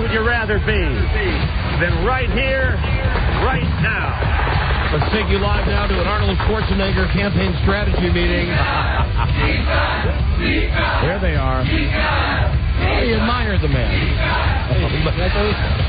would you rather be than right here, right now? Let's take you live now to an Arnold Schwarzenegger campaign strategy meeting. There they are. He admired the man.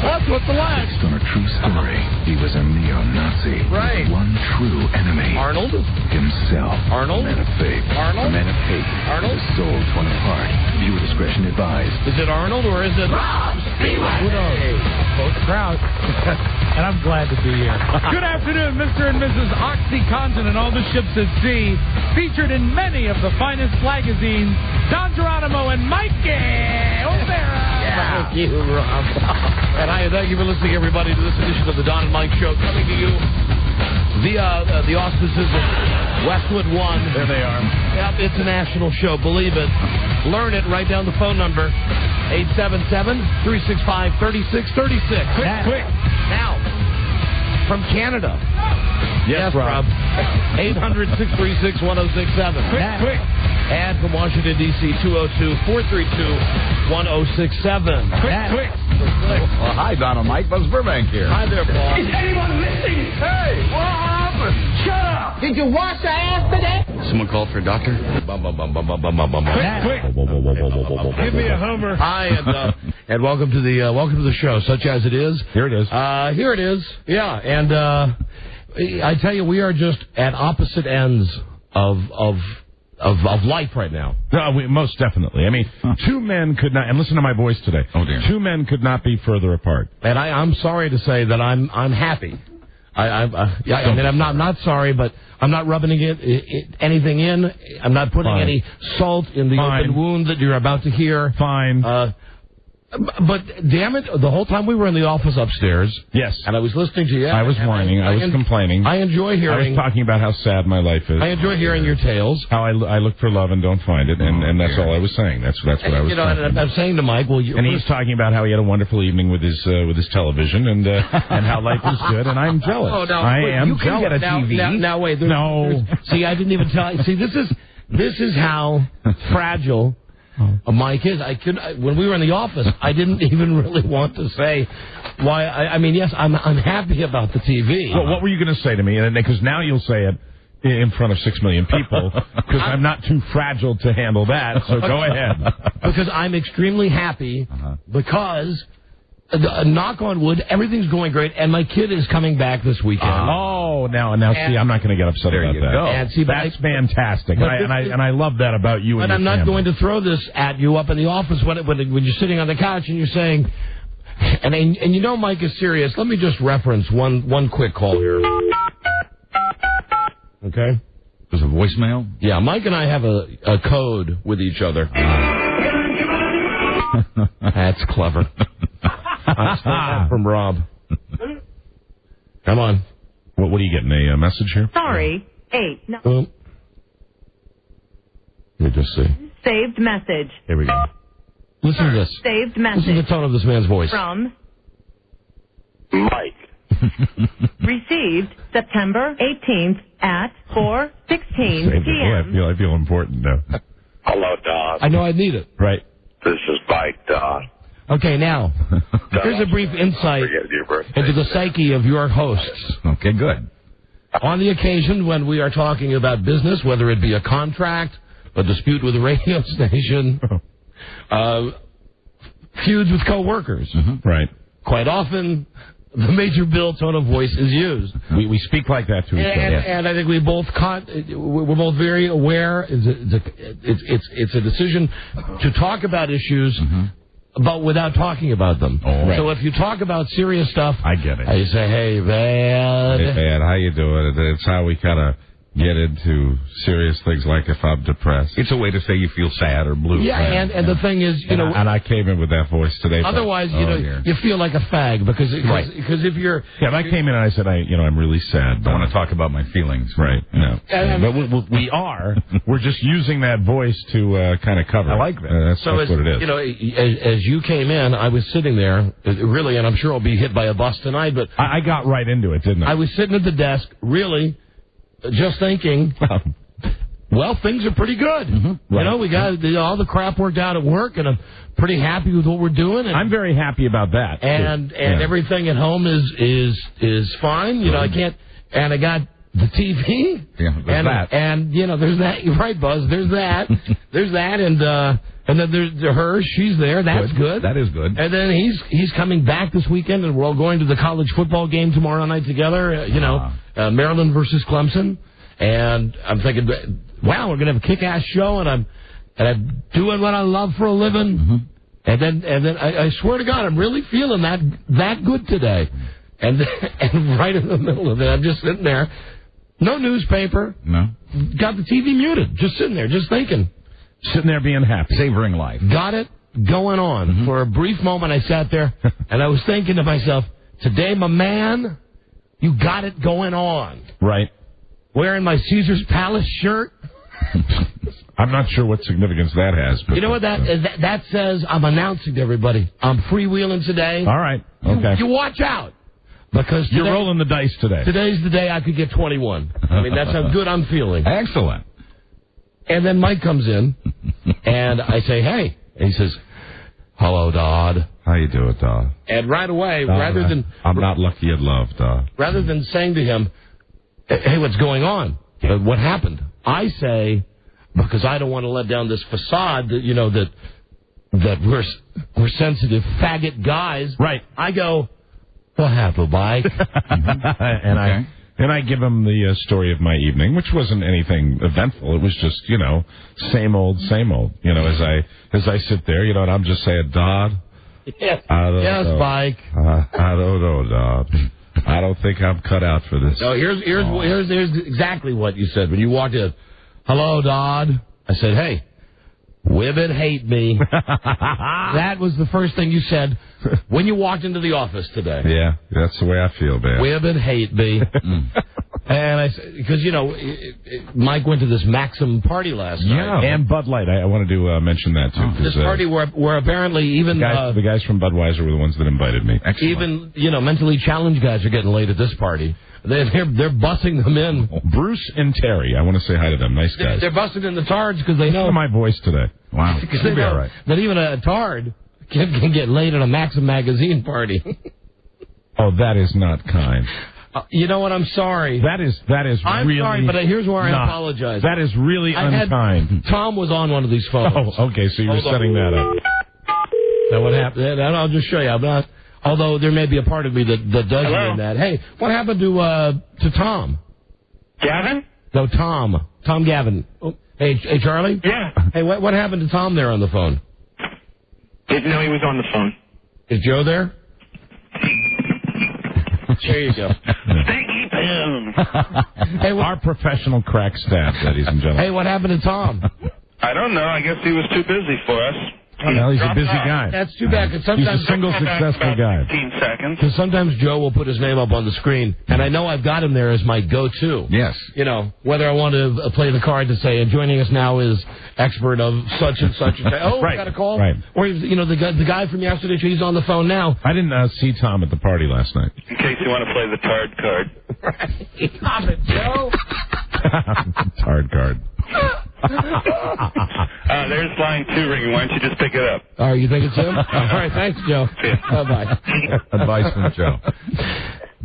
That's what's the line. Based on a true story, he was a neo-Nazi. Right. With one true enemy. Arnold? Himself. Arnold? A man of faith. Arnold? A man of hate. Arnold? His soul torn apart. Viewer discretion advised. Is it Arnold or is it... Robb, Who knows? Both crowd. And I'm glad to be here. Good afternoon, Mr. and Mrs. OxyContin and all the ships at sea. Featured in many of the finest magazines, Don Geronimo and Mikey O'Mara. Thank you, Rob. And thank you for listening, everybody, to this edition of the Don and Mike Show, coming to you via the auspices of Westwood One. There they are. Yep, it's a national show, believe it. Learn it, write down the phone number, 877-365-3636. Quick. Now, from Canada. Yes, Rob. 800-636-1067. Quick. And from Washington, D.C., 202-432-1067. Quick. Well, hi, Don and Mike. Buzz Burbank here. Hi there, Paul. Is anyone listening? Hey, what happened? Shut up! Did you wash your ass today? Someone called for a doctor? Quick. Give me a Homer. Hi, and welcome to the show, such as it is. Here it is. Here it is. Yeah, and I tell you, we are just at opposite ends of life right now. Most definitely. I mean, two men could not, and listen to my voice today. Oh, dear. Two men could not be further apart. And I'm sorry to say that I'm happy. I mean, I'm not sorry, but I'm not rubbing anything in. I'm not putting any salt in the open wound that you're about to hear. Fine. But damn it, the whole time we were in the office upstairs. Yes. And I was listening to you. I was whining. I was complaining. I enjoy hearing. I was talking about how sad my life is. I enjoy hearing your tales. How I look for love and don't find it, and that's all I was saying. That's what I was. And I'm saying to Mike, and he's talking about how he had a wonderful evening with his television and how life is good, and I'm jealous. Oh, no, I am you jealous. Can get a TV. Now wait. No. See, I didn't even tell you. See, this is how fragile Mike is. When we were in the office, I didn't even really want to say why. I mean, yes, I'm happy about the TV. Well, what were you going to say to me? Because now you'll say it in front of 6 million people, because I'm not too fragile to handle that, so go ahead. Because I'm extremely happy, because, knock on wood, everything's going great, and my kid is coming back this weekend. Now, see, I'm not going to get upset about that. Go. And see, that's fantastic, and I love that about you. But and I'm not family. going to throw this at you up in the office when you're sitting on the couch and you're saying, and you know Mike is serious. Let me just reference one quick call here. Okay? There's a voicemail? Yeah, Mike and I have a code with each other. That's clever. I stole that from Rob. Come on. What are you getting, a message here? Sorry. 8. No. Let me just see. Saved message. Here we go. Listen to this. Saved message. Listen to the tone of this man's voice. From Mike. received September 18th at 4:16 p.m. I feel important now. Hello, Don. I know I need it. Right. This is Mike, Don. Okay, now, here's a brief insight into the psyche of your hosts. Okay, good. On the occasion when we are talking about business, whether it be a contract, a dispute with a radio station, feuds with coworkers, Right. quite often the major bill tone of voice is used. We speak like that to each other. And I think we're both very aware. It's a decision to talk about issues, but without talking about them. Right. So if you talk about serious stuff, I get it. You say, "Hey, man, Hey, man, how you doing?" It's how we kind of get into serious things, like if I'm depressed. It's a way to say you feel sad or blue. Yeah, right? and the thing is, you know, And I came in with that voice today. otherwise, you feel like a fag because if you're if I came in and I said, I'm really sad. I want to talk about my feelings. Right. No. But we are. We're just using that voice to kind of cover. I like that. That's what it is. You know, as you came in, I was sitting there, really, and I'm sure I'll be hit by a bus tonight, but I got right into it, didn't I? I was sitting at the desk, really, just thinking, Well, things are pretty good. Mm-hmm. You know, we got all the crap worked out at work, and I'm pretty happy with what we're doing. And, I'm very happy about that. And everything at home is fine. You know, I can't. And I got the TV. Yeah, there's that. And you know, there's that. You're right, Buzz. There's that. There's that. And then there's her. She's there. That's good. That is good. And then he's coming back this weekend, and we're all going to the college football game tomorrow night together. Maryland versus Clemson. And I'm thinking, wow, we're gonna have a kick-ass show, and I'm doing what I love for a living. Mm-hmm. And then I swear to God, I'm really feeling that good today. And right in the middle of it, I'm just sitting there, no newspaper, no, got the TV muted, just sitting there, just thinking, sitting there being happy, savoring life. Got it going on. Mm-hmm. For a brief moment, I sat there and I was thinking to myself, today, my man, you got it going on. Right. Wearing my Caesar's Palace shirt. I'm not sure what significance that has. But you know what that says? I'm announcing to everybody, I'm freewheeling today. All right. Okay. You watch out. Because you're rolling the dice today. Today's the day I could get 21. I mean, that's how good I'm feeling. Excellent. And then Mike comes in, and I say, hey. And he says, hello, Dodd. How you doing, Dodd? And right away, I'm not lucky in love, Dodd. Rather than saying to him, hey, what's going on? What happened? I say, because I don't want to let down this facade that, that we're sensitive faggot guys. Right. I go, what happened, Mike? And I give him the story of my evening, which wasn't anything eventful. It was just, same old, same old. As I sit there, and I'm just saying, Dodd. Yes, Mike. I don't know, Dodd. I don't think I'm cut out for this. No, here's exactly what you said when you walked in. Hello, Dodd. I said, hey, women hate me. That was the first thing you said when you walked into the office today. Yeah, that's the way I feel, man. Women hate me. And I said, because, Mike went to this Maxim party last night. Yeah, and Bud Light. I wanted to mention that, too. This party where apparently even... The guys from Budweiser were the ones that invited me. Excellent. Even, mentally challenged guys are getting laid at this party. They're bussing them in. Bruce and Terry, I want to say hi to them. Nice guys. They're busting in the tards because they know... Listen to my voice today. Wow. Because they know that even a tard can get laid at a Maxim magazine party. Oh, that is not kind. You know what? I'm sorry. That is I'm really... sorry, but here's where I apologize. That is really unkind. Tom was on one of these phones. Oh, okay, so you were setting that up. That what happened? I'll just show you. I'm not... Although there may be a part of me that does mean that. Hey, what happened to Tom? Gavin? No, Tom. Tom Gavin. Oh, hey, Charlie? Yeah. Hey, what happened to Tom there on the phone? Didn't know he was on the phone. Is Joe there? There you go. Stinky Pim. Hey, our professional crack staff, ladies and gentlemen. Hey, what happened to Tom? I don't know. I guess he was too busy for us. Well, he's a busy guy. That's too bad. Cause sometimes he's a single successful guy. 15 seconds. Because sometimes Joe will put his name up on the screen, and I know I've got him there as my go-to. Yes. Whether I want to play the card to say, and joining us now is expert of such and such. And oh, right. Got a call? Right. Or, the guy from yesterday, he's on the phone now. I didn't see Tom at the party last night. In case you want to play the tard card. Right. Stop it, Joe. Tard card. There's line 2 ringing. Why don't you just pick it up? Oh, you think it's him? All right, thanks, Joe. Bye-bye. Advice from Joe.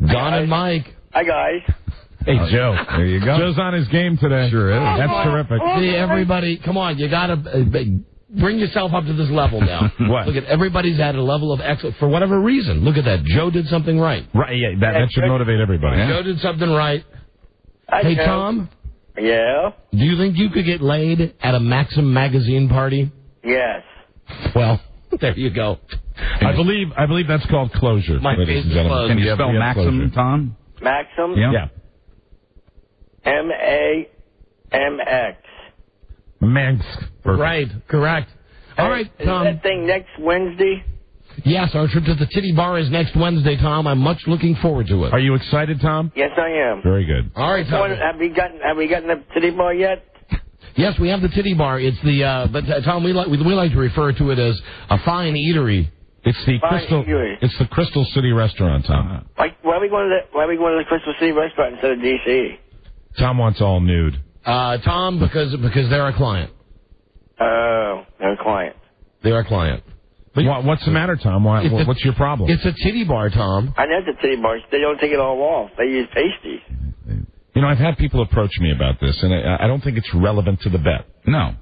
Don and Mike. Hi, guys. Hey, Joe. There you go. Joe's on his game today. Sure is. That's terrific. See, everybody, come on, you got to bring yourself up to this level now. What? Look at everybody's at a level of excellence for whatever reason. Look at that. Joe did something right. Right, yeah, that should motivate everybody. Joe did something right. Hey, Tom. Yeah? Do you think you could get laid at a Maxim magazine party? Yes. Well, there you go. I believe that's called closure, My ladies and gentlemen. closed. Can you spell Maxim, Tom? Maxim? Yeah. M-A-M-X. Manx. Right, correct. All right, Tom. Is that thing next Wednesday? Yes, our trip to the Titty Bar is next Wednesday, Tom. I'm much looking forward to it. Are you excited, Tom? Yes, I am. Very good. All right, Tom. Have we gotten the titty bar yet? Yes, we have the Titty Bar. It's the but Tom, we like to refer to it as a fine eatery. It's the Crystal City Restaurant, Tom. Why are we going to the Crystal City Restaurant instead of DC? Tom wants all nude. Tom, because they're a client. They're a client. They're a client. What's the matter, Tom? What's your problem? It's a titty bar, Tom. I know the titty bars. They don't take it all off. They use pasties. You know, I've had people approach me about this, and I don't think it's relevant to the bet. No.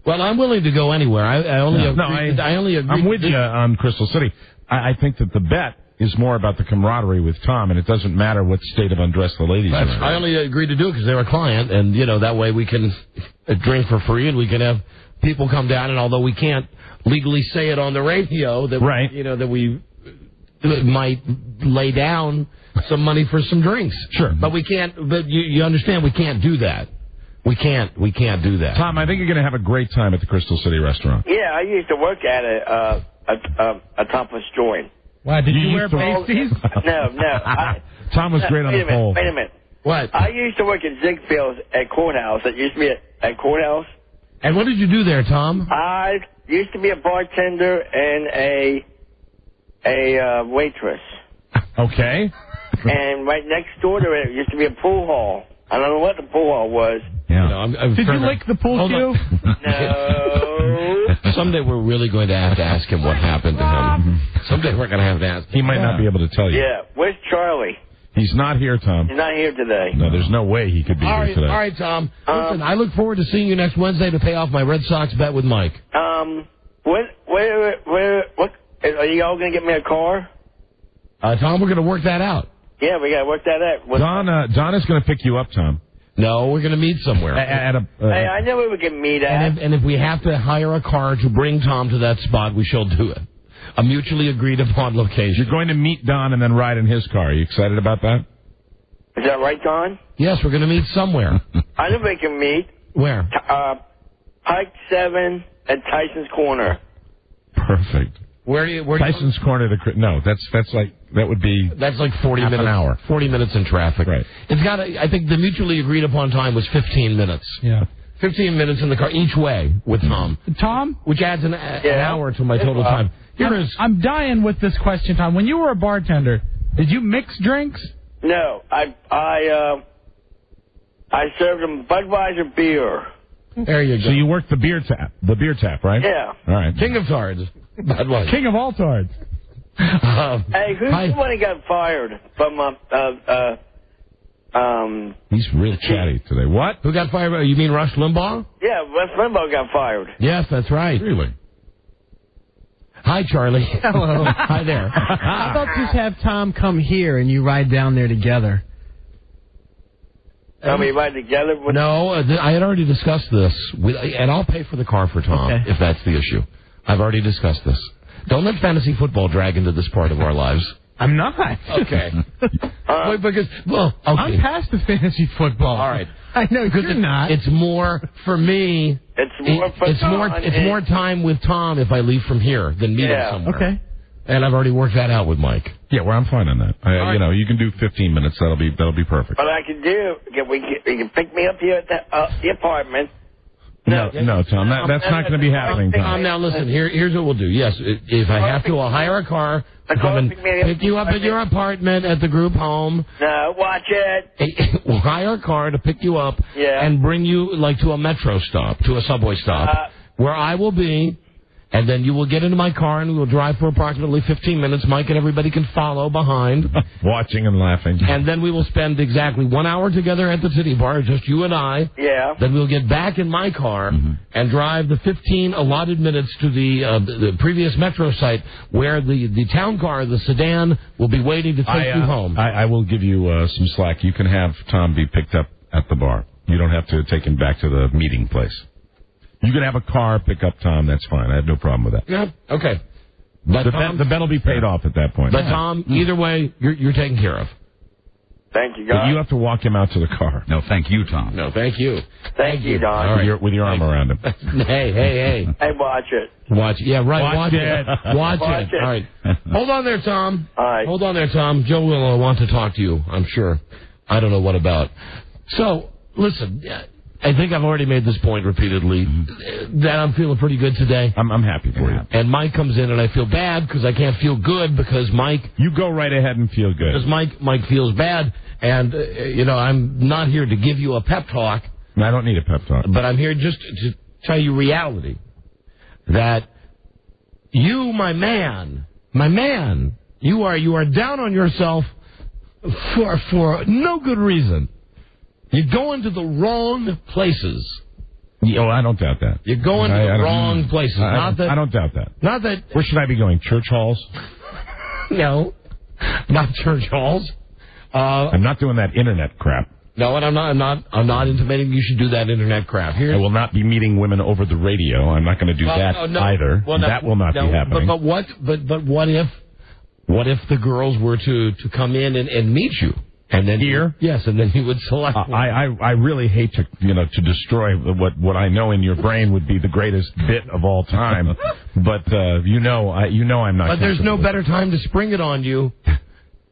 Well, I'm willing to go anywhere. I only agree. I'm with you on Crystal City. I think that the bet is more about the camaraderie with Tom, and it doesn't matter what state of undress the ladies are in. I only agreed to do it because they're a client, and, that way we can drink for free, and we can have people come down, and although we can't legally say it on the radio, that that we might lay down some money for some drinks. Sure. But we can't, but you understand we can't do that. We can't do that. Tom, I think you're going to have a great time at the Crystal City restaurant. Yeah, I used to work at a topless joint. Wow, did you wear pasties? No. Tom was great on the pole. Wait a minute. What? I used to work at Ziegfeld's at Courthouse. It used to be at Courthouse. And what did you do there, Tom? I used to be a bartender and a waitress. Okay. And right next door to it used to be a pool hall. I don't know what the pool hall was. Yeah. Did you lick the pool cue? No. Someday we're really going to have to ask him what happened to him. Someday we're going to have to ask. He might not be able to tell you. Yeah. Where's Charlie? He's not here, Tom. He's not here today. No, there's no way he could be here today. All right, Tom. Listen, I look forward to seeing you next Wednesday to pay off my Red Sox bet with Mike. What are you all going to get me a car? Tom, we're going to work that out. Yeah, we got to work that out. Don is going to pick you up, Tom. No, we're going to meet somewhere. Hey, I know where we can meet at. And if we have to hire a car to bring Tom to that spot, we shall do it. A mutually agreed upon location. You're going to meet Don and then ride in his car. Are you excited about that? Is that right, Don? Yes, we're going to meet somewhere. I know we can meet. Where? Pike 7 at Tyson's Corner. Perfect. Where do you Tyson's Corner. That would be. That's like 40 minutes. An hour. 40 minutes in traffic. Right. It's got. I think the mutually agreed upon time was 15 minutes. Yeah. 15 minutes in the car each way with Tom. Tom, which adds an hour to my total time. I'm dying with this question, Tom. When you were a bartender, did you mix drinks? No, I served them Budweiser beer. There you go. So you worked the beer tap, right? Yeah. All right. King of Tards. Budweiser. King of all tards. Hey, who's the one who got fired from He's real chatty today. What? Who got fired? You mean Rush Limbaugh? Yeah, Rush Limbaugh got fired. Yes, that's right. Really? Hi, Charlie. Hello. Hi there. How about just have Tom come here and you ride down there together? We ride together? No, I had already discussed this, and I'll pay for the car for Tom if that's the issue. I've already discussed this. Don't let fantasy football drag into this part of our lives. I'm not. Okay. I'm past the fantasy football. All right. I know you're not. It's more for me. It's more time with Tom if I leave from here than meeting somewhere. Okay. And I've already worked that out with Mike. Yeah, well, I'm fine on that. You can do 15 minutes. That'll be perfect. What I can do, you can pick me up here at the apartment. No, Tom, that's not going to be happening, Tom. Now listen, here's what we'll do. Yes, if I have to, I'll hire a car to come and pick you up at your apartment at the group home. No, watch it. We'll hire a car to pick you up and bring you to a metro stop, to a subway stop, where I will be. And then you will get into my car and we will drive for approximately 15 minutes. Mike and everybody can follow behind. Watching and laughing. And then we will spend exactly 1 hour together at the Titty Bar, just you and I. Yeah. Then we'll get back in my car and drive the 15 allotted minutes to the previous metro site where the town car, the sedan, will be waiting to take you home. I will give you some slack. You can have Tom be picked up at the bar. You don't have to take him back to the meeting place. You can have a car pick up Tom. That's fine. I have no problem with that. Yeah. Okay. But the bet will be paid off at that point. But Tom, either way, you're taken care of. Thank you, guys. But you have to walk him out to the car. No, thank you, Tom. No, thank you. Thank you, Don. All right. With your arm around him. Hey. Hey, watch it. Watch it. Yeah, right. Watch it. Watch it. it. All right. Hold on there, Tom. All right. Hold on there, Tom. Joe will want to talk to you, I'm sure. I don't know what about. So, listen, I think I've already made this point repeatedly that I'm feeling pretty good today. I'm happy for you. And Mike comes in and I feel bad because I can't feel good because Mike... You go right ahead and feel good. Because Mike feels bad. And, I'm not here to give you a pep talk. I don't need a pep talk. But I'm here just to tell you reality. That you, my man, you are down on yourself for no good reason. You're going to the wrong places. I don't doubt that. You're going to the wrong places. I don't doubt that. Not that. Where should I be going? Church halls? No, not church halls. I'm not doing that internet crap. No, and I'm not intimating you should do that internet crap. I will not be meeting women over the radio. I'm not going to do that either. Well, that will not be happening. But what if the girls were to come in and meet you? And then here? Yes, and then you would select one. I really hate to destroy what I know in your brain would be the greatest bit of all time. But I'm not. But there's no better time to spring it on you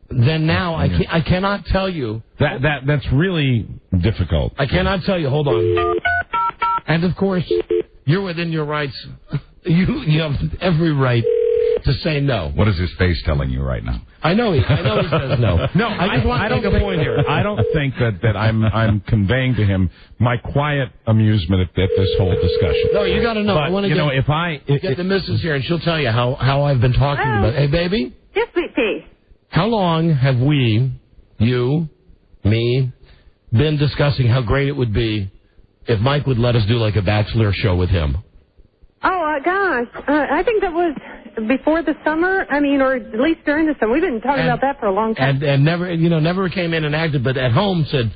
than now. I cannot tell you. That's really difficult. I cannot tell you. Hold on. And of course, you're within your rights. You have every right to say no. What is his face telling you right now? I know he says no. No, I just want to make a point here. I don't think that I'm conveying to him my quiet amusement at this whole discussion. No, you got to know. But, I want to get the missus here, and she'll tell you how I've been talking about. Hey, baby. Yes, sweet pea. How long have we, you, me, been discussing how great it would be if Mike would let us do like a bachelor show with him? Oh, gosh. I think that was before the summer. I mean, or at least during the summer. We've been talking about that for a long time. And never came in and acted, but at home said,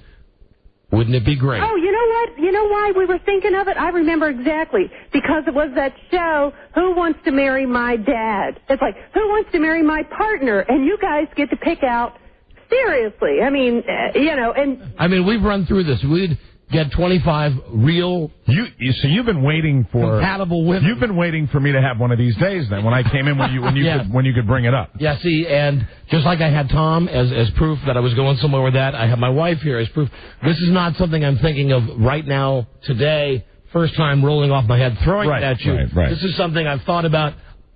wouldn't it be great? Oh, you know what? You know why we were thinking of it? I remember exactly. Because it was that show, Who Wants to Marry My Dad? It's like, who wants to marry my partner? And you guys get to pick out, seriously. I mean, and... I mean, we've run through this. We'd get 25 real... So you've been waiting for... compatible women. You've been waiting for me to have one of these days then, when I came in, when you could bring it up. Yeah, see, and just like I had Tom as proof that I was going somewhere with that, I have my wife here as proof. This is not something I'm thinking of right now, today, first time rolling off my head, throwing it at you. Right. This is something I've thought about.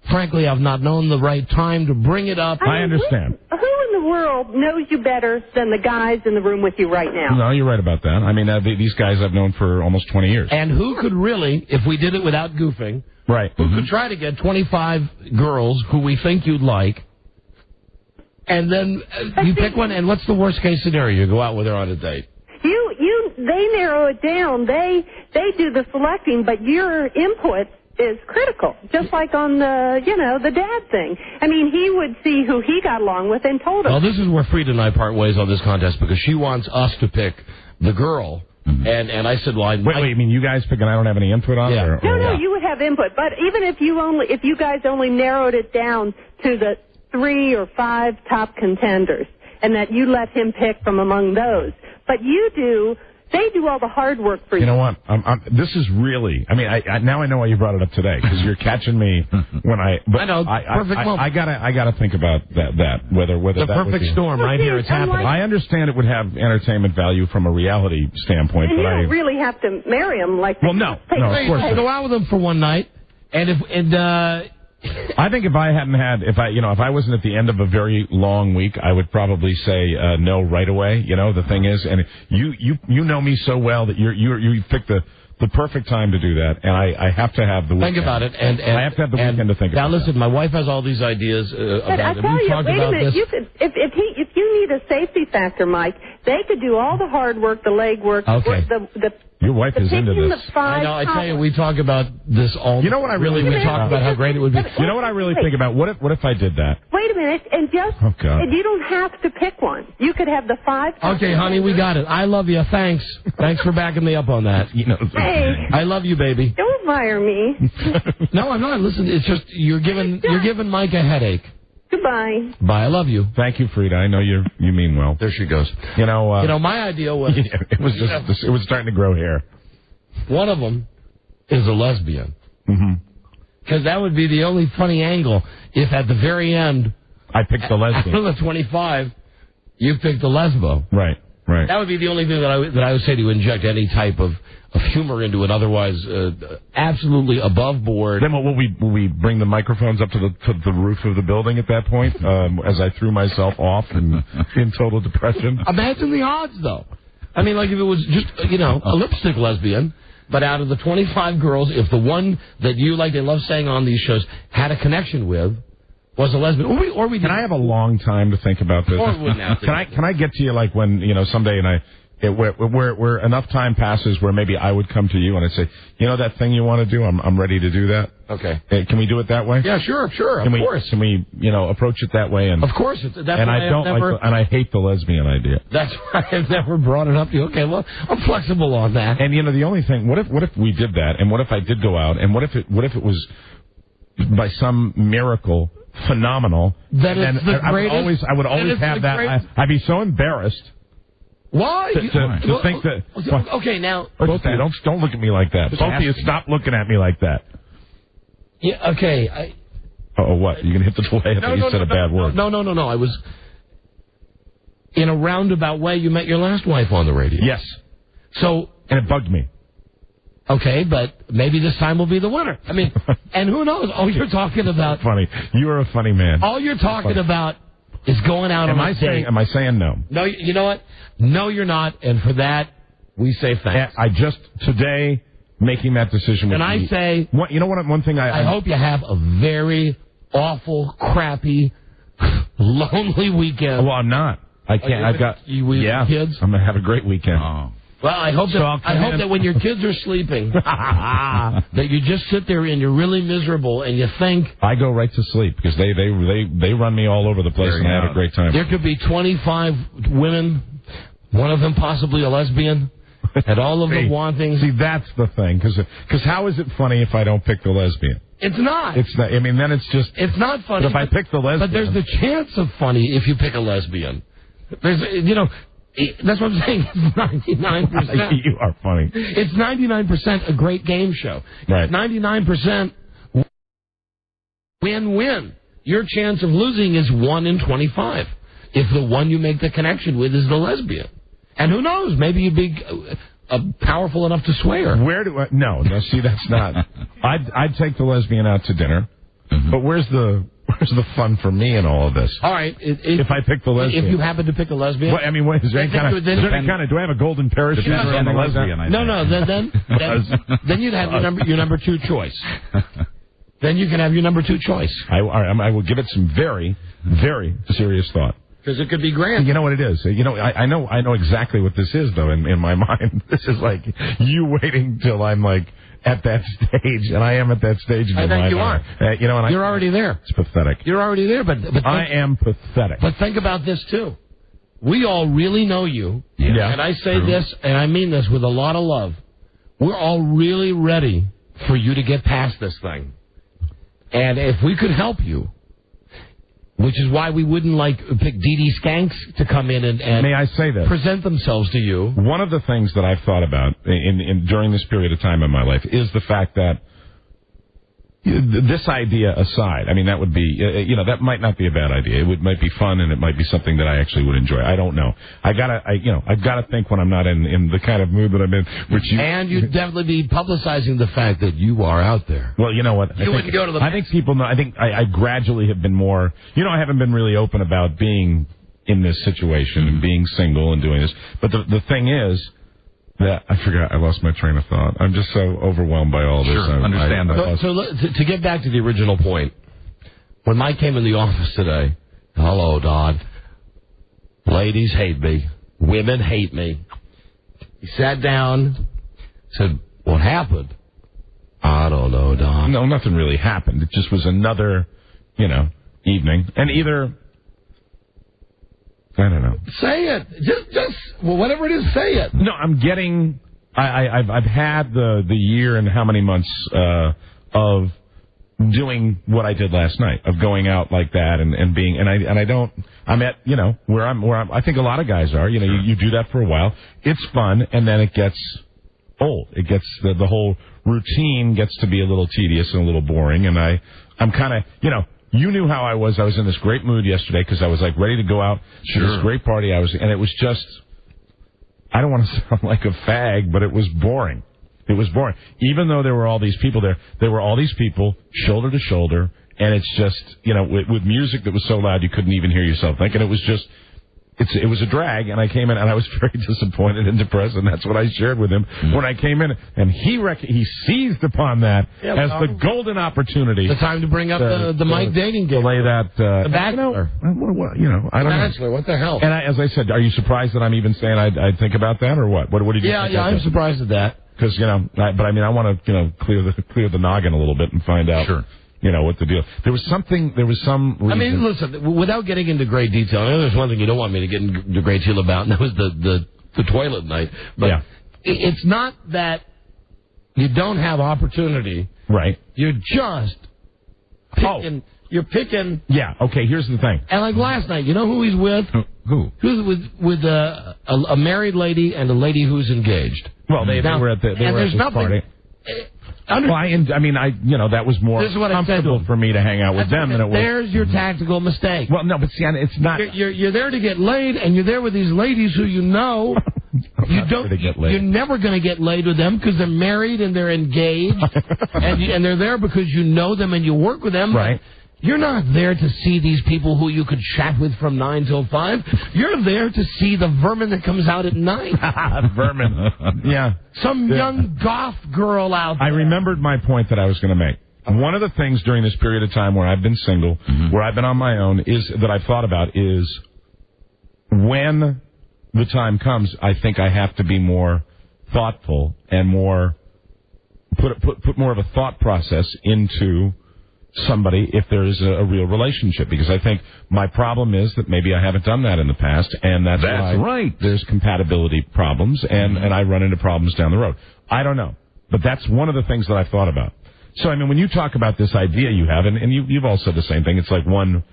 Frankly, I've not known the right time to bring it up. I understand. Who in the world knows you better than the guys in the room with you right now? No, you're right about that. I mean, these guys I've known for almost 20 years. And who could really, if we did it without goofing, right? Who could try to get 25 girls who we think you'd like, and then you pick one, and what's the worst case scenario? You go out with her on a date. They narrow it down. They do the selecting, but your input is critical, just like on the dad thing. I mean, he would see who he got along with and told us. Well, this is where Frida and I part ways on this contest, because she wants us to pick the girl, and I said, well, wait, you mean you guys pick and I don't have any input on it? No, you would have input, but even if you guys only narrowed it down to the 3 or 5 top contenders, and that you let him pick from among those, but they do all the hard work for you. You know what? This is really... I mean, now I know why you brought it up today, because you're catching me when I... But I know, perfect moment. I gotta think about that whether the that perfect storm right here. It's happening. I understand it would have entertainment value from a reality standpoint, and but you don't really have to marry him like... Well, no, of course not. Go out with him for one night, I think if I wasn't at the end of a very long week, I would probably say no right away. The thing is, and you know me so well that you picked the perfect time to do that, and I have to have the weekend. Think about it, and I have to have the weekend to think about it. Now listen, my wife has all these ideas about it. We've talked about this. If you need a safety factor, Mike, they could do all the hard work, the leg work, okay. Your wife is into this. I know. I tell you, we talk about this all. You know what I really we talk about how great it would be. You know what I really think about? What if I did that? Wait a minute, and you don't have to pick one. You could have the 5. Okay, honey, we got it. I love you. Thanks for backing me up on that. Hey, I love you, baby. Don't fire me. No, I'm not. Listen, it's just you're giving Mike a headache. Goodbye. Bye. I love you. Thank you, Frida. I know you mean well. There she goes. My idea was it was starting to grow hair. One of them is a lesbian. Because that would be the only funny angle if at the very end I picked the lesbian. Out of the 25, you picked the lesbo. Right. That would be the only thing that I would say to inject any type of humor into it. Otherwise, absolutely above board. Then will we bring the microphones up to the roof of the building at that point as I threw myself off in total depression? Imagine the odds, though. I mean, like if it was just, a lipstick lesbian, but out of the 25 girls, if the one that you like and love saying on these shows had a connection with was a lesbian, or we Can I have a long time to think about this? Or wouldn't have to. Can I get to you like when, someday where enough time passes where maybe I would come to you and I'd say, that thing you want to do, I'm ready to do that. Okay. Can we do it that way? Yeah, sure, of course. Can we, approach it that way? And of course, and I hate the lesbian idea. That's why I've never brought it up to you. Okay, well, I'm flexible on that. And the only thing, what if we did that, and what if I did go out, and what if it was by some miracle phenomenal? That it's the greatest. I would always have that. I'd be so embarrassed. Why? To think that. Okay, now. Both of you, don't look at me like that. Both of you, stop looking at me like that. Yeah. Okay. Oh, what? You gonna hit the delay? I thought you said a bad word. No. I was in a roundabout way. You met your last wife on the radio. Yes. So. And it bugged me. Okay, but maybe this time will be the winner. I mean, and who knows? Oh, you're talking about. Funny. You are a funny man. All you're talking about is going out on a date. Am I saying no? No, you know what? No, you're not, and for that, we say thanks. I just, today, making that decision with I say... One thing I hope you have a very awful, crappy, lonely weekend. Well, I'm not. I can't. I've got... kids? I'm going to have a great weekend. Oh. Well, I hope that when your kids are sleeping, that you just sit there and you're really miserable and you think... I go right to sleep because they run me all over the place and I have a great time. There could be 25 women, one of them possibly a lesbian, and all of them wanting... See, that's the thing, because how is it funny if I don't pick the lesbian? It's not. It's not. I mean, then it's just... It's not funny. But if I pick the lesbian... But there's the chance of funny if you pick a lesbian. There's, that's what I'm saying. It's 99%. You are funny. It's 99% a great game show. Right. 99% win-win. Your chance of losing is 1 in 25 if the one you make the connection with is the lesbian. And who knows? Maybe you'd be powerful enough to sway her. Where do I... No, see, that's not... I'd take the lesbian out to dinner, but where's the fun for me in all of this? All right. If I pick the lesbian. If you happen to pick a lesbian. Well, I mean, is there any kind of... Do I have a golden parachute on the lesbian? No. Then you'd have your number 2 choice. Then you can have your number 2 choice. I will give it some very, very serious thought. Because it could be grand. You know what it is? I know exactly what this is, though, in my mind. This is like you waiting till I'm like at that stage, and I am at that stage in my mind. I think you are. You're already there. It's pathetic. You're already there, but I am pathetic. But think about this, too. We all really know you. Yeah. And I say this, and I mean this with a lot of love. We're all really ready for you to get past this thing. And if we could help you, which is why we wouldn't pick Dee Dee Skanks to come in and may I say this? Present themselves to you. One of the things that I've thought about during this period of time in my life is the fact that this idea aside, I mean, that would be, that might not be a bad idea. It might be fun, and it might be something that I actually would enjoy. I don't know. I've got to think when I'm not in the kind of mood that I'm in. And you'd definitely be publicizing the fact that you are out there. Well, you know what? I think people know. I think I gradually have been more. I haven't been really open about being in this situation and being single and doing this. But the thing is. I forgot. I lost my train of thought. I'm just so overwhelmed by all this. Sure, understand that. So to get back to the original point, when Mike came in the office today, hello, Don. Ladies hate me. Women hate me. He sat down, said, what happened? I don't know, Don. No, nothing really happened. It just was another, evening. And either... I don't know. Say it. Just whatever it is, say it. No, I'm getting. I've had the year and how many months of doing what I did last night, of going out like that and being I don't. I'm at where I'm. I think a lot of guys are. You do that for a while. It's fun, and then it gets old. It gets the whole routine gets to be a little tedious and a little boring, and I'm kind of You knew how I was. I was in this great mood yesterday because I was ready to go out to this great party. And it was just, I don't want to sound like a fag, but it was boring. It was boring. Even though there were all these people there were all these people shoulder to shoulder, and it's just, with music that was so loud you couldn't even hear yourself think. And it was just, it was a drag, and I came in, and I was very disappointed and depressed, and that's what I shared with him when I came in. And he seized upon that as the golden opportunity. The time to bring up the Mike dating game. To lay that... the Bachelor. I don't know. Bachelor, what the hell? And as I said, are you surprised that I'm even saying I'd think about that, or what? What did you think? Yeah, I'm surprised at that. Because, but I mean, I want to, clear the noggin a little bit and find out. Sure. What the deal. There was some reason. I mean, listen, without getting into great detail, I know there's one thing you don't want me to get into great detail about, and that was the toilet night. But it's not that you don't have opportunity. Right. You're just picking. You're picking. Yeah, okay, here's the thing. And like last night, you know who he's with? Who? Who's with a married lady and a lady who's engaged. Well, they were at the party. That was more comfortable for me to hang out with them than it was. There's your tactical mistake. Well, no, but see, it's not. You're there to get laid, and you're there with these ladies who you know. You're never going to get laid with them because they're married and they're engaged, and they're there because you know them and you work with them. Right. You're not there to see these people who you could chat with from 9 till 5. You're there to see the vermin that comes out at night. Vermin. Yeah. Some young goth girl out there. I remembered my point that I was going to make. One of the things during this period of time where I've been single, where I've been on my own, that I've thought about is when the time comes, I think I have to be more thoughtful and more put more of a thought process into somebody if there is a real relationship, because I think my problem is that maybe I haven't done that in the past, and that's why there's compatibility problems, and I run into problems down the road. I don't know, but that's one of the things that I've thought about. So, I mean, when you talk about this idea you have, and you've all said the same thing, it's like one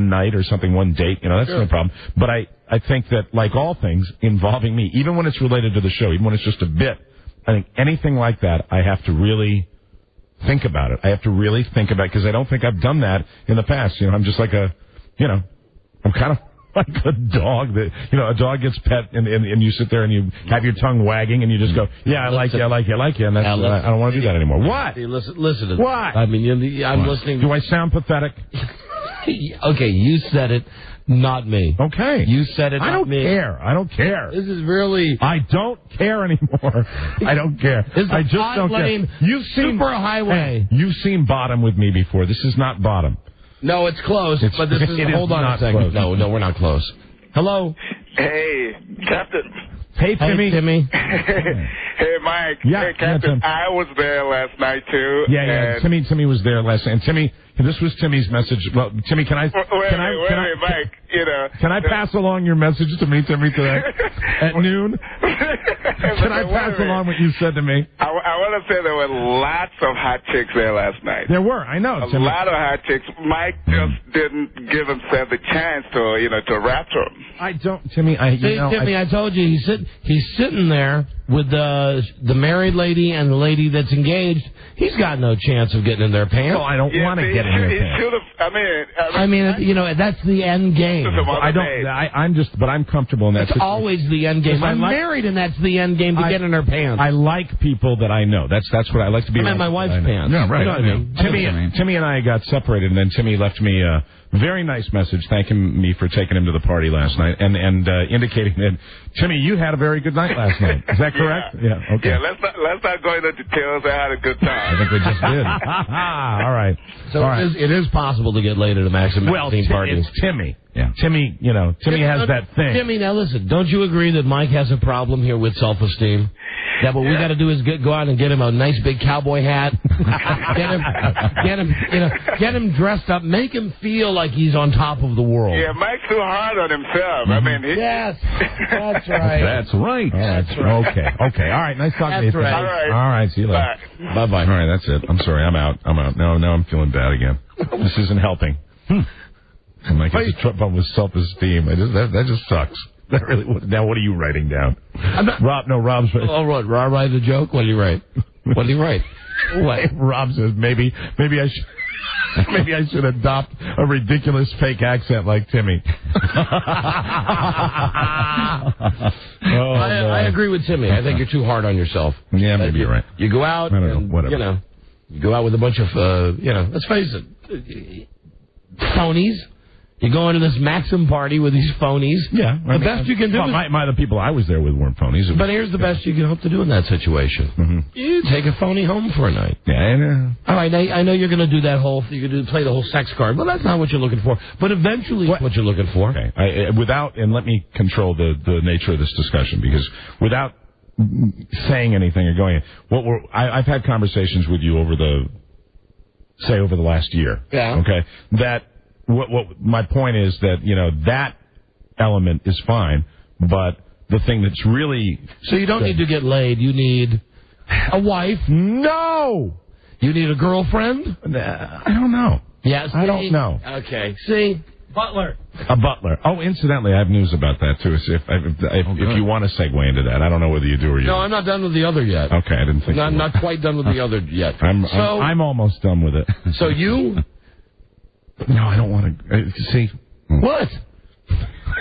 night or something, one date, that's no problem. But I think that, like all things involving me, even when it's related to the show, even when it's just a bit, I think anything like that, I have to really think about it. I have to really think about it, because I don't think I've done that in the past. I'm just like I'm kind of like a dog that, a dog gets pet and you sit there and you have your tongue wagging and you just go, yeah, I like you, and that's, I don't want to do that anymore. What? Listen to what? I mean, I'm listening. Do I sound pathetic? Okay, you said it, not me. Okay. You said it, not me. I don't care. This is really... I don't care anymore. I don't care. I just don't care. You've seen... Super highway. Hey, you've seen bottom with me before. This is not bottom. No, it's close, but this is... Hold on a second. Close. No, we're not close. Hello? Hey, Captain. Hey, Timmy. Hey, Timmy. Hey, Mike. Yeah, hey, Captain. yeah, I was there last night, too. Yeah. Timmy was there last night. And Timmy, this was Timmy's message. Well, Timmy, can I... Mike, Can I pass along your message to me, Timmy, today at noon? Can I pass along what you said to me? I want to say there were lots of hot chicks there last night. There were, I know. A lot of hot chicks. Mike just didn't give himself the chance to rapture them. I don't, Timmy. Timmy, I told you he's sitting there with the married lady and the lady that's engaged. He's got no chance of getting in their pants. Well, I don't want to get in their pants. I mean, that's the end game. I'm comfortable in that. It's always the end game. I'm married, and that's the end game to get in her pants. I like people that I know. That's what I like to be. I'm in my wife's pants. Yeah, right. You know what I mean? Timmy and I got separated, and then Timmy left me a very nice message thanking me for taking him to the party last night, and indicating that, Timmy, you had a very good night last night. Is that correct? Yeah. Okay. Yeah. Let's not go into details. I had a good time. I think we just did. All right. So it is possible to get laid at a Maxim magazine party. It's Timmy. Yeah. Timmy has that thing. Timmy, now listen, don't you agree that Mike has a problem here with self-esteem? That what we got to do is go out and get him a nice big cowboy hat, get him dressed up, make him feel like he's on top of the world. Yeah, Mike's too hard on himself. I mean, yes, that's right. That's right. That's right. Okay. All right. Nice talking to you. Right. All right. See you later. Bye. All right. That's it. I'm sorry. I'm out. Now I'm feeling bad again. This isn't helping. I'm like, it's a trouble with self-esteem. That just sucks. That really. Now, what are you writing down? Robb's. Oh, what? Rob write a joke? What do you write? What do you write? What? Rob says maybe I should adopt a ridiculous fake accent like Timmy. I agree with Timmy. I think you're too hard on yourself. Yeah, maybe you're right. You go out. I don't know. Whatever. You go out with a bunch of let's face it, phonies. You go into this Maxim party with these phonies. Yeah. The best you can do is... the people I was there with weren't phonies. But here's the best you can hope to do in that situation. Mm-hmm. You take a phony home for a night. Yeah, I know. All right, I know you're going to do that whole... play the whole sex card. Well, that's not what you're looking for. But eventually it's what you're looking for. Okay. And let me control the nature of this discussion, because without saying anything or going... I've had conversations with you over the last year. Yeah. Okay? That... What my point is that, that element is fine, but the thing that's really... So you don't need to get laid. You need a wife. No! You need a girlfriend? I don't know. Yes. I don't know. Okay. See? Butler. A butler. Oh, incidentally, I have news about that, too. If you want to segue into that. I don't know whether you do or you don't. No, I'm not done with the other yet. Okay, I didn't think I'm not quite done with the other yet. I'm almost done with it. So you... No, I don't want to see. What?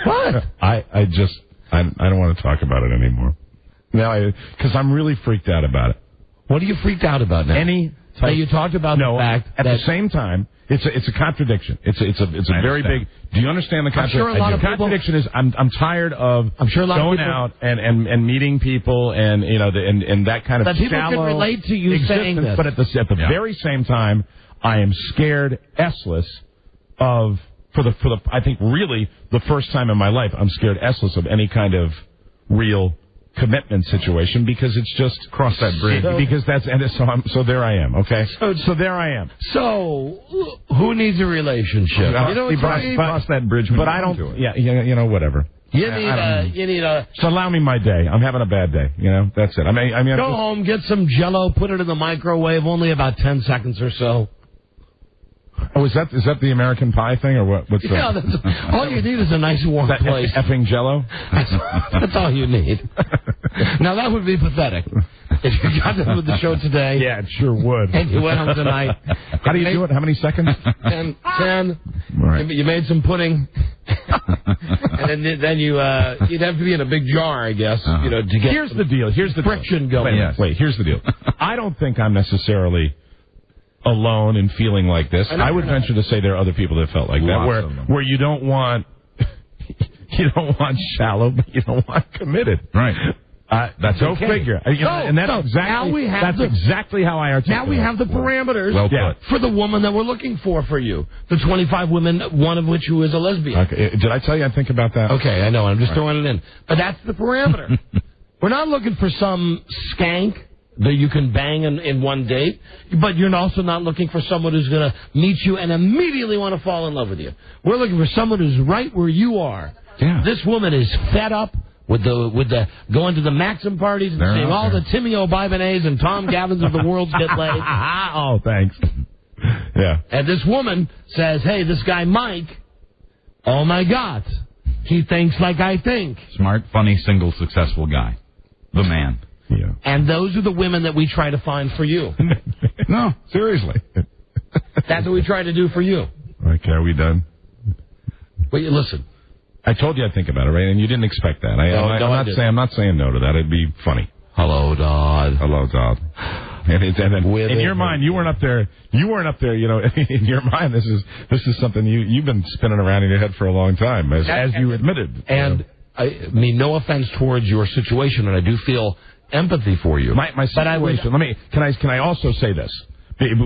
What? I don't want to talk about it anymore. No, because I'm really freaked out about it. What are you freaked out about now? You talked about the fact at the same time, it's a contradiction. It's a very big. Do you understand the contradiction? I'm sure a lot of people, contradiction is I'm tired of going out and meeting people and and that kind of but people shallow can relate to you saying this. But at the very same time, I am scared S-less of I think really the first time in my life I'm scared S-less of any kind of real commitment situation, because it's just cross that bridge. Because so there I am. Okay. So there I am. So who needs a relationship? Cross that bridge. But I don't. Yeah. Whatever. You need a. So allow me my day. I'm having a bad day. That's it. Go home, get some Jell-O, put it in the microwave, only about 10 seconds or so. Oh, is that the American Pie thing, or what? What's yeah, that? All you need is a nice warm place. Effing Jell-O? That's all you need. Now, that would be pathetic. If you got done with the show today. Yeah, it sure would. And you went home tonight. How do you do it? How many seconds? 10. Right. You made some pudding. And then you'd have to be in a big jar, I guess, to get Here's the deal. Here's the friction going. Wait, here's the deal. I don't think I'm necessarily alone in feeling like this. I would venture to say there are other people that felt like that, where you don't want shallow, but you don't want committed. Right. That's okay. Go figure. And that's exactly how I articulate. Now we have the parameters for the woman that we're looking for you. The 25 women, one of which who is a lesbian. Okay. Did I tell you I think about that? Okay, I know. I'm just throwing it in. But that's the parameter. We're not looking for some skank that you can bang in one date, but you're also not looking for someone who's going to meet you and immediately want to fall in love with you. We're looking for someone who's right where you are. Yeah. This woman is fed up with the going to the Maxim parties and seeing all the Timmy O'Bibonets and Tom Gavins of the world get laid. Oh, thanks. Yeah. And this woman says, hey, this guy Mike, oh my God, he thinks like I think. Smart, funny, single, successful guy. The man. Yeah. And those are the women that we try to find for you. No, seriously. That's what we try to do for you. Okay, are we done? Wait, listen. I told you I'd think about it, right? And you didn't expect that. I'm not saying no to that. It'd be funny. Hello, Dodd. Hello, Dodd. And then in your mind, you weren't up there. In your mind, this is something you've been spinning around in your head for a long time, as you admitted. And I mean, no offense towards your situation, and I do feel empathy for you. My situation. Can I also say this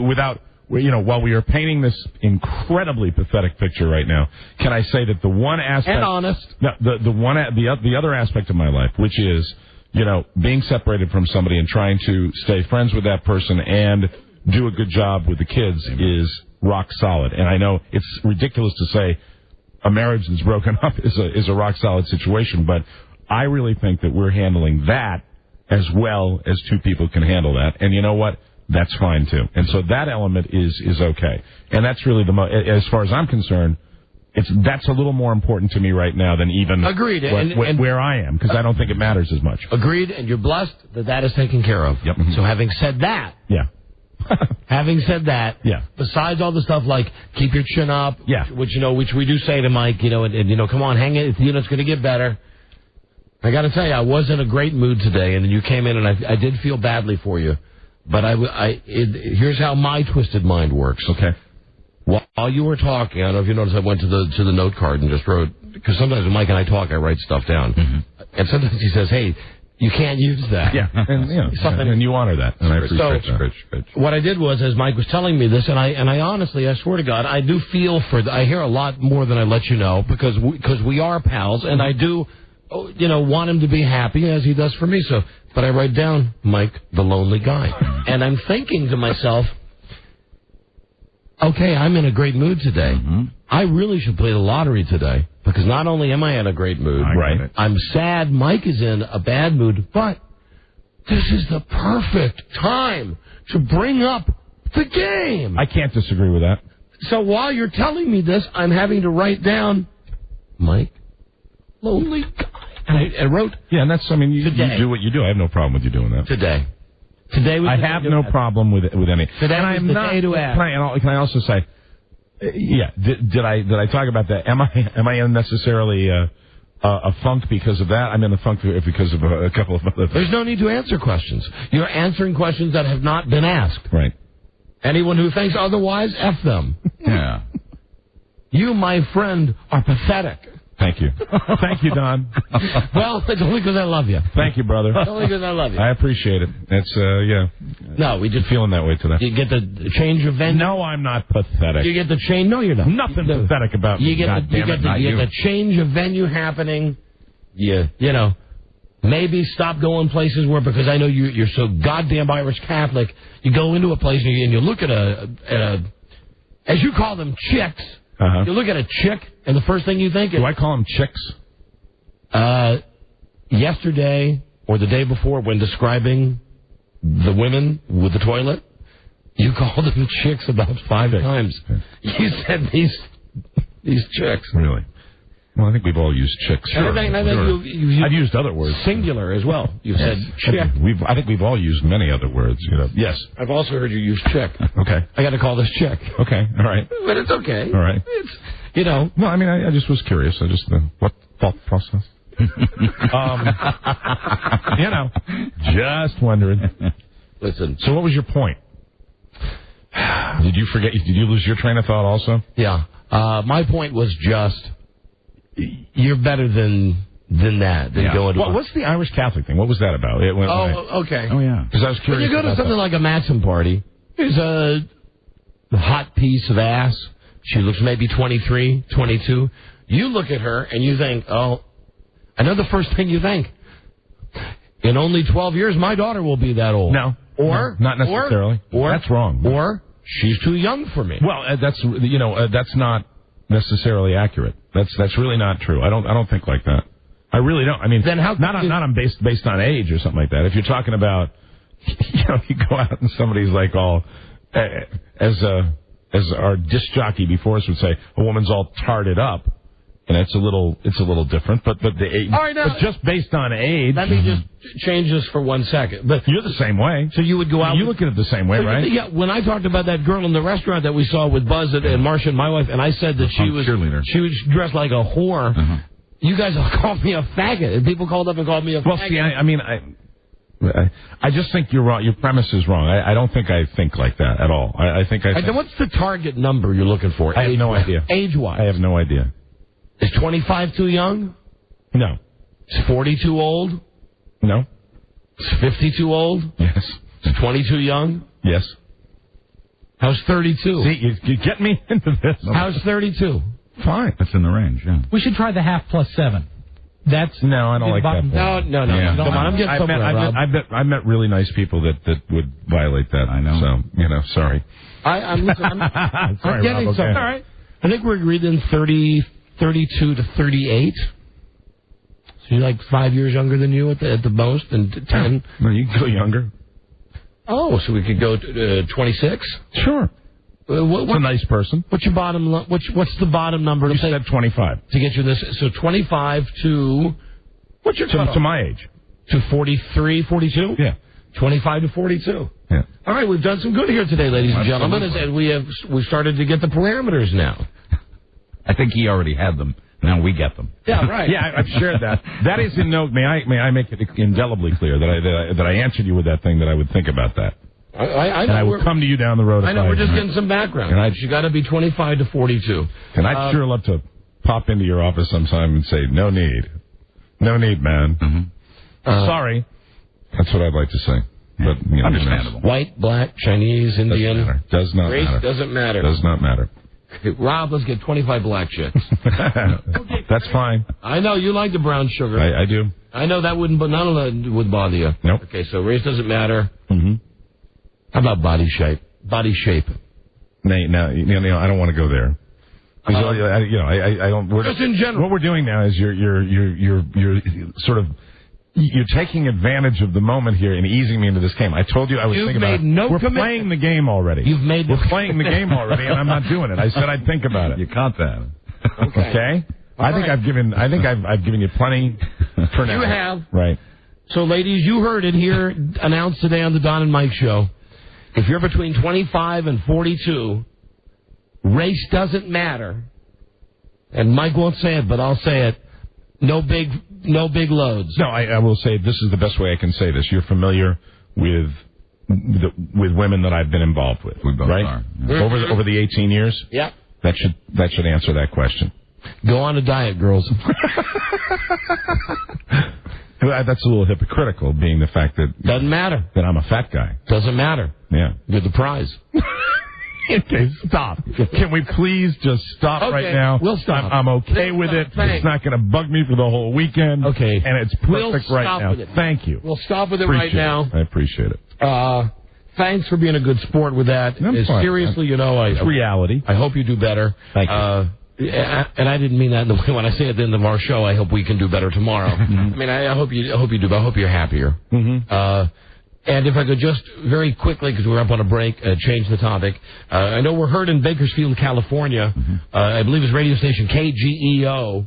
without, while we are painting this incredibly pathetic picture right now, can I say that the one aspect and honest, the other aspect of my life, which is being separated from somebody and trying to stay friends with that person and do a good job with the kids, is rock solid. And I know it's ridiculous to say a marriage that's broken up is a rock solid situation, but I really think that we're handling that as well as two people can handle that. And you know what? That's fine, too. And so that element is okay. And that's really as far as I'm concerned, that's a little more important to me right now than even agreed. Where I am, because I don't think it matters as much. Agreed, and you're blessed that is taken care of. Yep. So having said that, besides all the stuff like keep your chin up, which we do say to Mike, and come on, hang it, it's going to get better. I got to tell you, I was in a great mood today, and then you came in, and I did feel badly for you. But here's how my twisted mind works. Okay. While you were talking, I don't know if you noticed, I went to the note card and just wrote, because sometimes when Mike and I talk, I write stuff down. Mm-hmm. And sometimes he says, hey, you can't use that. Yeah, and you honor that, and I appreciate that. What I did was, as Mike was telling me this, and I honestly, I swear to God, I do feel I hear a lot more than I let you know, because we are pals, and I do, want him to be happy, as he does for me. But I write down, Mike, the lonely guy. And I'm thinking to myself, okay, I'm in a great mood today. Mm-hmm. I really should play the lottery today, because not only am I in a great mood, right? I'm sad Mike is in a bad mood, but this is the perfect time to bring up the game. I can't disagree with that. So while you're telling me this, I'm having to write down, Mike, lonely guy. And I wrote... Yeah, and that's, you do what you do. I have no problem with you doing that. Today was I have no problem with any. Today was the day to ask. Can I also say, did I talk about that? Am I unnecessarily a funk because of that? I'm in the funk because of a couple of other things. There's no need to answer questions. You're answering questions that have not been asked. Right. Anyone who thinks otherwise, F them. Yeah. You, my friend, are pathetic. Thank you. Thank you, Don. Well, it's only because I love you. Thank you, brother. It's only because I love you. I appreciate it. It's, No, we just feeling that way today. You get the change of venue. No, I'm not pathetic. You get the change. No, you're not. Nothing pathetic about me. You get the change of venue happening. Maybe stop going places because I know you're so goddamn Irish Catholic. You go into a place and you look at a as you call them, chicks. Uh-huh. You look at a chick, and the first thing you think is... Do I call them chicks? Yesterday, or the day before, when describing the women with the toilet, you called them chicks about 5 times. You said these chicks. Really? Well, I think we've all used chicks. Sure. I've used other words. Singular as well. You've said chick. I think we've all used many other words. Yes. I've also heard you use chick. Okay. I got to call this chick. Okay. All right. But it's okay. All right. It's, Well, I just was curious. What thought process? Just wondering. Listen. So what was your point? Did you forget? Did you lose your train of thought also? Yeah. My point was just... You're better than that. Going to what's the Irish Catholic thing? What was that about? Okay. Oh, yeah. Because I was curious. When you go to something like a Maxim party, there's a hot piece of ass. She looks maybe 23, 22. You look at her and you think, I know the first thing you think. In only 12 years, my daughter will be that old. No. Or not necessarily. Or that's wrong. Or she's too young for me. Well, that's not necessarily accurate. That's really not true. I don't think like that. I really don't. Then how not on based on age or something like that. If you're talking about, you go out and somebody's like all as our disc jockey before us would say, a woman's all tarted up, and it's a little different. But the age, but just based on age. Let me just change this for 1 second. But you're the same way. So you would go out. You look at it the same way, right? Yeah. When I talked about that girl in the restaurant that we saw with Buzz and Marcia and my wife, and I said that she was dressed like a whore. Uh-huh. You guys all called me a faggot, and people called up and called me a faggot. Well, see, I just think you're wrong. Your premise is wrong. I don't think I think like that at all. I think. What's the target number you're looking for? I have no idea. Age-wise, I have no idea. Is 25 too young? No. Is 40 too old? No. Is 50 too old? Yes. Is 20 too young? Yes. How's 32? See, you get me into this. How's 32? Fine. That's in the range, yeah. We should try the half plus 7. No, I don't like that. No. Yeah. Come on, I'm getting somewhere, Rob. I met really nice people that would violate that. I know. So, sorry. I'm sorry, getting Rob, somewhere. All right. I think we're agreed in 32 to 38. So you're like 5 years younger than you at the most, and 10. No, you can go younger. Oh, so we could go to 26? Sure. What's a nice person? What's your bottom? What's the bottom number? You said 25 to get you this. So 25 to what's your cutoff? To my age? To 43, 42? Yeah. 25 to 42. Yeah. All right, we've done some good here today, ladies and gentlemen, and we've started to get the parameters now. I think he already had them. Now we get them. Yeah, right. Yeah, I've shared that. That is in note. May I make it indelibly clear that I answered you with that thing that I would think about that. I and I will come to you down the road. I know, we're just getting some background. And you got to be 25 to 42. And I'd sure love to pop into your office sometime and say, no need. No need, man. Mm-hmm. Sorry. That's what I'd like to say. But understandable. White, black, Chinese, Indian. Does not race matter. Doesn't matter. Does not matter. Rob, let's get 25 black chicks. That's fine. I know you like the brown sugar. I do. I know that wouldn't, but none of that would bother you. Nope. Okay, so race doesn't matter. Mm-hmm. How about body shape? Body shape. Now, I don't want to go there. I don't. Just in general. What we're doing now is you're sort of. You're taking advantage of the moment here and easing me into this game. I told you I was thinking about it. We're playing the game already. We're playing the game already, and I'm not doing it. I said I'd think about it. You caught that. Okay? I've given you plenty for now. You have. Right. So, ladies, you heard it here announced today on the Don and Mike Show. If you're between 25 and 42, race doesn't matter. And Mike won't say it, but I'll say it. No big loads. No, I will say this is the best way I can say this. You're familiar with women that I've been involved with, right? Are. Yeah. Over the 18 years. Yeah. That should answer that question. Go on a diet, girls. That's a little hypocritical, being the fact that doesn't matter that I'm a fat guy. Doesn't matter. Yeah, you're the prize. Okay, stop. Can we please just stop right now? We'll stop. I'm okay with it. Thanks. It's not going to bug me for the whole weekend. Okay. And it's perfect right now. Thank you. We'll stop with it right now. I appreciate it. Thanks for being a good sport with that. Seriously, it's reality. I hope you do better. Thank you. And I didn't mean that in the way when I say at the end of our show, I hope we can do better tomorrow. I mean, I hope you do, but I hope you're happier. Mm-hmm. And if I could just very quickly, because we're up on a break, change the topic. I know we're heard in Bakersfield, California. I believe it's radio station KGEO.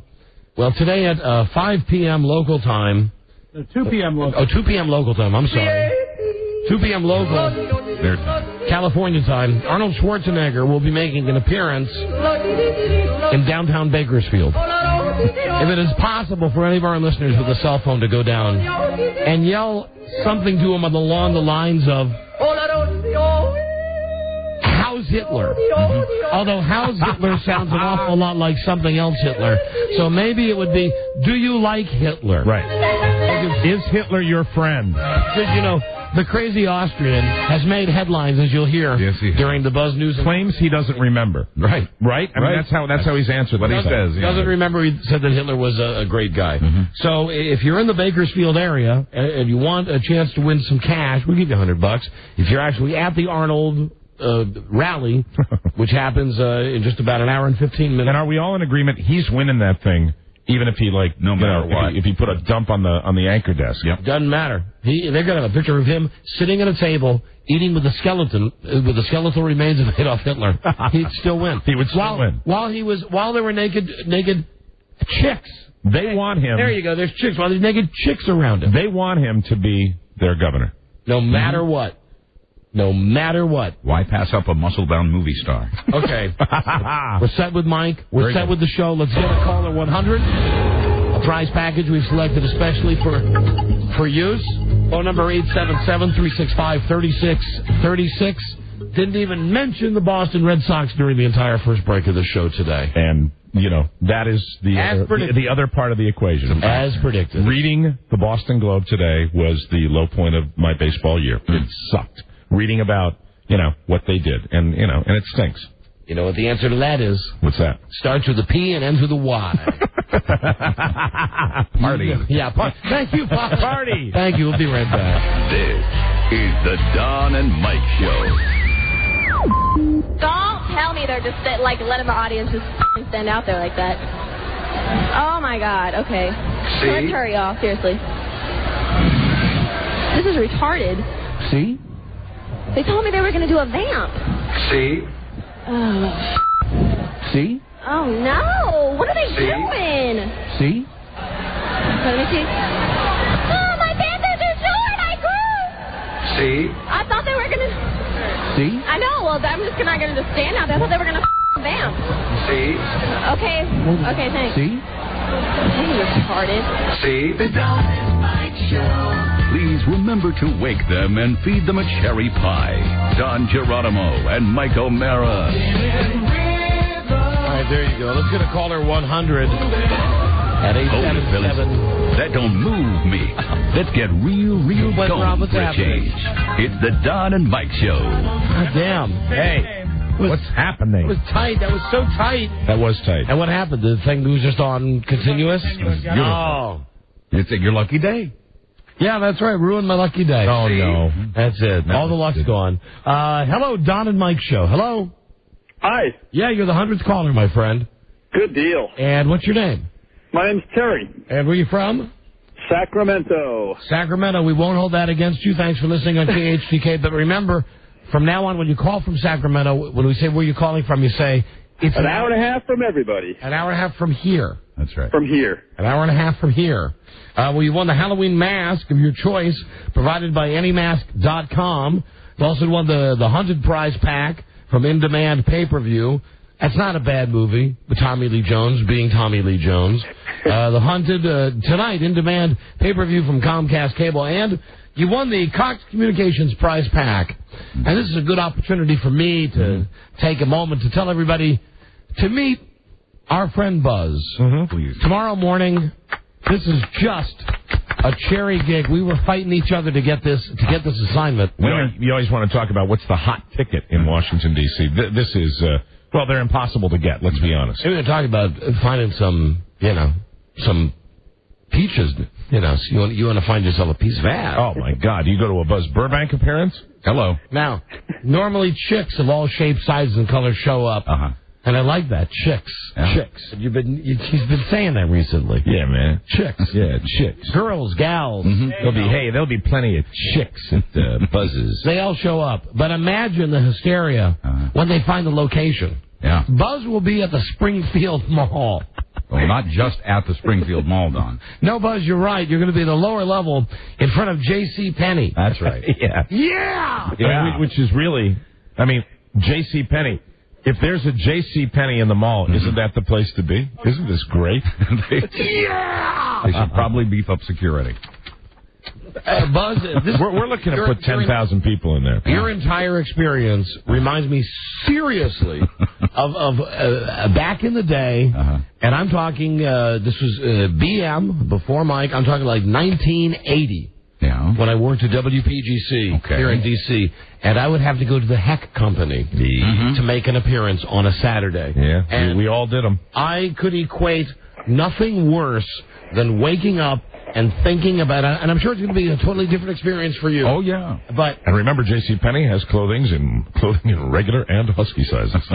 Well, today at 5 p.m. local time. 2 p.m. local. 2 p.m. local time. I'm sorry. 2 p.m. local. California time. Arnold Schwarzenegger will be making an appearance in downtown Bakersfield. If it is possible for any of our listeners with a cell phone to go down and yell something to him along the lines of, how's Hitler? Although how's Hitler sounds an awful lot like something else Hitler. So maybe it would be, do you like Hitler? Right. Is Hitler your friend? Because, the crazy Austrian has made headlines, as you'll hear, during the Buzz News. Claims he doesn't remember. Right. Right? I mean, that's how he's answered what he says. Doesn't remember he said that Hitler was a great guy. So if you're in the Bakersfield area and you want a chance to win some cash, we'll give you $100. If you're actually at the Arnold rally, which happens in just about an hour and 15 minutes. And are we all in agreement he's winning that thing? Even if he no matter what, if he put a dump on the anchor desk, doesn't matter. They're gonna have a picture of him sitting at a table eating with the skeletal remains of Adolf Hitler. He'd still win. He would still win while there were naked chicks. They want him. There you go. There's chicks. While there's naked chicks around him. They want him to be their governor. No matter what. No matter what. Why pass up a muscle-bound movie star? Okay. We're set with Mike. We're set with the show. Let's get a caller 100. A prize package we've selected especially for use. Phone number 877-365-3636. Didn't even mention the Boston Red Sox during the entire first break of the show today. And, that is the other part of the equation. As predicted. Reading the Boston Globe today was the low point of my baseball year. It sucked. Reading about, what they did. And it stinks. You know what the answer to that is? What's that? Starts with a P and ends with a Y. Party. Yeah, thank you, Party. Thank you. We'll be right back. This is the Don and Mike Show. Don't tell me they're just letting the audience just stand out there like that. Oh, my God. Okay. See? Let's hurry, y'all. Seriously. This is retarded. See? They told me they were going to do a vamp. See? Oh. See? Oh, no. What are they doing? See? Let me see. Oh, my panties are short. I grew. See? I thought they were going to... See? I know. Well, I'm just not going to just stand out there. I thought they were going to vamp. See? Okay. Okay, thanks. See? You're retarded. See? The Don and Mike Show. please remember to wake them and feed them a cherry pie. Don Geronimo and Mike O'Mara. All right, there you go. Let's get a caller 100 at 877. That don't move me. Let's get real going for a change. It's the Don and Mike Show. God damn. Hey. What's happening? It was tight. That was so tight. That was tight. And what happened? The thing was just on continuous? Oh. It's your lucky day. Yeah, that's right. Ruined my lucky day. Oh, no. That's it. All the luck's gone. Hello, Don and Mike Show. Hello. Hi. Yeah, you're the 100th caller, my friend. Good deal. And what's your name? My name's Terry. And where are you from? Sacramento. Sacramento. We won't hold that against you. Thanks for listening on KHTK. But remember, from now on, when you call from Sacramento, when we say where you're calling from, you say... It's an hour and a half from everybody. An hour and a half from here. That's right. From here. An hour and a half from here. Well, you won the Halloween mask of your choice, provided by anymask.com. You also won the 100 prize pack from In Demand pay-per-view. That's not a bad movie, with Tommy Lee Jones being Tommy Lee Jones. The Hunted, tonight, In Demand pay-per-view from Comcast Cable. And you won the Cox Communications prize pack. And this is a good opportunity for me to take a moment to tell everybody to meet our friend Buzz. Please. Tomorrow morning, this is just a cherry gig. We were fighting each other to get this assignment. You always want to talk about what's the hot ticket in Washington, D.C. This is, well, they're impossible to get, let's be honest. We were talking about finding some peaches. So you want to find yourself a piece of ass. Oh, my God. You go to a Buzz Burbank appearance? Hello. Now, normally chicks of all shapes, sizes, and colors show up. And I like that. Chicks. Yeah. Chicks. He's been saying that recently. Yeah, man. Chicks. Yeah, chicks. Girls, gals. There'll be plenty of chicks at Buzz's. They all show up. But imagine the hysteria when they find the location. Yeah. Buzz will be at the Springfield Mall. Well, not just at the Springfield Mall, Don. No, Buzz, you're right. You're going to be at the lower level in front of J.C. Penney. That's right. Yeah. Which is really, I mean, J.C. Penney. If there's a J.C. Penney in the mall, isn't that the place to be? Isn't this great? They should probably beef up security. Buzz, we're looking to put 10,000 people in there. Your entire experience reminds me seriously of back in the day, and I'm talking, this was BM, before Mike, I'm talking like 1980. Yeah. When I worked at WPGC here in D.C., and I would have to go to the Heck Company to make an appearance on a Saturday. Yeah, and we all did them. I could equate nothing worse than waking up and thinking about it, and I'm sure it's going to be a totally different experience for you. Oh, yeah. And remember, J.C. Penney has clothing in regular and husky sizes.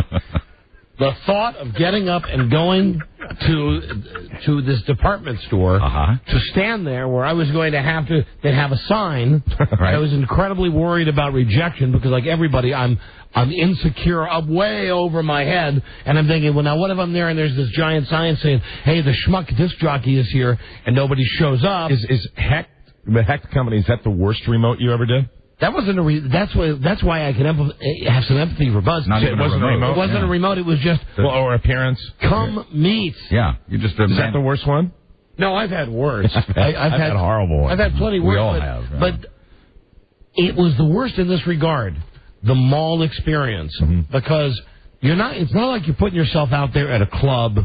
The thought of getting up and going to this department store to stand there where I was going to they'd have a sign. Right. I was incredibly worried about rejection because, like everybody, I'm insecure up way over my head, and I'm thinking, well, now what if I'm there and there's this giant sign saying, hey, the schmuck disc jockey is here, and nobody shows up? Is Heck, the Heck Company, is that the worst remote you ever did? That wasn't that's why I can have some empathy for Buzz. It wasn't a remote. It wasn't a remote. It was just or appearance. Come meet. Yeah, you just. Is that the worst one? No, I've had worse. I've had horrible ones. I've had plenty worse. We all have. Yeah. But it was the worst in this regard, the mall experience, because it's not like you're putting yourself out there at a club.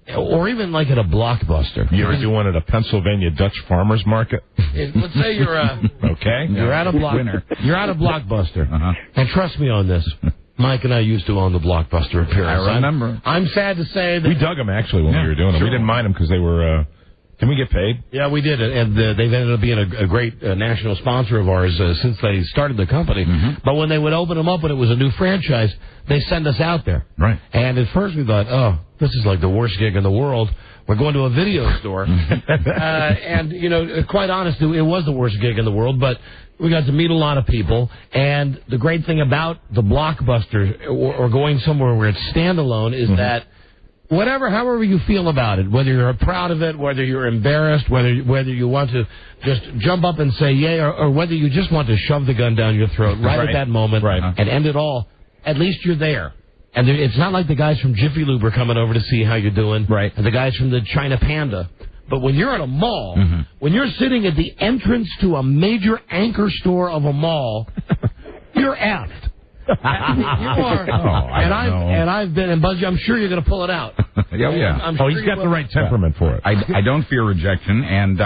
Or even like at a Blockbuster. You ever do one at a Pennsylvania Dutch farmers market? Let's say you're you're at a Blockbuster, and trust me on this. Mike and I used to own the Blockbuster appearance. I remember. I'm sad to say that we dug them actually when we were doing them. We didn't mind them because they were. Didn't we get paid? Yeah, we did, and they've ended up being a great national sponsor of ours since they started the company. But when they would open them up and it was a new franchise, they send us out there. Right. And at first we thought, oh, this is like the worst gig in the world. We're going to a video store. And, quite honestly, it was the worst gig in the world, but we got to meet a lot of people. And the great thing about the Blockbuster or going somewhere where it's standalone is that however you feel about it, whether you're proud of it, whether you're embarrassed, whether you want to just jump up and say yay, or whether you just want to shove the gun down your throat right at that moment and end it all, at least you're there. And it's not like the guys from Jiffy Lube are coming over to see how you're doing. Right. And the guys from the China Panda But when you're at a mall, when you're sitting at the entrance to a major anchor store of a mall, you're effed. You are. And I've been, and Buzz, I'm sure you're going to pull it out. He's got the right temperament for it. I don't fear rejection, and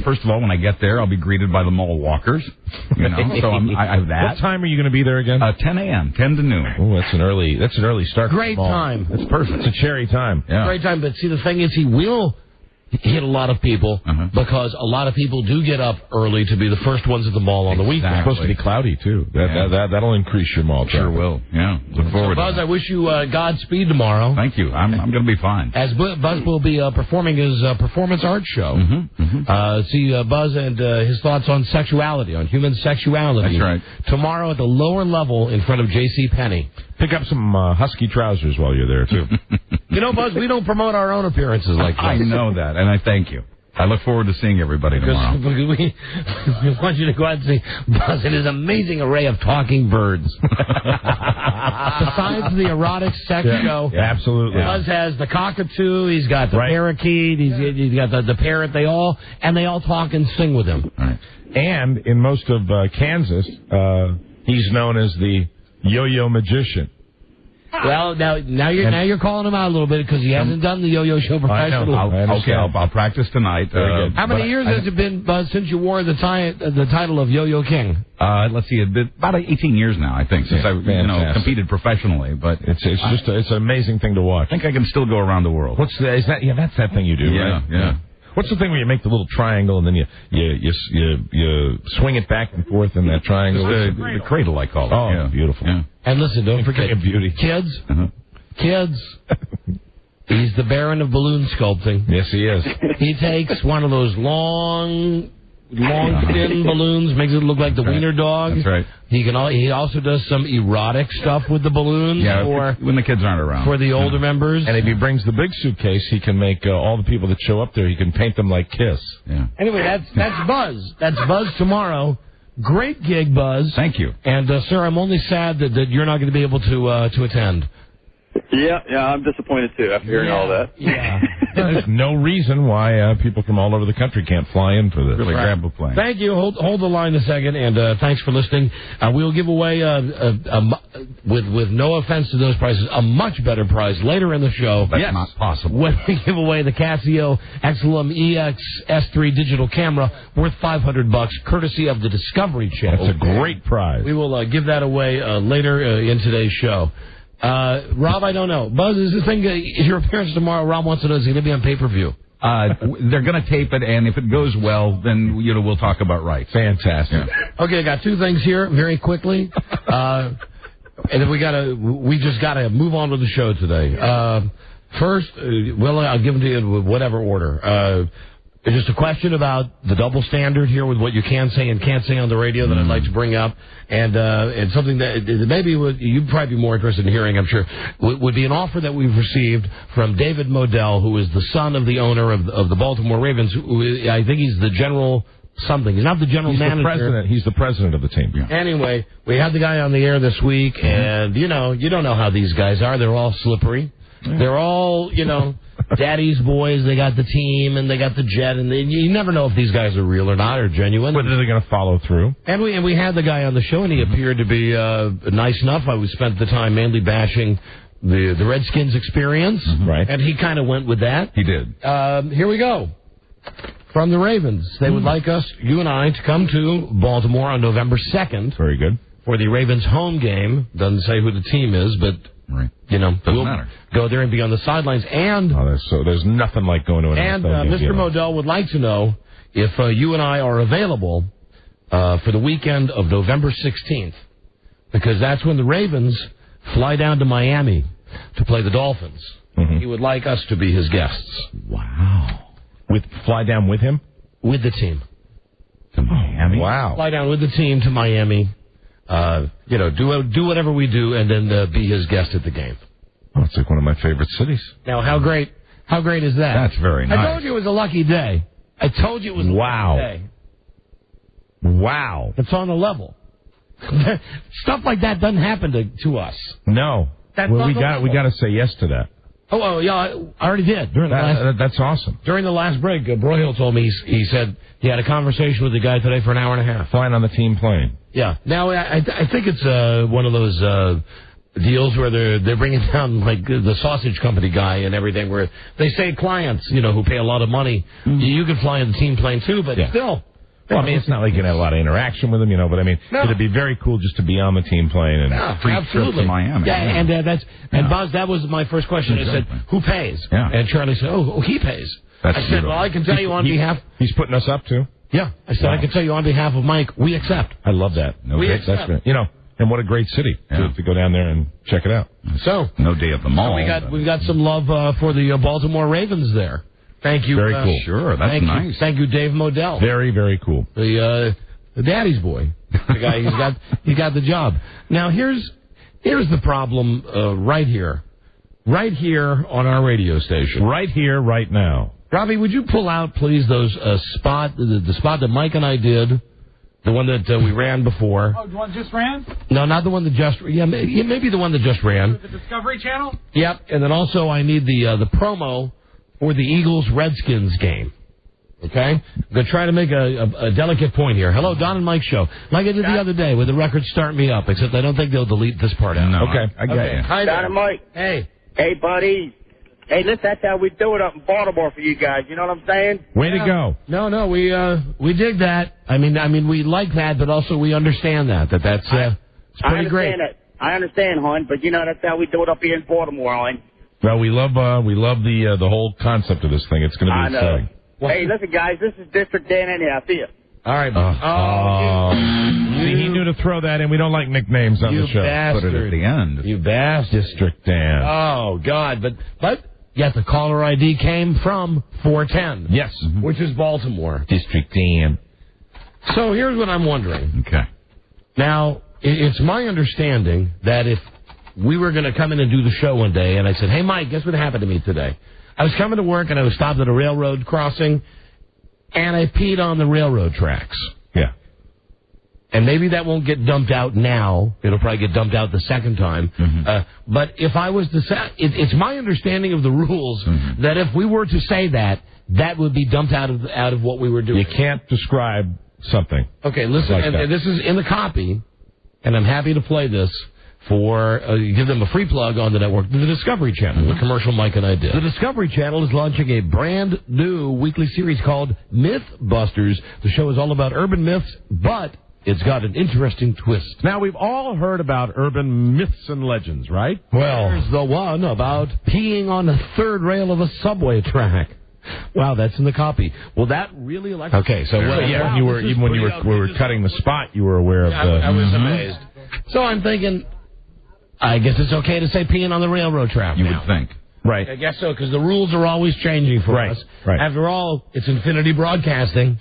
first of all, when I get there, I'll be greeted by the mall walkers. So I have that. What time are you going to be there again? 10 a.m., 10 to noon. Oh, that's an early start. Great time. That's perfect. It's a cherry time. Yeah. Great time. But see, the thing is, he will hit a lot of people because a lot of people do get up early to be the first ones at the mall on the weekend. It's supposed to be cloudy, too. That'll increase your mall traffic. Sure will. Yeah. Look forward Buzz, to that. I wish you Godspeed tomorrow. Thank you. I'm going to be fine. As Buzz will be performing his performance art show. See Buzz and his thoughts on sexuality, on human sexuality. That's right. Tomorrow at the lower level in front of J.C. Penney. Pick up some husky trousers while you're there, too. Buzz, we don't promote our own appearances like that. I know that, and I thank you. I look forward to seeing everybody tomorrow. Because we want you to go out and see Buzz and his amazing array of talking birds. Besides the erotic sex show, absolutely. Buzz has the cockatoo, he's got the parakeet, he's got the parrot, they all talk and sing with him. Right. And in most of Kansas, he's known as the yo-yo magician. Well, now you're calling him out a little bit because he hasn't done the yo-yo show professionally. I'll practice tonight. How many years has it been, Buzz, since you wore the title of Yo-Yo King? Let's see, about 18 years now, I think, since I competed professionally. But it's an amazing thing to watch. I think I can still go around the world. That's that thing you do, right? Yeah. What's the thing where you make the little triangle and then you swing it back and forth in that triangle? The cradle, I call it. Oh, beautiful. Yeah. And listen, don't forget, beauty. kids, he's the Baron of balloon sculpting. Yes, he is. He takes one of those long thin balloons, makes it look like the wiener dog. That's right. He also does some erotic stuff with the balloons. When the kids aren't around. For the older members. And if he brings the big suitcase, he can make all the people that show up there, he can paint them like Kiss. Yeah. Anyway, that's Buzz. That's Buzz tomorrow. Great gig, Buzz. Thank you. And, sir, I'm only sad that you're not going to be able to attend. Yeah, I'm disappointed, too, after hearing all that. Yeah. There's no reason why people from all over the country can't fly in for this. Really grab a plane. Thank you. Hold the line a second, and thanks for listening. We'll give away, with no offense to those prices, a much better prize later in the show. That's not possible. When we give away the Casio XLM EX S3 digital camera worth $500, courtesy of the Discovery Channel. That's a great prize. We will give that away later in today's show. Rob, I don't know. Buzz, is your appearance tomorrow, Rob wants to know, is it going to be on pay-per-view? They're going to tape it, and if it goes well, then we'll talk about rights. Fantastic. Yeah. Okay, I got two things here very quickly. And then we just gotta move on with the show today. First, I'll give them to you in whatever order. It's just a question about the double standard here with what you can say and can't say on the radio that I'd like to bring up, and something that maybe you'd probably be more interested in hearing, I'm sure, would be an offer that we've received from David Modell, who is the son of the owner of the Baltimore Ravens. I think he's the general something. He's not the general manager. He's the president of the team. Yeah. Anyway, we had the guy on the air this week, and you don't know how these guys are. They're all slippery. They're all, daddy's boys. They got the team and they got the jet, and you never know if these guys are real or not or genuine. Whether they're going to follow through. And we had the guy on the show, and he appeared to be nice enough. I spent the time mainly bashing the Redskins experience, right? And he kind of went with that. He did. Here we go. From the Ravens, they would like us, you and I, to come to Baltimore on November 2nd. Very good. For the Ravens home game. Doesn't say who the team is, but right. We'll matter. Go there and be on the sidelines. And there's nothing like going to an NFL game. Mr. Modell would like to know if you and I are available for the weekend of November 16th, because that's when the Ravens fly down to Miami to play the Dolphins. Mm-hmm. He would like us to be his guests. Wow. Fly down with him? With the team. To Miami? Wow. Fly down with the team to Miami. Do whatever we do, and then be his guest at the game. Oh, it's like one of my favorite cities. Now, how great is that? That's very nice. I told you it was a lucky day. I told you it was a lucky day. Wow. It's on the level. Stuff like that doesn't happen to us. No. That's we got to say yes to that. Oh, yeah, I already did. That's awesome. During the last break, Broyhill told me he said he had a conversation with the guy today for an hour and a half. Flying on the team plane. Yeah. Now, I think it's one of those deals where they're bringing down, like, the sausage company guy and everything, where they say clients, who pay a lot of money, you can fly in the team plane, too, but still. Well, I mean, it's not like you can have a lot of interaction with them, but I mean, it'd be very cool just to be on the team plane and free trip to Miami. Yeah, and Buzz, that was my first question. I said, who pays? Yeah. And Charlie said, he pays. I said, well, I can tell you on behalf. He's putting us up, too? Yeah. I said, I can tell you on behalf of Mike, we accept. I love that. We accept. That's great. And what a great city to go down there and check it out. So, no day at the mall. We've got some love for the Baltimore Ravens there. Thank you. Very cool. Sure, that's nice. Thank you, Dave Modell. Very, very cool. The daddy's boy, the guy he got the job. Now here's the problem right here on our radio station, right here, right now. Robbie, would you pull out, please, those spot that Mike and I did, the one that we ran before. Oh, the one just ran? No, not the one that just maybe the one that just ran. The Discovery Channel? Yep, and then also I need the promo for the Eagles-Redskins game. Okay? I'm going to try to make a delicate point here. Hello, Don and Mike show. Like I did the other day with the record Start Me Up, except I don't think they'll delete this part out. No, okay, I got you. Hi, Don and Mike. Hey. Hey, buddy. Hey, listen, that's how we do it up in Baltimore for you guys. You know what I'm saying? Way to go. No, we dig that. I mean, we like that, but also we understand that's it's pretty great. I understand, hon, but that's how we do it up here in Baltimore, hon. Well, we love the whole concept of this thing. It's going to be exciting. Hey, listen, guys, this is District Dan anyhow. See ya. All right. See, he knew to throw that in. We don't like nicknames on the show. Bastard. Put it at the end. You bastard. District Dan. Oh, God. But yes, the caller ID came from 410. Yes. Which is Baltimore. District Dan. So here's what I'm wondering. Okay. Now, it's my understanding that if we were going to come in and do the show one day, and I said, hey, Mike, guess what happened to me today? I was coming to work, and I was stopped at a railroad crossing, and I peed on the railroad tracks. Yeah. And maybe that won't get dumped out now. It'll probably get dumped out the second time. But if I was to say, it's my understanding of the rules that if we were to say that would be dumped out of what we were doing. You can't describe something. Okay, listen, like and this is in the copy, and I'm happy to play this for give them a free plug on the network, the Discovery Channel, the commercial Mike and I did. The Discovery Channel is launching a brand new weekly series called Mythbusters. The show is all about urban myths, but it's got an interesting twist. Now, we've all heard about urban myths and legends, right? Well, there's the one about peeing on the third rail of a subway track. Wow, that's in the copy. Well, that really Okay, so when you were cutting the spot, you were aware of I was amazed. So I'm thinking, I guess it's okay to say peeing on the railroad track. You would think. Right. I guess so, because the rules are always changing for us. Right. After all, it's Infinity Broadcasting.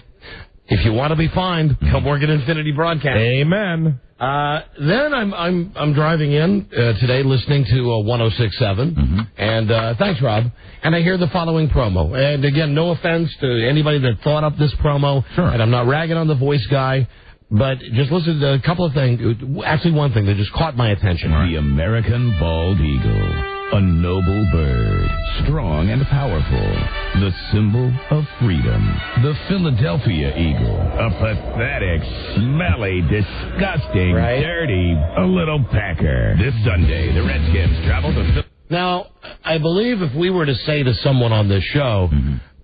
If you want to be fined, come work at Infinity Broadcasting. Amen. Then I'm driving in today, listening to 106.7, and thanks, Rob. And I hear the following promo. And again, no offense to anybody that thought up this promo, and I'm not ragging on the voice guy. But just listen to a couple of things. Actually, one thing that just caught my attention. The American bald eagle. A noble bird. Strong and powerful. The symbol of freedom. The Philadelphia eagle. A pathetic, smelly, disgusting, dirty, a little pecker. This Sunday, the Redskins travel to... Now, I believe if we were to say to someone on this show,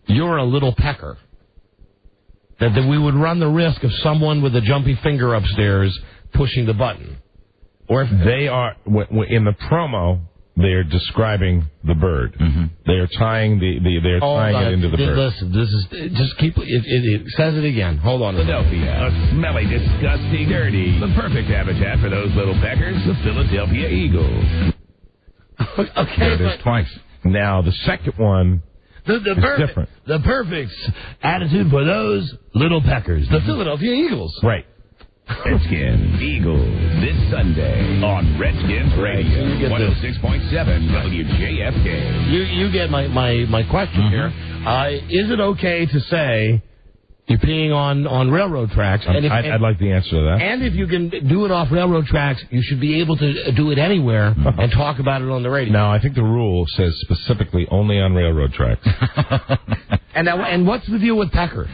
you're a little pecker, that we would run the risk of someone with a jumpy finger upstairs pushing the button. Or if they are, in the promo, they are describing the bird. They are tying tying it into the bird. Listen, this is, just keep, it says it again. Hold on. Philadelphia, a smelly, disgusting, dirty, the perfect habitat for those little peckers, the Philadelphia eagle. Okay. There it is twice. Now, the second one is different. The perfect attitude for those little peckers, the Philadelphia Eagles. Right. Redskins, Eagles, this Sunday on Redskins Radio, 106.7 WJFK. You get my question here. Is it okay to say You're peeing on railroad tracks. I'd like the answer to that. And if you can do it off railroad tracks, you should be able to do it anywhere and talk about it on the radio. No, I think the rule says specifically only on railroad tracks. And what's the deal with Pecker?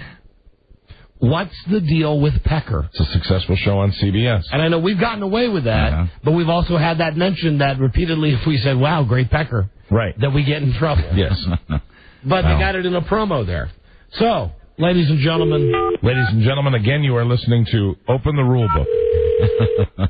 What's the deal with Pecker? It's a successful show on CBS. And I know we've gotten away with that, but we've also had that mentioned that repeatedly if we said, wow, great Pecker, right, that we get in trouble. Yes. But they got it in a promo there. So, ladies and gentlemen, again, you are listening to Open the Rule Book.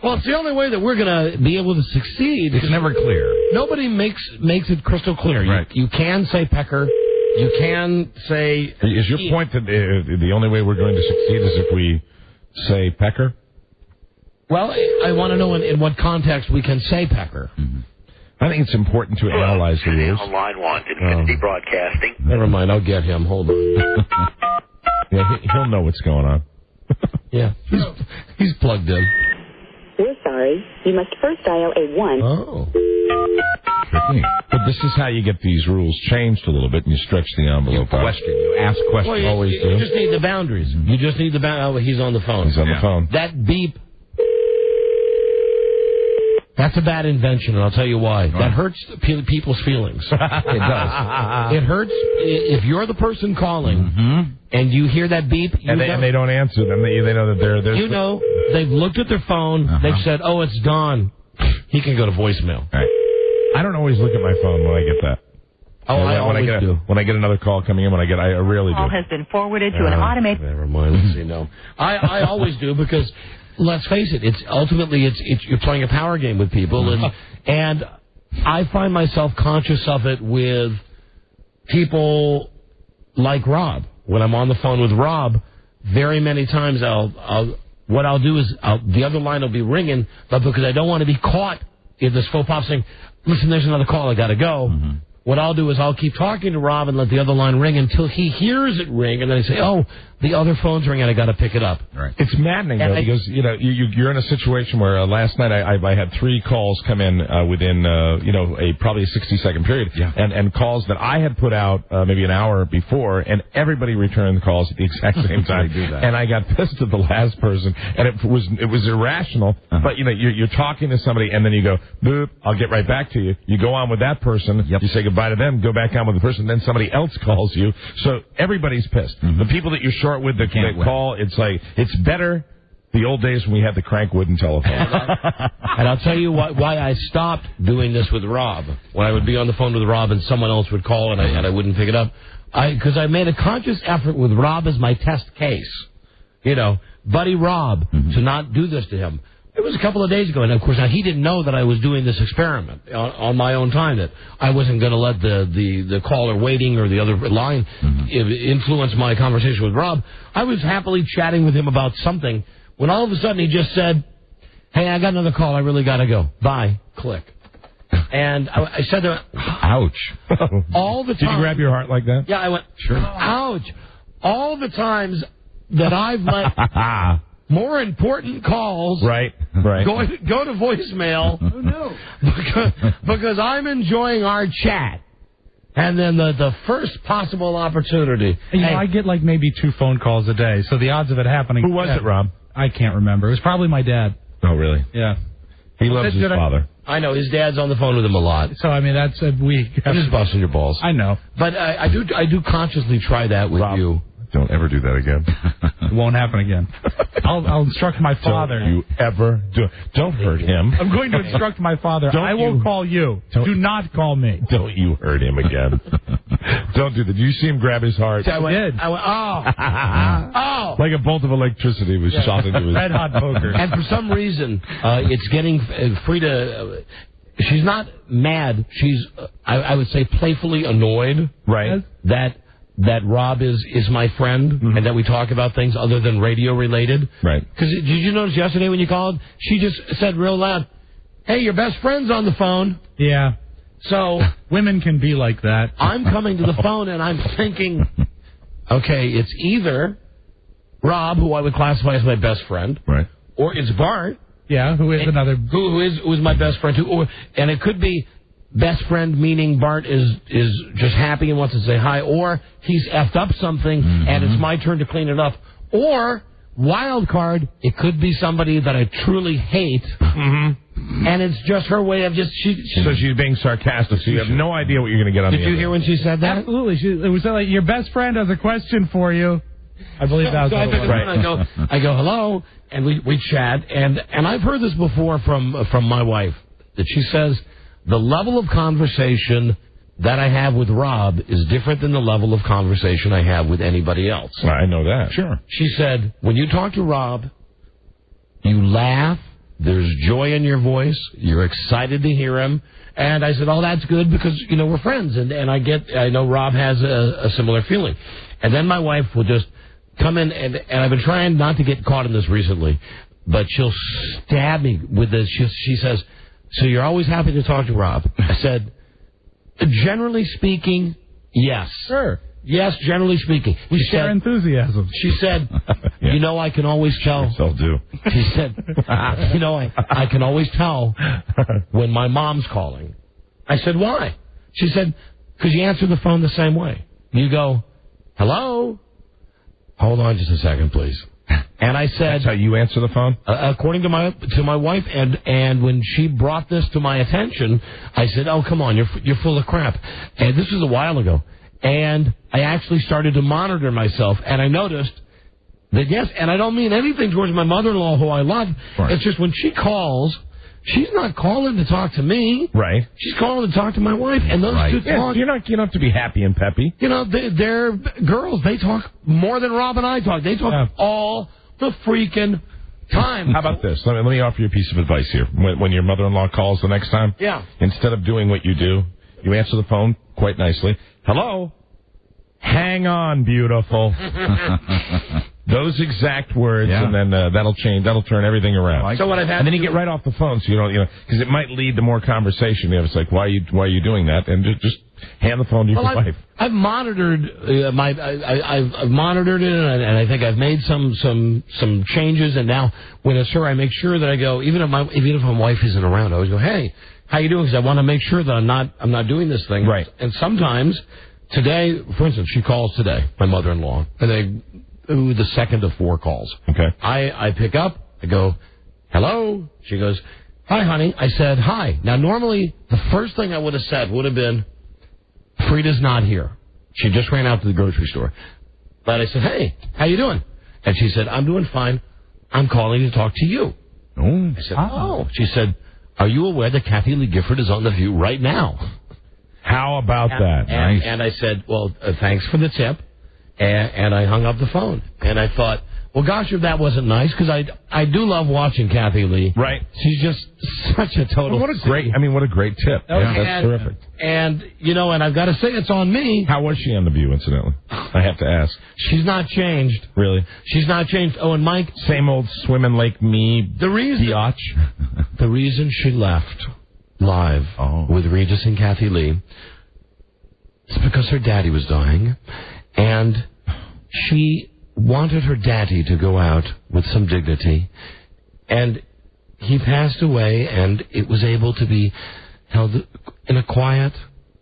Well, it's the only way that we're going to be able to succeed. It's never clear. Nobody makes it crystal clear. Right. You can say Pecker. You can say... Is your point that the only way we're going to succeed is if we say Pecker? Well, I want to know in what context we can say Pecker. Mm-hmm. I think it's important to analyze the rules. On line one, Infinity Broadcasting. Never mind, I'll get him. Hold on. Yeah, he'll know what's going on. Yeah, he's plugged in. We're sorry. You must first dial a 1. Oh. But this is how you get these rules changed a little bit, and you stretch the envelope out. You ask questions. Well, Always do. You just need the boundaries. You just need the boundaries. Oh, he's on the phone. He's on the phone. That beep. That's a bad invention, and I'll tell you why. That hurts people's feelings. It does. It hurts if you're the person calling and you hear that beep. And they don't answer them. They know that they're... You know, they've looked at their phone. They've said, oh, it's Don. He can go to voicemail. Right. I don't always look at my phone when I get that. Oh, I always do. When I get another call coming in, I rarely do. Call has been forwarded to an automated... Never mind. Let's see, no. I always do because... Let's face it. It's you're playing a power game with people, and I find myself conscious of it with people like Rob. When I'm on the phone with Rob, very many times what I'll do is the other line will be ringing, but because I don't want to be caught in this faux pop saying, "Listen, there's another call. I got to go." What I'll do is I'll keep talking to Rob and let the other line ring until he hears it ring, and then I say, "Oh, the other phone's ringing. I got to pick it up." Right. It's maddening though, because you're in a situation where last night I had 3 calls come in within probably a 60-second period, and calls that I had put out maybe an hour before, and everybody returned the calls at the exact same time. They do that. And I got pissed at the last person, and it was irrational. But you're talking to somebody, and then you go, "Boop, I'll get right back to you." You go on with that person. You say goodbye to them, go back on with the person, then somebody else calls you. So everybody's pissed. The people that you're short with that call, it's like, it's better the old days when we had the crank wooden telephone. And I'll tell you why I stopped doing this with Rob. When I would be on the phone with Rob and someone else would call and I wouldn't pick it up, because I made a conscious effort with Rob as my test case. Buddy Rob, to not do this to him. It was a couple of days ago, and of course, now he didn't know that I was doing this experiment on my own time, that I wasn't going to let the caller waiting or the other line influence my conversation with Rob. I was happily chatting with him about something when all of a sudden he just said, "Hey, I got another call. I really got to go. Bye." Click. And I said to him, "Ouch." All the time. Did you grab your heart like that? Yeah, I went, "Sure." Ouch. All the times that I've let... more important calls. Right. Go to voicemail. Oh, no. Because I'm enjoying our chat. And then the first possible opportunity. I get like maybe 2 phone calls a day, so the odds of it happening... Who was it, Rob? I can't remember. It was probably my dad. Oh, really? Yeah. He loves his father. I know. His dad's on the phone with him a lot. So, I mean, that's... I'm just busting your balls. I know. But I do consciously try that with Rob, you. Don't ever do that again. It won't happen again. I'll instruct my father. Don't you ever do. Don't hurt him. I'm going to instruct my father. I will call you. Do not call me. Don't you hurt him again. Don't do that. Did you see him grab his heart? I did. I went, oh. Like a bolt of electricity was shot into his... Red hot poker. And for some reason, it's getting Frida... she's not mad. She's, I would say, playfully annoyed. Right. That Rob is my friend, and that we talk about things other than radio related. Right. Because did you notice yesterday when you called, she just said real loud, "Hey, your best friend's on the phone." Yeah. So women can be like that. I'm coming to the phone and I'm thinking, okay, it's either Rob, who I would classify as my best friend, right, or it's Bart. Yeah, who is another... Who is my best friend, too. And it could be best friend, meaning Bart is just happy and wants to say hi, or he's effed up something and it's my turn to clean it up, or wild card, it could be somebody that I truly hate, and it's just her way of just so she's being sarcastic. So you have no idea what you're going to get on. Did you hear when she said that? Absolutely. It was like, your best friend has a question for you. I believe that was so I go, hello, and we chat, and I've heard this before from my wife, that she says the level of conversation that I have with Rob is different than the level of conversation I have with anybody else. I know that. Sure. She said, when you talk to Rob, you laugh, there's joy in your voice, you're excited to hear him. And I said, oh, that's good because, we're friends. And I know Rob has a similar feeling. And then my wife will just come in, and I've been trying not to get caught in this recently, but she'll stab me with this. She says, so you're always happy to talk to Rob? I said, generally speaking, yes. Sure. Yes, generally speaking. We share enthusiasm. She said, I can always tell. Still do. She said, I can always tell when my mom's calling. I said, why? She said, because you answer the phone the same way. You go, hello? Hold on just a second, please. And I said, that's how you answer the phone? According to my wife, and when she brought this to my attention, I said, oh, come on, you're full of crap. And this was a while ago. And I actually started to monitor myself, and I noticed that, yes, and I don't mean anything towards my mother-in-law, who I love. Right. It's just when she calls, she's not calling to talk to me. Right. She's calling to talk to my wife, and those two talk. You don't have to be happy and peppy. They're girls. They talk more than Rob and I talk. They talk all the freaking time. How about this? Let me offer you a piece of advice here. When your mother-in-law calls the next time, instead of doing what you do, you answer the phone quite nicely. Hello? Hang on, beautiful. Those exact words, and then that'll change. That'll turn everything around. So what I've had, and then you get right off the phone, so you don't, because it might lead to more conversation. It's like, why are you doing that? And just hand the phone to your wife. I've monitored I've monitored it, and I think I've made some changes. And now when it's her, I make sure that I go, even if my wife isn't around, I always go, hey, how you doing? Because I want to make sure that I'm not doing this thing. Right. And sometimes today, for instance, she calls today, my mother-in-law, and the second of 4 calls. Okay. I pick up. I go, hello. She goes, hi, honey. I said, hi. Now, normally, the first thing I would have said would have been, Frida's not here. She just ran out to the grocery store. But I said, hey, how you doing? And she said, I'm doing fine. I'm calling to talk to you. Oh. I said, oh. She said, are you aware that Kathy Lee Gifford is on The View right now? How about that? Nice. And I said, well, thanks for the tip. And I hung up the phone. And I thought, well, gosh, if that wasn't nice, because I do love watching Kathy Lee. Right. She's just such a total. What a great tip. That's terrific. And, and I've got to say, it's on me. How was she on The View, incidentally? I have to ask. She's not changed. Really? She's not changed. Oh, and Mike. Same old swimming like me. The reason she left live with Regis and Kathy Lee is because her daddy was dying. And she wanted her daddy to go out with some dignity. And he passed away, and it was able to be held in a quiet,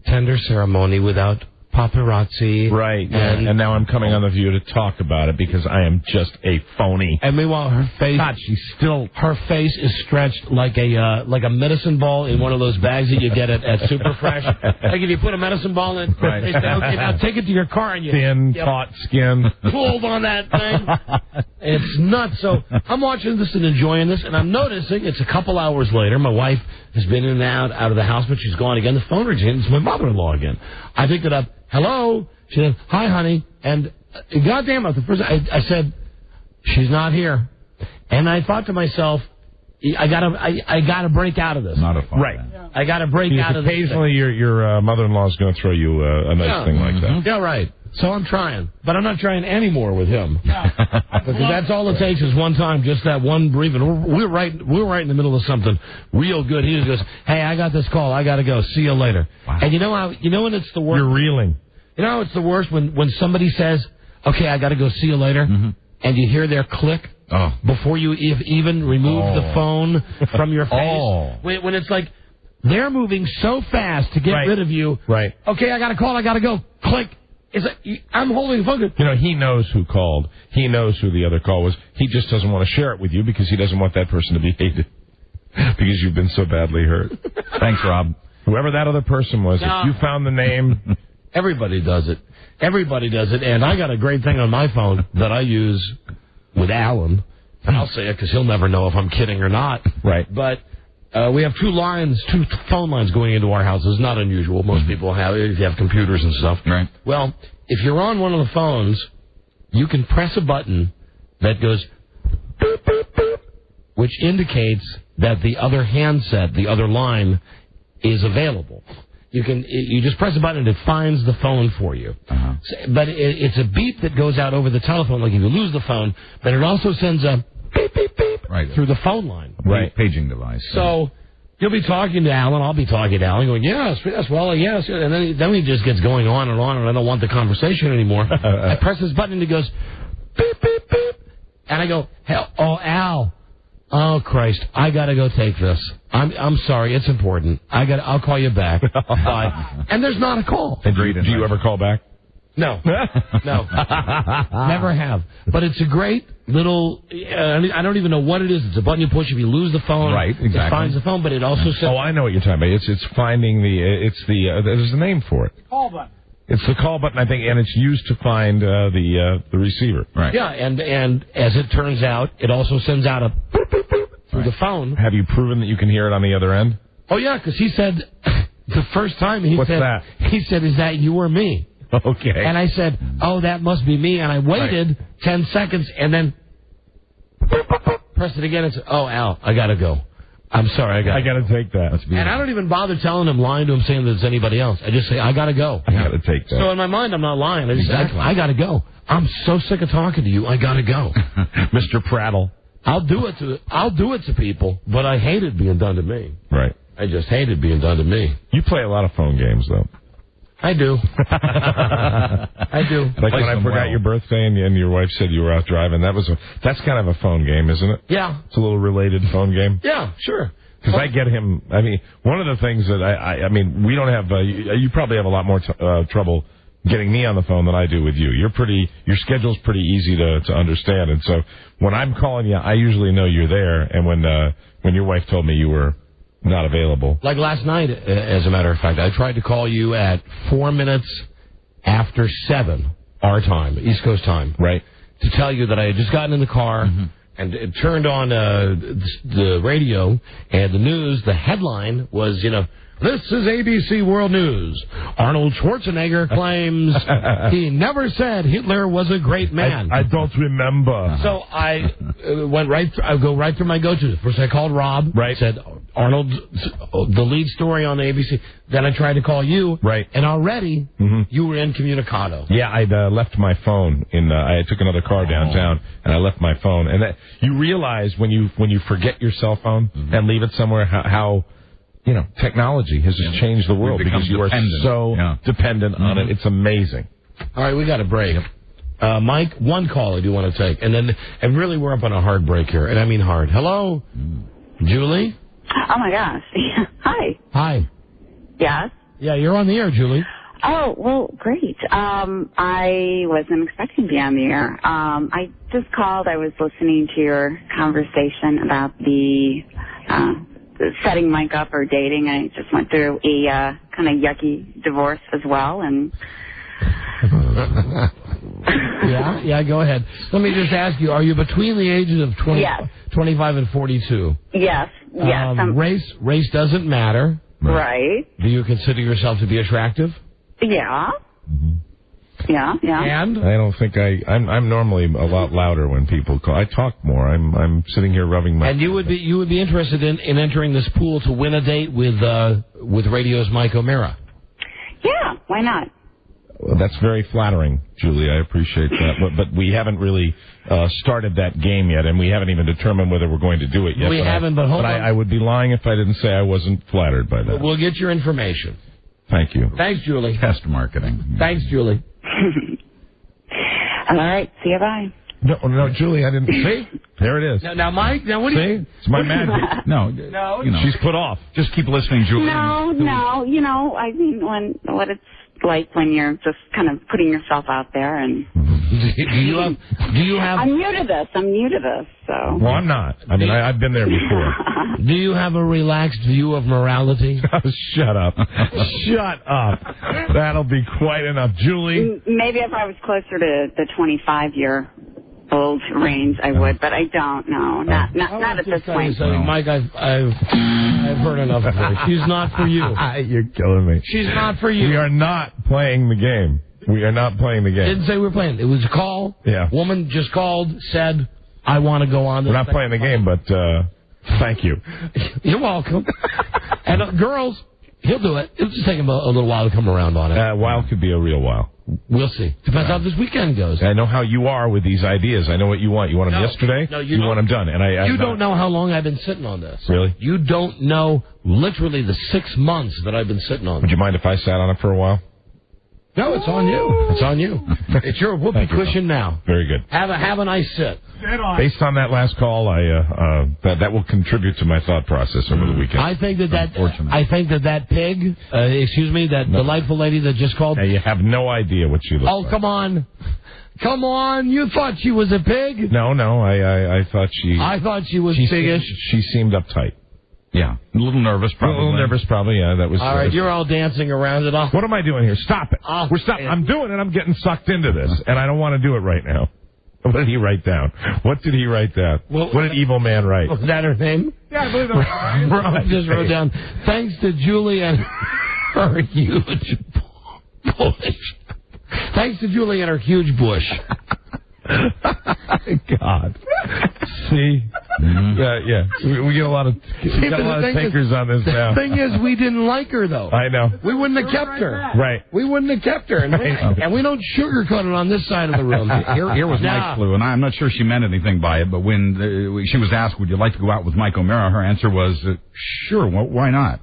tender ceremony without paparazzi. Right. And now I'm coming on The View to talk about it because I am just a phony. And meanwhile, her face, her face is stretched like a medicine ball in one of those bags that you get at Super Fresh. Like if you put a medicine ball in, right. They say, okay, now take it to your car and you thin, taut skin, pulled on that thing. It's nuts. So I'm watching this and enjoying this, and I'm noticing it's a couple hours later. My wife has been in and out of the house, but she's gone again. The phone rings again. It's my mother-in-law again. I picked it up. Hello? She said, hi, honey. And goddamn it, the first I said, she's not here. And I thought to myself, I gotta break out of this. Not a fun. Right. Yeah. I gotta break out of this. Occasionally, your mother-in-law is going to throw you a nice thing like that. Yeah, right. So I'm trying, but I'm not trying anymore with him. Because that's all it takes is one time, just that one brief. And we're right in the middle of something real good. He just goes, "Hey, I got this call. I got to go. See you later." Wow. And you know when it's the worst. You're reeling. You know it's the worst when somebody says, "Okay, I got to go. See you later," and you hear their click before you even remove the phone from your face. When it's like, They're moving so fast to get rid of you. Right. Okay, I got a call. I got to go. Click. I'm holding the phone. You know, he knows who called. He knows who the other call was. He just doesn't want to share it with you because he doesn't want that person to be hated because you've been so badly hurt. Thanks, Rob. Whoever that other person was, if you found the name. Everybody does it. Everybody does it. And I got a great thing on my phone that I use with Alan. And I'll say it because he'll never know if I'm kidding or not. Right. But we have two phone lines going into our house. It's not unusual. Most people have it if you have computers and stuff. Right. Well, if you're on one of the phones, you can press a button that goes boop, boop, boop, which indicates that the other handset, the other line, is available. You just press a button and it finds the phone for you. Uh-huh. But it's a beep that goes out over the telephone, like if you lose the phone, but it also sends a beep, beep, beep through the phone line. Right. Paging device. So you'll be talking to Alan, I'll be talking to Alan, going, yes, well, yes. And then he just gets going on, and I don't want the conversation anymore. I press this button and he goes, beep, beep, beep. And I go, Al. Oh, Christ, I got to go take this. I'm sorry, it's important. I'll call you back. Bye. And there's not a call. And do you ever call back? No. No. Never have. But it's a great little, I don't even know what it is. It's a button you push if you lose the phone. Right, exactly. It finds the phone, but it also says... Oh, I know what you're talking about. It's finding there's a name for it. Call button. It's the call button, I think, and it's used to find the receiver. Right. Yeah, and as it turns out, it also sends out a boop, boop, boop through the phone. Have you proven that you can hear it on the other end? Oh, yeah, because he said, the first time he What's said... that? He said, is that you or me? Okay. And I said, oh, that must be me. And I waited 10 seconds and then boop, boop, boop, pressed it again and said, oh, Al, I got to go. I'm sorry, I got to take that. And I don't even bother telling him, lying to him, saying that it's anybody else. I just say, I got to go. I got to take that. So in my mind, I'm not lying. I just say, I got to go. I'm so sick of talking to you. I got to go. Mr. Prattle. I'll do it to people, but I hate it being done to me. Right. I just hate it being done to me. You play a lot of phone games, though. I do. I do. Like when I forgot your birthday and your wife said you were out driving, that's kind of a phone game, isn't it? Yeah. It's a little related phone game. Yeah, sure. Because I get him, one of the things that I mean, we don't have, you probably have a lot more trouble getting me on the phone than I do with you. Your schedule's pretty easy to understand. And so when I'm calling you, I usually know you're there. And when your wife told me you were not available. Like last night, as a matter of fact, I tried to call you at 4 minutes after 7, our time, East Coast time. Right. To tell you that I had just gotten in the car and it turned on the radio and the news. The headline was, this is ABC World News. Arnold Schwarzenegger claims he never said Hitler was a great man. I don't remember. So I I go right through my go-to. First I called Rob. Right. Said, Arnold, the lead story on ABC. Then I tried to call you. Right. And already you were incommunicado. Yeah, I'd left my phone I took another car downtown and I left my phone. And you realize when you forget your cell phone and leave it somewhere how technology has just changed the world because you are so dependent on it. It's amazing. All right, we got a break. Mike, one call I do want to take. And really we're up on a hard break here. And I mean hard. Hello? Julie? Oh, my gosh. Hi. Hi. Yes? Yeah, you're on the air, Julie. Oh, well, great. I wasn't expecting to be on the air. I just called. I was listening to your conversation about the setting Mike up or dating. I just went through a kind of yucky divorce as well. And Yeah, go ahead. Let me just ask you, are you between the ages of 25 and 42? Yes. Race doesn't matter. Right. Do you consider yourself to be attractive? Yeah. Yeah. And? I don't think I'm normally a lot louder when people call. I talk more. I'm sitting here rubbing my... And you would be interested in entering this pool to win a date with radio's Mike O'Mara? Yeah, why not? Well, that's very flattering, Julie. I appreciate that. But we haven't really started that game yet, and we haven't even determined whether we're going to do it yet. But hold on. I would be lying if I didn't say I wasn't flattered by that. We'll get your information. Thank you. Thanks, Julie. Test marketing. Thanks, Julie. All right. See you. Bye. No, Julie, I didn't. See? There it is. Now, Mike, now what do you... See? It's my magic. No. She's put off. Just keep listening, Julie. No. You know, I mean, what it's like when you're just kind of putting yourself out there and... Do you have... I'm new to this, so... Well, I'm not. I mean, I've been there before. Do you have a relaxed view of morality? Shut up. Shut up. That'll be quite enough. Julie? Maybe if I was closer to the 25-year-old range, I would, but I don't know. Not at this point. Mike, I've heard enough of her. She's not for you. You're killing me. She's not for you. We are not playing the game. We are not playing the game. Didn't say we were playing. It was a call. Yeah. Woman just called, said, I want to go on. We're not playing the game, but thank you. You're welcome. And girls, he'll do it. It'll just take him a little while to come around on it. A while could be a real while. We'll see. Depends how this weekend goes. I know how you are with these ideas. I know what you want. You want them yesterday? No, you want them done. And you don't know how long I've been sitting on this. Really? You don't know literally the 6 months that I've been sitting on it. Would you mind if I sat on it for a while? No, it's on you. It's on you. It's your whoopee cushion now. Very good. Have a nice sit. Based on that last call, that will contribute to my thought process over the weekend. I think that pig, that delightful lady that just called. Hey, you have no idea what she looks like. Oh, come on. Come on, you thought she was a pig? No, I thought she... I thought she was piggish. She seemed uptight. Yeah, a little nervous, probably. A little nervous, probably, yeah. That was. All right, you're all dancing around it. What am I doing here? Stop it. We're stopping. I'm doing it. I'm getting sucked into this, and I don't want to do it right now. What did he write down? What did he write down? What did evil man write? Was that her name? Yeah, I believe that was right. Rob just wrote down, thanks to Julie and her huge bush. Thanks to Julie and her huge bush. God. See? Yeah. We get a lot of takers on this now. The thing is, we didn't like her, though. I know. We wouldn't have kept her. Right. We wouldn't have kept her. And we don't sugarcoat it on this side of the room. Here was Mike's clue, and I'm not sure she meant anything by it, but when she was asked, would you like to go out with Mike O'Mara, her answer was, sure, why not?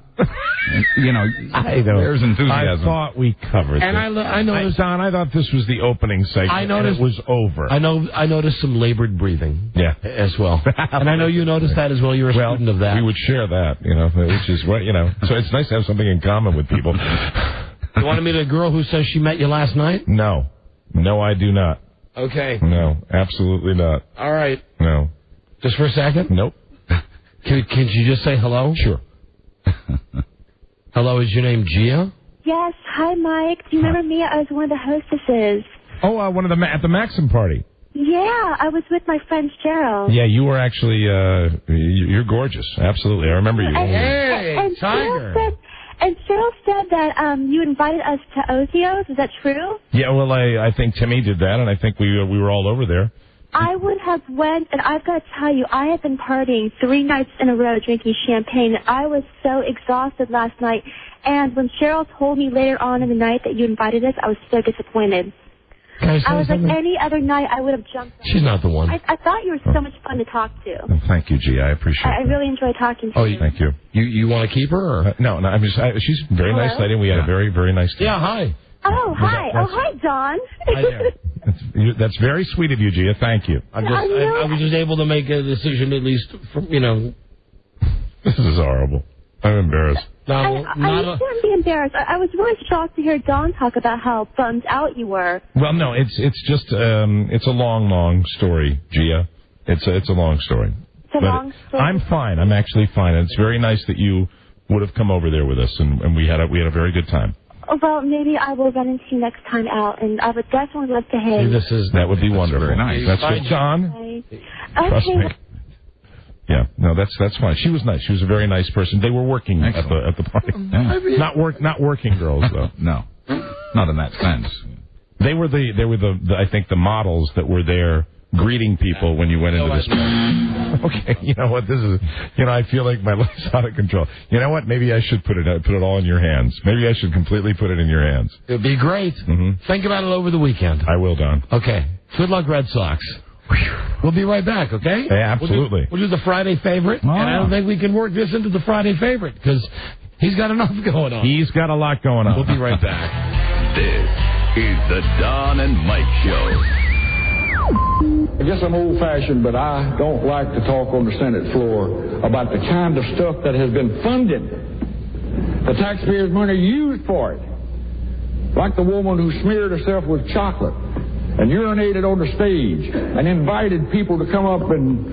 You know, there's enthusiasm. I thought we covered and this. I noticed, Don, I thought this was the opening segment. I noticed it was over. I noticed some labored breathing. Yeah, as well. And I know you noticed that as well. You're a student of that. We would share that, which is what So it's nice to have something in common with people. You want to meet a girl who says she met you last night? No, I do not. Okay. No, absolutely not. All right. No. Just for a second. Nope. Can you just say hello? Sure. Hello, is your name Gia? Yes. Hi, Mike. Do you remember me? I was one of the hostesses. Oh, one of at the Maxim party. Yeah, I was with my friend Cheryl. Yeah, you were actually, you're gorgeous. Absolutely. I remember you. Hey, Tiger. And Cheryl said that you invited us to Ozio's. Is that true? Yeah, well, I think Timmy did that, and I think we were all over there. I would have went, and I've got to tell you, I have been partying 3 nights in a row drinking champagne. I was so exhausted last night, and when Cheryl told me later on in the night that you invited us, I was so disappointed. I was like, any other night, I would have jumped on. She's not the one. I thought you were so much fun to talk to. Well, thank you, G. I appreciate it. I really enjoy talking to you. Thank you. You want to keep her? Or? No, I'm just. She's a very nice lady. We had a very, very nice time. Yeah, hi. Oh, hi. Hi, Don. Hi there. That's very sweet of you, Gia. Thank you. I was just able to make a decision, at least, This is horrible. I'm embarrassed. I shouldn't be embarrassed. I was really shocked to hear Don talk about how bummed out you were. Well, no, it's just it's a long story, Gia. It's a long story. It's a long story. I'm fine. I'm actually fine. And it's very nice that you would have come over there with us, and we had a very good time. Well, maybe I will run into you next time out, and I would definitely love to hang. That would be wonderful. Very nice. That's good, John. Okay. Trust me. Yeah, no, that's fine. She was nice. She was a very nice person. They were working at the party. Yeah. Not working girls though. No, not in that sense. They were the I think the models that were there greeting people when you went into this party. Okay, you know what? This is, I feel like my life's out of control. You know what? Maybe I should put it all in your hands. Maybe I should completely put it in your hands. It'd be great. Mm-hmm. Think about it over the weekend. I will, Don. Okay. Good luck, Red Sox. We'll be right back, okay? Yeah, absolutely. We'll do the Friday favorite, and I don't think we can work this into the Friday favorite, because he's got enough going on. He's got a lot going on. We'll be right back. This is the Don and Mike Show. guess I'm old-fashioned, but I don't like to talk on the Senate floor about the kind of stuff that has been funded. The taxpayers' money used for it. Like the woman who smeared herself with chocolate and urinated on the stage and invited people to come up and,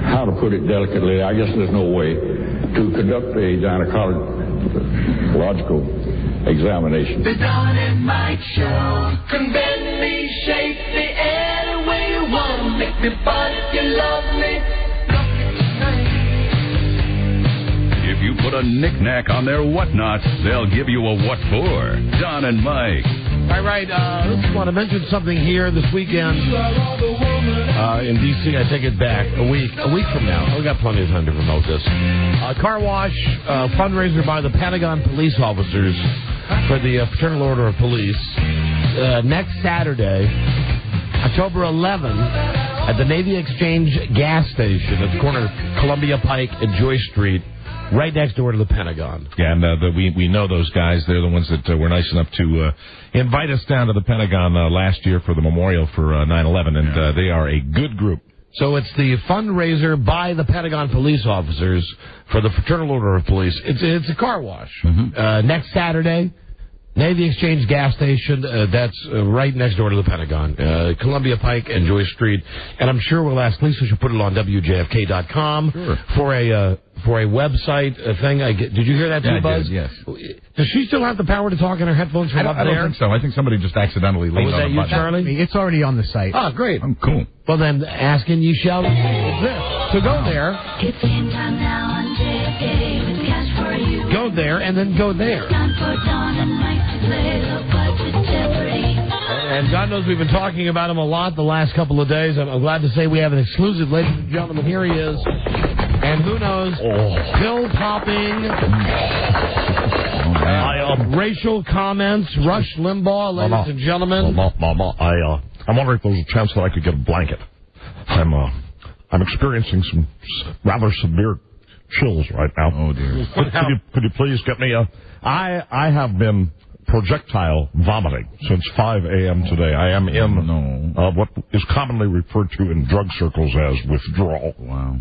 how to put it delicately, I guess there's no way, to conduct a gynecological examination. The Don and Mike Show can bend me, shape me any way you want. Make me buzz if you love me. If you put a knick-knack on their whatnots, they'll give you a what for. Don and Mike. All right, I want to mention something here this weekend in D.C. I take it back a week from now. We got plenty of time to promote this. Car wash fundraiser by the Pentagon police officers for the Fraternal Order of Police next Saturday, October 11th, at the Navy Exchange gas station at the corner of Columbia Pike and Joyce Street. Right next door to the Pentagon. Yeah, and we know those guys. They're the ones that were nice enough to invite us down to the Pentagon last year for the memorial for 9/11, and they are a good group. So it's the fundraiser by the Pentagon police officers for the Fraternal Order of Police. It's a car wash. Mm-hmm. Next Saturday, Navy Exchange gas station. That's right next door to the Pentagon. Columbia Pike and Joyce Street. And I'm sure we'll ask Lisa. She'll put it on WJFK.com for a website thing. Did you hear that too, Buzz? Yes. Does she still have the power to talk in her headphones from up there? I don't think so. I think somebody just accidentally leaned on the button. Was that you, Charlie? It's already on the site. Oh, great. Oh, cool. Well, then, ask and you shall exist. So go there. It's game time now on JFK with cash for you. Go there and then go there. Time for Don and Mike to play the budget Jeopardy. And God knows we've been talking about him a lot the last couple of days. I'm glad to say we have an exclusive, ladies and gentlemen. Here he is. And who knows, pill popping, racial comments, Rush Limbaugh, ladies and gentlemen. I'm wondering if there's a chance that I could get a blanket. I'm experiencing some rather severe chills right now. Oh dear. Could you please get me a? I have been projectile vomiting since 5 a.m. today. I am in what is commonly referred to in drug circles as withdrawal. Wow.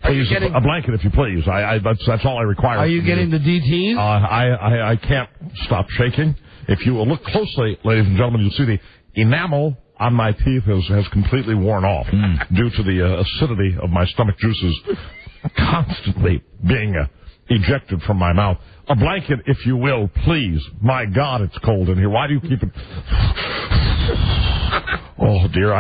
Please, a blanket, if you please. That's all I require. Are you getting the DTs? I can't stop shaking. If you look closely, ladies and gentlemen, you'll see the enamel on my teeth has completely worn off due to the acidity of my stomach juices constantly being ejected from my mouth. A blanket, if you will, please. My God, it's cold in here. Why do you keep it? Oh, dear,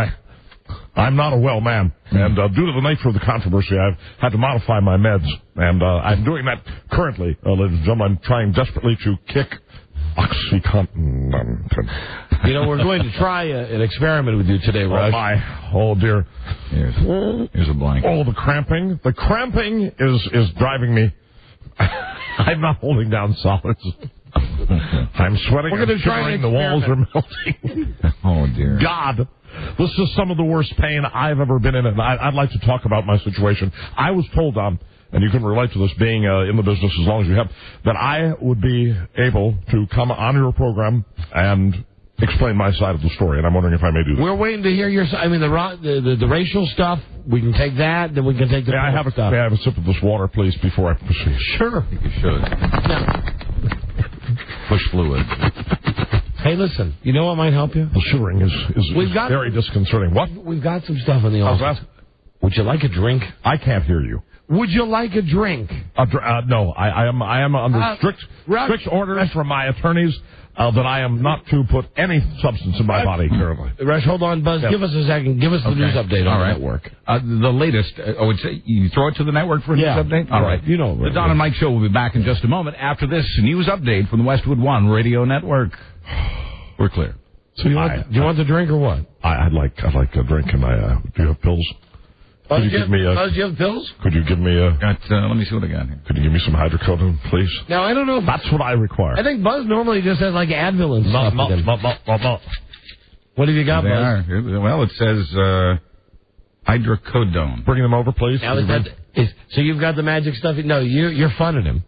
I'm not a well man, and due to the nature of the controversy, I've had to modify my meds, and I'm doing that currently, ladies and gentlemen. I'm trying desperately to kick OxyContin. You know, we're going to try an experiment with you today, Rush. Oh, dear. Here's a blanket. Oh, the cramping. The cramping is driving me. I'm not holding down solids. I'm sweating. We're going to try the walls are melting. Oh, dear. God. This is some of the worst pain I've ever been in, and I'd like to talk about my situation. I was told, and you can relate to this being in the business as long as you have, that I would be able to come on your program and explain my side of the story, and I'm wondering if I may do that. We're waiting to hear your side. I mean, the racial stuff, we can take that, then we can take the I have stuff. May I have a sip of this water, please, before I proceed? Sure. I think you should. No. Push fluid. Hey, listen, you know what might help you? The shivering is very disconcerting. What? We've got some stuff in the office. Would you like a drink? I can't hear you. Would you like a drink? No, I am under strict orders from my attorneys that I am not to put any substance in my body currently. Rush, hold on, Buzz. Give us a second. Give us the news update on the network. The latest. You throw it to the network for a news update? All right. You know. The Don and Mike Show will be back in just a moment after this news update from the Westwood One Radio Network. We're clear. So you want the drink or what? I'd like a drink, and do you have pills? Could you give me do you have pills? Could you give me a... let me see what I got here. Could you give me some hydrocodone, please? Now, I don't know if... That's what I require. I think Buzz normally just has, like, Advil and stuff. What have you got, Buzz? Well, it says hydrocodone. Bring them over, please. Now, so you've got the magic stuff? No, you're funning him.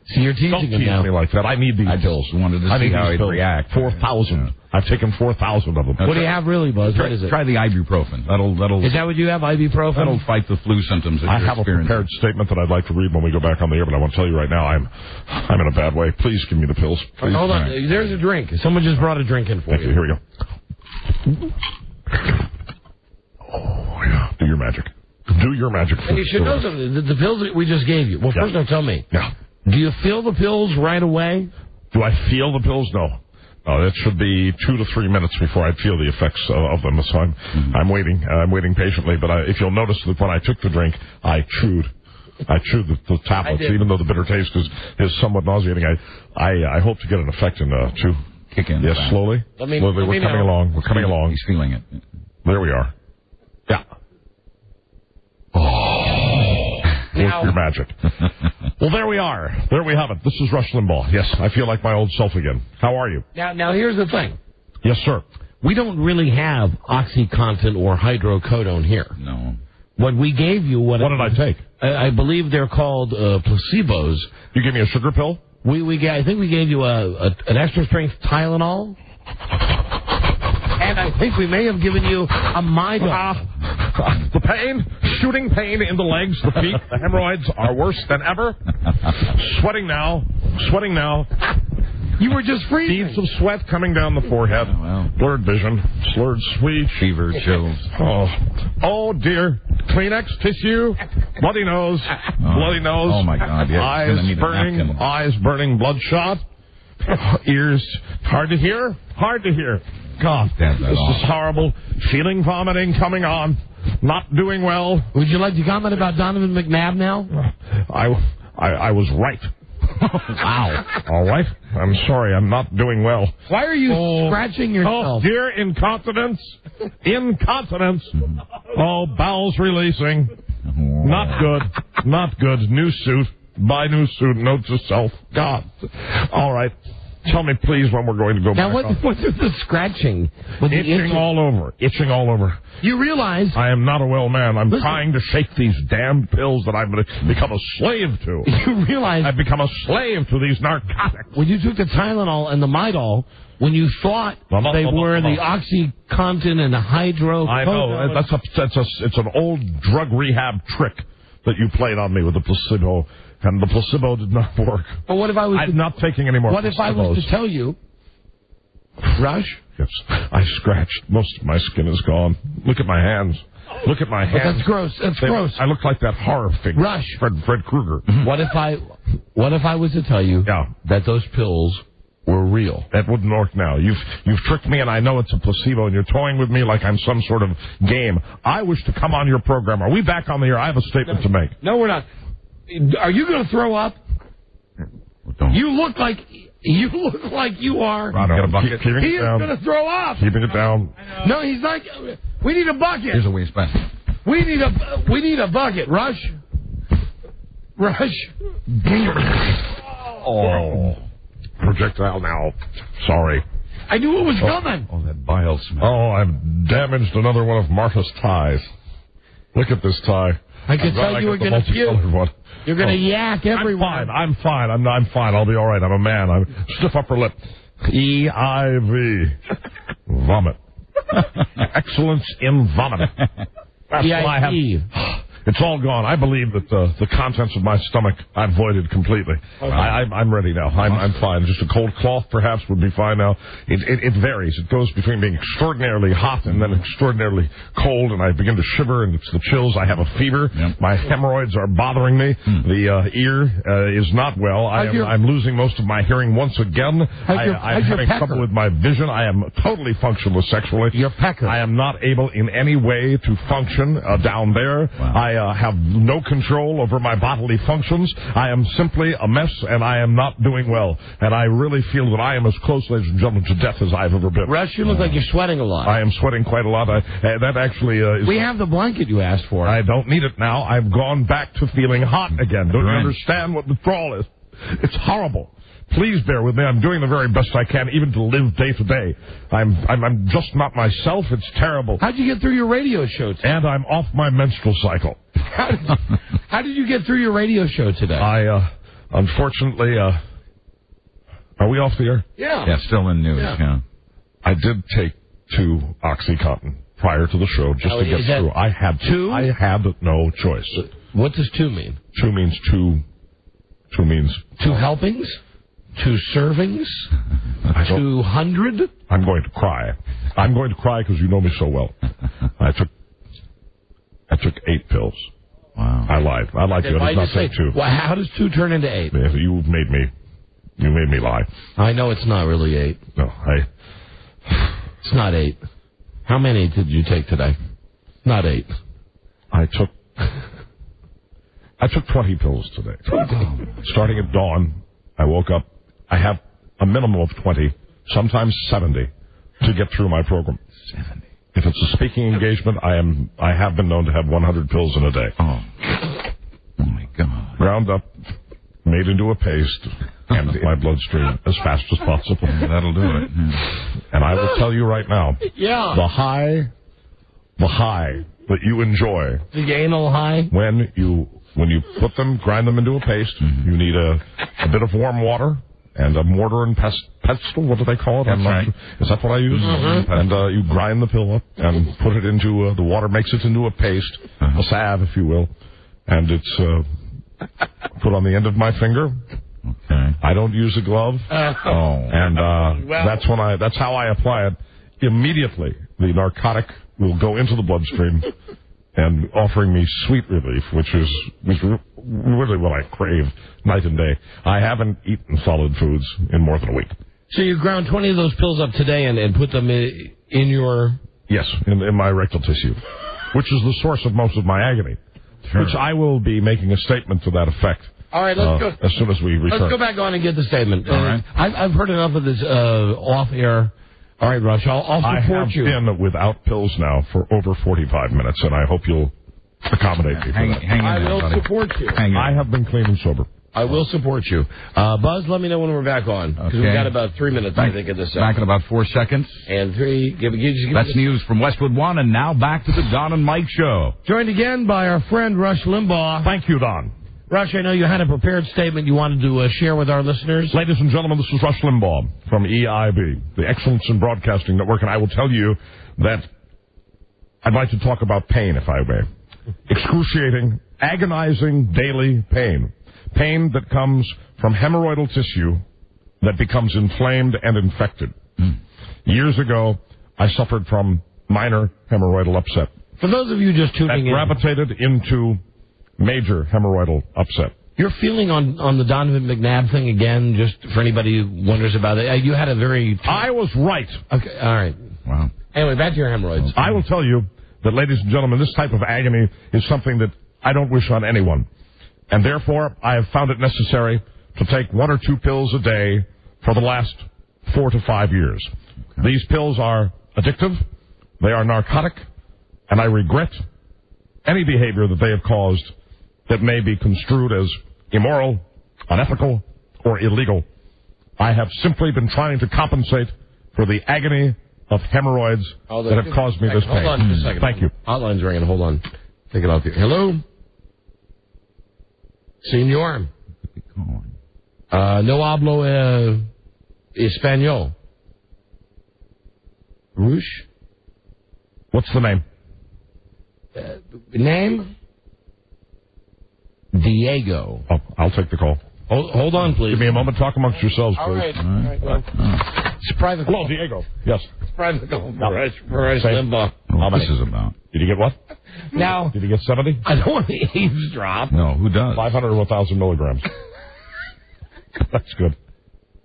So you're teasing Don't him tease now. me like that. I need these pills. wanted to see how he'd react. 4,000. Yeah. I've taken 4,000 of them. What do you have really, Buzz? What is it? Try the ibuprofen. That'll. Is that what you have, ibuprofen? That'll fight the flu symptoms that I you're have a experiencing. prepared statement that I'd like to read when we go back on the air, but I want to tell you right now, I'm in a bad way. Please give me the pills. Please. Hold on. Right. There's a drink. Someone just brought a drink in for you. Here we go. Oh, yeah. Do your magic. Do your magic. And you should know something. The pills that we just gave you. Well, first now tell me. Yeah. Do you feel the pills right away? Do I feel the pills? No. It should be 2 to 3 minutes before I feel the effects of them. So I'm waiting. I'm waiting patiently. But if you'll notice that when I took the drink, I chewed the tablets, even though the bitter taste is somewhat nauseating. I hope to get an effect in 2. Kick in. Yes, slowly. We're coming along. We're coming along. He's feeling it. There we are. Yeah. Work your magic. Well, there we are. There we have it. This is Rush Limbaugh. Yes, I feel like my old self again. How are you? Now here's the thing. Yes, sir. We don't really have OxyContin or hydrocodone here. No. What we gave you... What did I take? I believe they're called placebos. You gave me a sugar pill? I think we gave you an extra-strength Tylenol. And I think we may have given you a Midol. The pain, shooting pain in the legs, the feet, the hemorrhoids are worse than ever. Sweating now. You were just freezing. Beads of sweat coming down the forehead. Oh, well. Blurred vision, slurred speech. Fever, chills. Oh, dear. Kleenex, tissue, bloody nose. Oh, my God. Yeah, eyes burning, bloodshot. Ears hard to hear. God, this is horrible. Feeling vomiting coming on. Not doing well. Would you like to comment about Donovan McNabb now? I was right. Wow. All right. I'm sorry. I'm not doing well. Why are you scratching yourself? Oh, dear incontinence. Oh, bowels releasing. Not good. New suit. Buy new suit. Note to self. God. All right. Tell me, please, when we're going to go back. Now, what's the scratching? Itching all over. You realize... I am not a well man. I'm trying to shake these damn pills that I've become a slave to. You realize... I've become a slave to these narcotics. When you took the Tylenol and the Midol, when you thought they were the OxyContin and the hydrocodone... I know. It's an old drug rehab trick that you played on me with the placebo. And the placebo did not work. But what if I was... I'm not taking any more placebos. What if I was to tell you... Rush? Yes. I scratched. Most of my skin is gone. Look at my hands. But that's gross. Gross. I look like that horror figure. Rush. Fred Krueger. What if I was to tell you that those pills were real? That wouldn't work now. You've tricked me, and I know it's a placebo, and you're toying with me like I'm some sort of game. I wish to come on your program. Are we back on the air? I have a statement to make. No, we're not. Are you going to throw up? You look like you are. Get a bucket. He is going to throw up. Keeping it down. No, he's not. We need a bucket. Here's a waistband. We need a bucket. Rush. Oh, projectile now. Sorry. I knew it was coming. Oh, that bile smell. Oh, I've damaged another one of Martha's ties. Look at this tie. I could tell you were going to puke. You're going to yak everyone. I'm fine. I'm fine. I'll be all right. I'm a man. I'm stiff upper lip. EIV. Vomit. Excellence in vomiting. That's why I have... It's all gone. I believe that the contents of my stomach I've voided completely. Okay. I'm ready now. I'm fine. Just a cold cloth perhaps would be fine now. It varies. It goes between being extraordinarily hot and then extraordinarily cold, and I begin to shiver, and it's the chills. I have a fever. Yep. My hemorrhoids are bothering me. The ear is not well. I'm losing most of my hearing once again. I'm having trouble with my vision. I am totally functionless sexually. Your pecker. I am not able in any way to function down there. Wow. I have no control over my bodily functions. I am simply a mess, and I am not doing well. And I really feel that I am as close, ladies and gentlemen, to death as I've ever been. Rush, you look like you're sweating a lot. I am sweating quite a lot. That actually is... We have the blanket you asked for. I don't need it now. I've gone back to feeling hot again. Don't you understand what withdrawal is? It's horrible. Please bear with me. I'm doing the very best I can, even to live day to day. I'm just not myself. It's terrible. How'd you get through your radio show today? And I'm off my menstrual cycle. How did you get through your radio show today? Unfortunately, are we off the air? Yeah. Yeah, still in news, yeah. I did take 2 OxyContin prior to the show just to get through. I had to. 2? I had no choice. What does 2 mean? 2 means 2. 2 means 2 helpings? 2 servings? 200? I'm going to cry. I'm going to cry because you know me so well. I took 8 pills. Wow. I lied. I lied to you. I did not take 2. Well, how does 2 turn into 8? Yeah, you made me lie. I know it's not really 8. No, It's not 8. How many did you take today? Not 8. I took 20 pills today. Starting at dawn, I woke up. I have a minimum of 20, sometimes 70, to get through my program. 70. If it's a speaking engagement, I have been known to have 100 pills in a day. Oh my God. Ground up, made into a paste, and my bloodstream as fast as possible. That'll do it. And I will tell you right now, the high that you enjoy, the anal high, when you put them, grind them into a paste, you need a bit of warm water and a mortar and pestle. What do they call it? That's right. Is that what I use? And you grind the pill up and put it into the water, makes it into a paste, a salve, if you will, and it's put on the end of my finger. Okay. I don't use a glove. And that's how I apply it. Immediately, the narcotic will go into the bloodstream and offering me sweet relief, which is really what I crave night and day. I haven't eaten solid foods in more than a week. So you ground 20 of those pills up today and put them in your... Yes, in my rectal tissue, which is the source of most of my agony, which I will be making a statement to that effect. All right, let's go. As soon as we return. Let's go back on and get the statement. All right. I've heard enough of this off-air. All right, Rush, I'll support you. I have been without pills now for over 45 minutes, and I hope you'll accommodate me for that. I will support you. I have been clean and sober. I will support you. Buzz, let me know when we're back on. Because we've got about 3 minutes, I think, of this. Back in about 4 seconds. And 3. That's news from Westwood One, and now back to the Don and Mike Show. Joined again by our friend Rush Limbaugh. Thank you, Don. Rush, I know you had a prepared statement you wanted to share with our listeners. Ladies and gentlemen, this is Rush Limbaugh from EIB, the Excellence in Broadcasting Network, and I will tell you that I'd like to talk about pain, if I may. Excruciating, agonizing daily pain. Pain that comes from hemorrhoidal tissue that becomes inflamed and infected. Years ago, I suffered from minor hemorrhoidal upset. For those of you just tuning in, gravitated into major hemorrhoidal upset. You're feeling on the Donovan McNabb thing again, just for anybody who wonders about it. You had a very... I was right. Okay, all right. Wow. Anyway, back to your hemorrhoids. I will tell you that, ladies and gentlemen, this type of agony is something that I don't wish on anyone. And therefore, I have found it necessary to take 1 or 2 pills a day for the last 4 to 5 years. Okay. These pills are addictive, they are narcotic, and I regret any behavior that they have caused that may be construed as immoral, unethical, or illegal. I have simply been trying to compensate for the agony of hemorrhoids that have caused me this pain. Hold on just a second. Thank you. Hotline's ringing. Hold on. Take it off here. Hello? Senor. No hablo español. Rush? What's the name? Name? Diego. Oh, I'll take the call. Hold on, please. Give me a moment. Talk amongst yourselves, please. All right. Well, it's private. Hello, Diego. Yes. It's private call for Rush Limbaugh. What this is about. Did you get what? Now. Did you get 70? I don't want to eavesdrop. No, who does? 500 or 1,000 milligrams. That's good.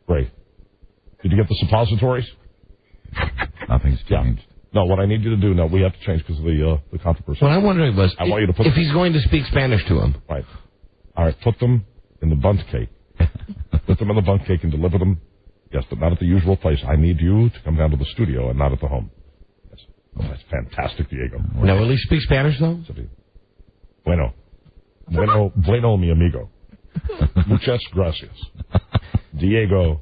Great. Did you get the suppositories? Nothing's changed. No, what I need you to do, we have to change because of the controversy. What I'm wondering was, I want you to put if he's going to speak Spanish to him. Right. All right, put them in the bundt cake. Put them in the bundt cake and deliver them. Yes, but not at the usual place. I need you to come down to the studio and not at the home. Yes. Oh, that's fantastic, Diego. Now, will he speak Spanish, though? Bueno, mi amigo. Muchas gracias. Diego,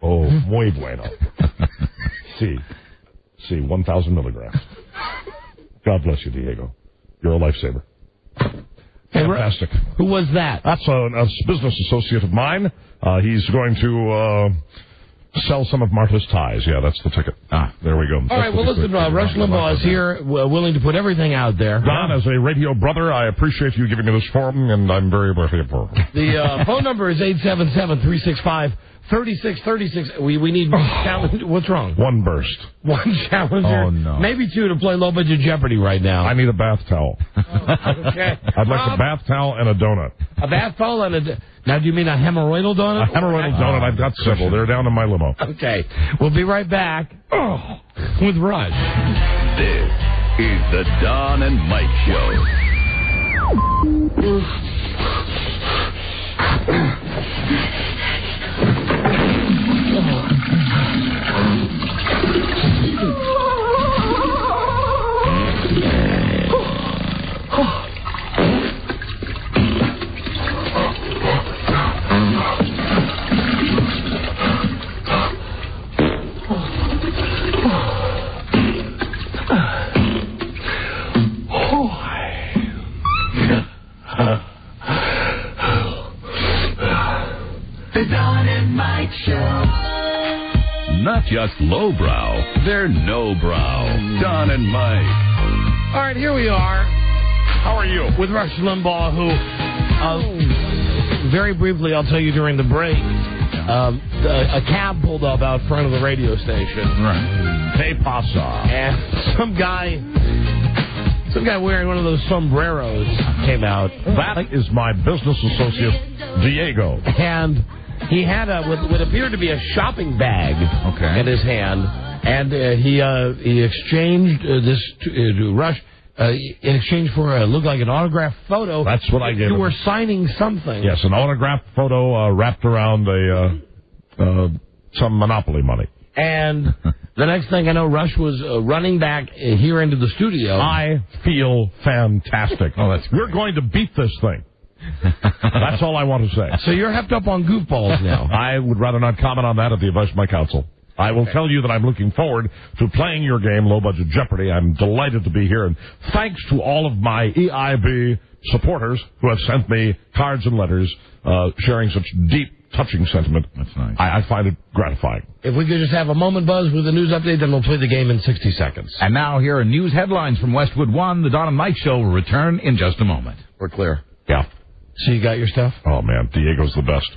muy bueno. Sí, 1,000 milligrams. God bless you, Diego. You're a lifesaver. Fantastic. Who was that? That's a business associate of mine. He's going to sell some of Martha's ties. Yeah, that's the ticket. There we go. All right, well, listen, Rush Limbaugh is here, willing to put everything out there. Don, as a radio brother, I appreciate you giving me this forum, and I'm very grateful. The phone number is 877-365-3636. We need challenge. What's wrong? One burst. One challenger. Oh, no. Maybe two to play low-budget Jeopardy right now. I need a bath towel. Okay. I'd like a bath towel and a donut. A bath towel and a... Now, do you mean a hemorrhoidal donut? A hemorrhoidal donut. I've got several. They're down in my limo. Okay. We'll be right back with Rush. This is the Don and Mike Show. The Don and Mike Show. Not just lowbrow, they're no-brow. Don and Mike. All right, here we are. How are you? With Rush Limbaugh, who, very briefly, I'll tell you during the break, a cab pulled up out front of the radio station. Right. Hey, pasa. And some guy wearing one of those sombreros came out. That is my business associate, Diego. And he had what appeared to be a shopping bag in his hand. And he exchanged this to Rush. In exchange for looked like an autographed photo. That's what I gave him. You were signing something. Yes, an autographed photo wrapped around some Monopoly money. And the next thing I know, Rush was running back here into the studio. I feel fantastic. We're going to beat this thing. That's all I want to say. So you're hepped up on goofballs now. I would rather not comment on that at the advice of my counsel. I will tell you that I'm looking forward to playing your game, Low Budget Jeopardy. I'm delighted to be here, and thanks to all of my EIB supporters who have sent me cards and letters sharing such deep, touching sentiment. That's nice. I find it gratifying. If we could just have a moment, Buzz, with the news update, then we'll play the game in 60 seconds. And now here are news headlines from Westwood One. The Don and Mike Show will return in just a moment. We're clear. Yeah. So you got your stuff? Oh, man, Diego's the best.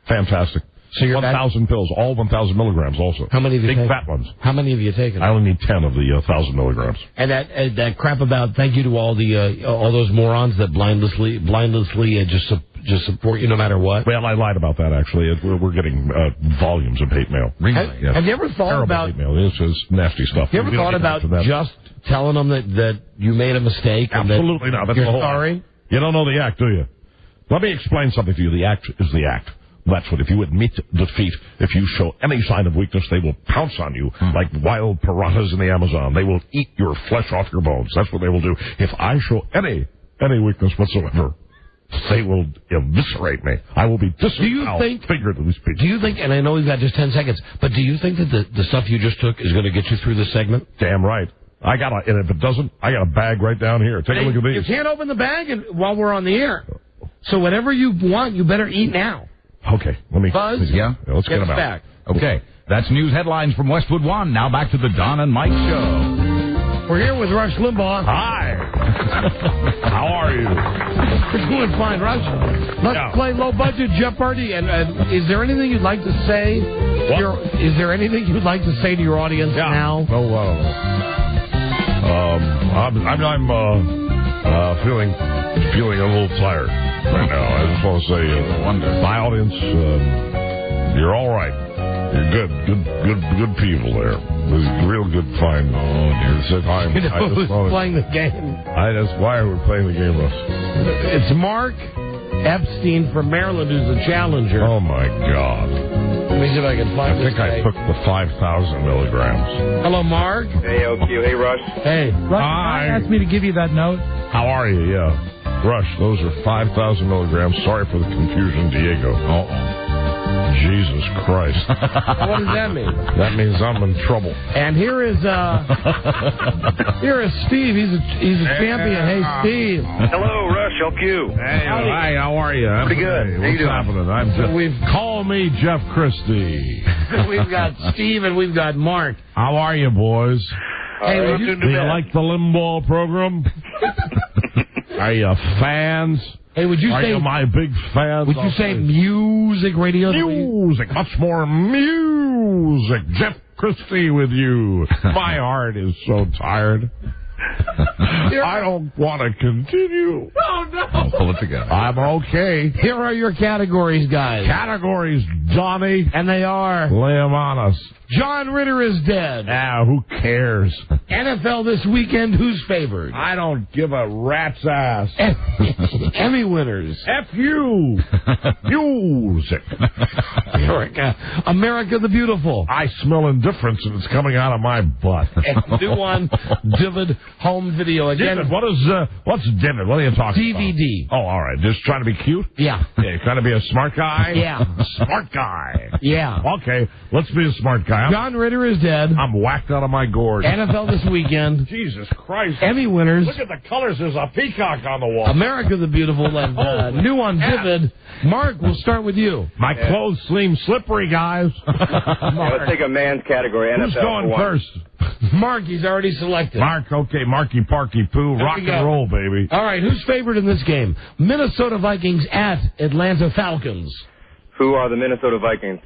Fantastic. So you're 1,000 pills, all 1,000 milligrams also. How many have you taken? Big fat ones. How many have you taken? I only need 10 of the 1,000 milligrams. And that crap about thank you to all those morons that blindlessly just support you no matter what. Well, I lied about that, actually. We're getting volumes of hate mail. Yes. Have you ever thought Terrible about hate mail? This is nasty stuff. You ever thought about just telling them that you made a mistake? Absolutely not. That's you're the whole sorry? Act. You don't know the act, do you? Let me explain something to you. The act is the act. That's what, if you admit defeat, if you show any sign of weakness, they will pounce on you like wild piranhas in the Amazon. They will eat your flesh off your bones. That's what they will do. If I show any weakness whatsoever, they will eviscerate me. I will be disemboweled, figuratively speaking. Do you think, and I know we've got just 10 seconds, but do you think that the stuff you just took is going to get you through this segment? Damn right. And if it doesn't, I got a bag right down here. Take a look at these. You can't open the bag while we're on the air. So whatever you want, you better eat now. Okay, let me... Buzz? Let's get them out. Back. Okay, that's news headlines from Westwood One. Now back to the Don and Mike Show. We're here with Rush Limbaugh. Hi. How are you? We're doing fine, Rush. Let's play Low Budget Jeopardy. And is there anything you'd like to say? Is there anything you'd like to say to your audience now? I'm feeling a little tired right now. I just want to say, my audience, you're all right. You're good people there. There's real good, fine. Oh, dear. Who's playing the game? That's why we're playing the game, Russ. It's Mark Epstein from Maryland who's the challenger. Oh, my God. Let me see if I can find this guy. I took the 5,000 milligrams. Hello, Mark. Hey, OQ. Hey, Rush. Hey. Rush, I asked me to give you that note. How are you? Yeah. Rush, those are 5,000 milligrams. Sorry for the confusion, Diego. Jesus Christ. What does that mean? That means I'm in trouble. And here is Steve. He's a champion. Hey, Steve. Hello, Rush, LQ. Hey, hi, how are you? Pretty good. How you What's doing? happening? I'm just... Call me Jeff Christie. We've got Steve and we've got Mark. How are you, boys? Hey, do you like the Limbaugh program? Are you fans? Hey, would you Are say you my big fans? Would you say music radio? Music, much more music. Jeff Christie with you. My heart is so tired. I don't want to continue. Oh, no. Pull it together. I'm okay. Here are your categories, guys. Categories, Johnny. And they are... Lay 'em on us. John Ritter is dead. Ah, who cares? NFL this weekend, who's favored? I don't give a rat's ass. Emmy winners. F you. Music. America the Beautiful. I smell indifference and it's coming out of my butt. And new on Divid home video again. Divid, what's Divid? What are you talking DVD. about? Oh, all right. Just trying to be cute? Yeah. Yeah, trying to be a smart guy? Yeah. Smart guy. Yeah. Okay, let's be a smart guy. John Ritter is dead. I'm whacked out of my gourd. NFL this weekend. Jesus Christ. Emmy winners. Look at the colors. There's a peacock on the wall. America the Beautiful and new on Divid. Mark, we'll start with you. My clothes seem slippery, guys. Let's take a man's category. NFL Who's going first? Mark, he's already selected. Mark, okay. Marky Parky Poo. Rock and roll, baby. All right, who's favored in this game? Minnesota Vikings at Atlanta Falcons. Who are the Minnesota Vikings?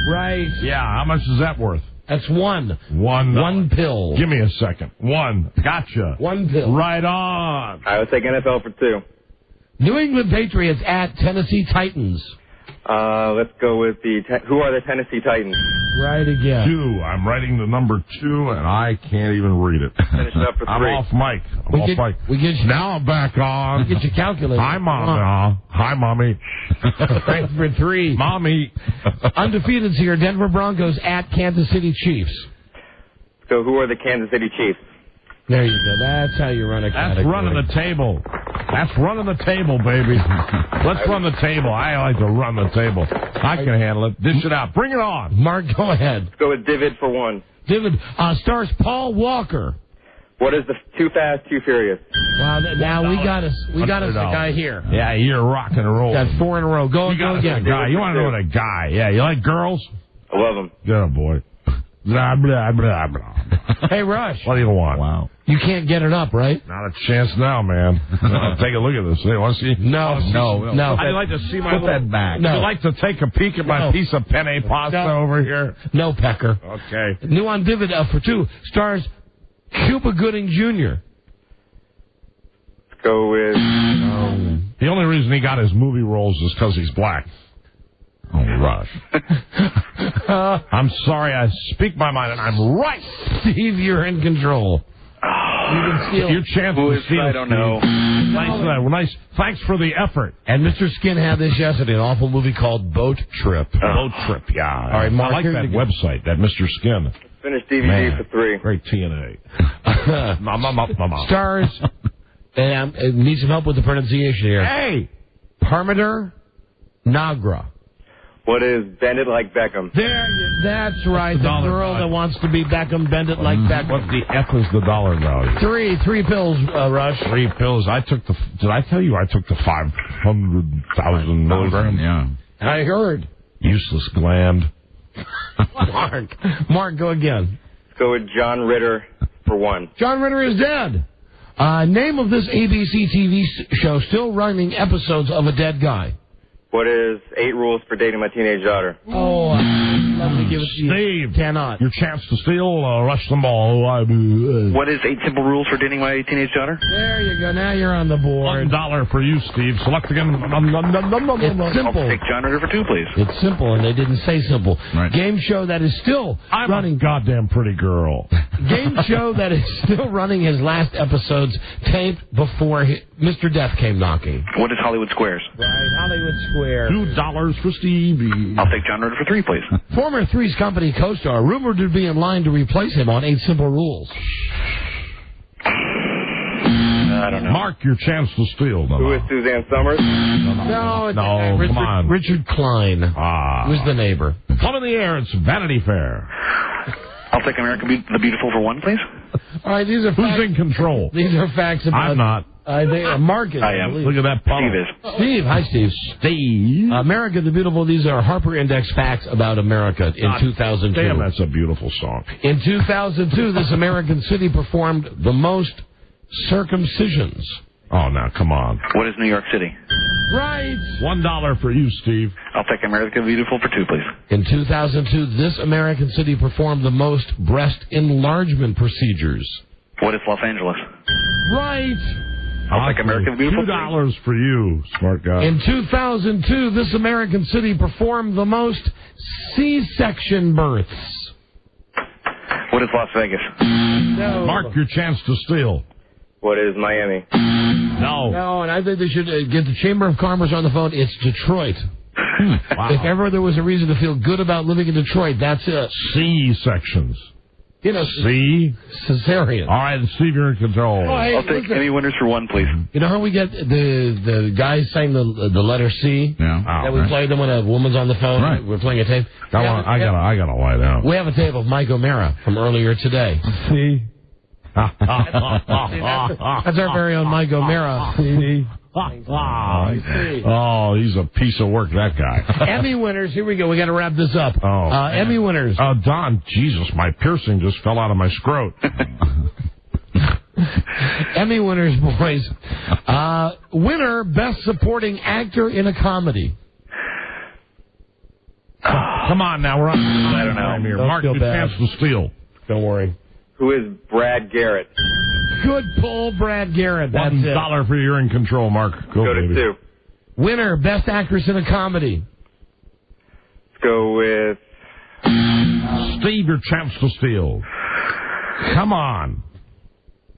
Right. Yeah, how much is that worth? That's one. One pill. Give me a second. One. Gotcha. One pill. Right on. I would take NFL for 2. New England Patriots at Tennessee Titans. Let's go with who are the Tennessee Titans? Right again. 2. I'm writing the number 2, and I can't even read it. Finish it up for 3. I'm off mic. Now I'm back on. We get your calculator. Hi, Mom. Hi, Mommy. Right for 3. Mommy. Undefeated's here. Denver Broncos at Kansas City Chiefs. So who are the Kansas City Chiefs? There you go. That's how you run a category. That's running the table. That's running the table, baby. Let's run the table. I like to run the table. I can handle it. Dish it out. Bring it on. Mark, go ahead. Let's go with Divid for 1. Divid stars Paul Walker. What is the Too Fast, Too Furious? Wow, now we got us a guy here. Yeah, you're rock and roll. Got 4 in a row. Go again. Guy. You want to know what a guy? Yeah, you like girls? I love them. Good boy. Blah, blah, blah, blah. Hey, Rush. What do you want? Wow. You can't get it up, right? Not a chance now, man. Take a look at this. You want to see? No. I'd like to see my Put that back. Would you like to take a peek at my piece of penne pasta over here? No, Pecker. Okay. New on Divid for 2 stars Cuba Gooding Jr. Let's go with... The only reason he got his movie roles is because he's black. Oh, Rush. I'm sorry, I speak my mind, and I'm right. Steve, you're in control. You can steal. Your chance to steal. I don't know. Nice. Thanks for the effort. And Mr. Skin had this yesterday, an awful movie called Boat Trip. Boat Trip, yeah. All right, Mark, I like that website, that Mr. Skin. Finish DVD for 3. Great TNA. Stars, and need some help with the pronunciation here. Hey! Parminder Nagra. What is Bend It Like Beckham? That's right. The girl that wants to be Beckham, bend it like Beckham. What the F is the dollar value? 3 pills, Rush. 3 pills. Did I tell you I took the 500,000 milligrams? Yeah. I heard. Useless gland. Mark, go again. Let's go with John Ritter for 1. John Ritter is dead. Name of this ABC TV show still running episodes of a dead guy. What is 8 Rules for Dating My Teenage Daughter? Oh, let me give it to you. Steve, cannot. Your chance to steal, Rush Limbaugh. What is 8 Simple Rules for Dating My Teenage Daughter? There you go. Now you're on the board. $1 for you, Steve. Select again. It's simple. I'll take John Ritter for 2, please. It's simple, and they didn't say simple. Right. Game show that is still running. A goddamn pretty girl. Game show that is still running his last episodes taped before Mr. Death came knocking. What is Hollywood Squares? Right, Hollywood Square. $2 for Stevie. I'll take John Ritter for 3, please. Former Three's Company co-star, rumored to be in line to replace him on 8 Simple Rules. I don't know. Mark your chance to steal. Who is Suzanne Summers? No, come on. Richard Klein. Who's the neighbor? Come in the air. It's Vanity Fair. I'll take America the Beautiful for one, please. All right, these are facts. Who's in control? These are facts about... I'm not. Mark is. I am. Look at that puddle. Steve. Hi, Steve. Steve. America the Beautiful. These are Harper Index facts about America in 2002. Damn, that's a beautiful song. In 2002, this American city performed the most circumcisions. Oh, now, come on. What is New York City? Right. $1 for you, Steve. I'll take America the Beautiful for 2, please. In 2002, this American city performed the most breast enlargement procedures. What is Los Angeles? Right. I'll take America the Beautiful. $2 for you, smart guy. In 2002, this American city performed the most C-section births. What is Las Vegas? No. Mark your chance to steal. What is Miami? No, and I think they should get the Chamber of Commerce on the phone. It's Detroit. Wow. If ever there was a reason to feel good about living in Detroit, that's it. C-sections. You know, cesarean. All right, Steve, you're in control. Oh, hey, I'll take Emmy winners for 1, please. You know how we get the guys saying the letter C? Yeah. That we play them when a woman's on the phone. Right. We're playing a tape. I gotta lie down. We have a tape of Mike O'Mara from earlier today. C. That's our very own Mike O'Mara. Oh, he's a piece of work, that guy. Emmy winners, here we go. We got to wrap this up. Emmy winners. Don, Jesus, my piercing just fell out of my scrot. Emmy winners, boys. Winner, Best Supporting Actor in a Comedy. Come on now, we're on I don't know. here. Don't Mark, feel your bad. chance to steal. Don't worry. Who is Brad Garrett? Good pull, Brad Garrett. That's it. $1 for you're in control, Mark. Go to baby. 2. Winner, Best Actress in a Comedy. Let's go with... Steve, your chance to steal. Come on.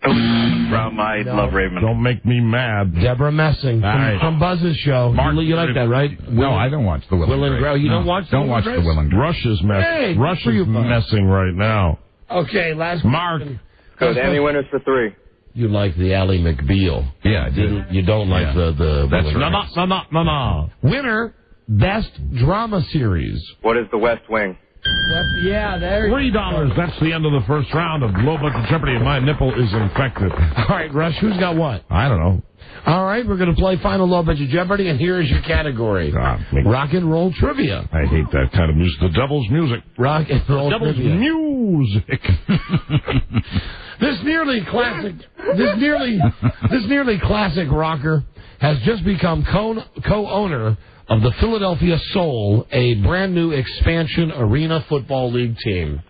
From I Love Raymond. Don't make me mad. Deborah Messing from Buzz's show. Mark, you like that, right? No, I don't watch the Will and Grace. You don't watch the Don't watch the Will and Grace. Rush is messing right now. Okay, last Mark. Go with Emmy winners for 3. You like the Ally McBeal. Yeah, I do. You don't like the That's no. Winner, Best Drama Series. What is The West Wing? Yeah, there. $3. That's the end of the first round of Low Budget Jeopardy, and my nipple is infected. All right, Rush, who's got what? I don't know. All right, we're going to play Final Low Budget Jeopardy, and here is your category. Rock and roll trivia. I hate that kind of music. The devil's music. Rock and roll devil's trivia. music. This nearly classic rocker has just become co-owner of the Philadelphia Soul, a brand new expansion arena football league team.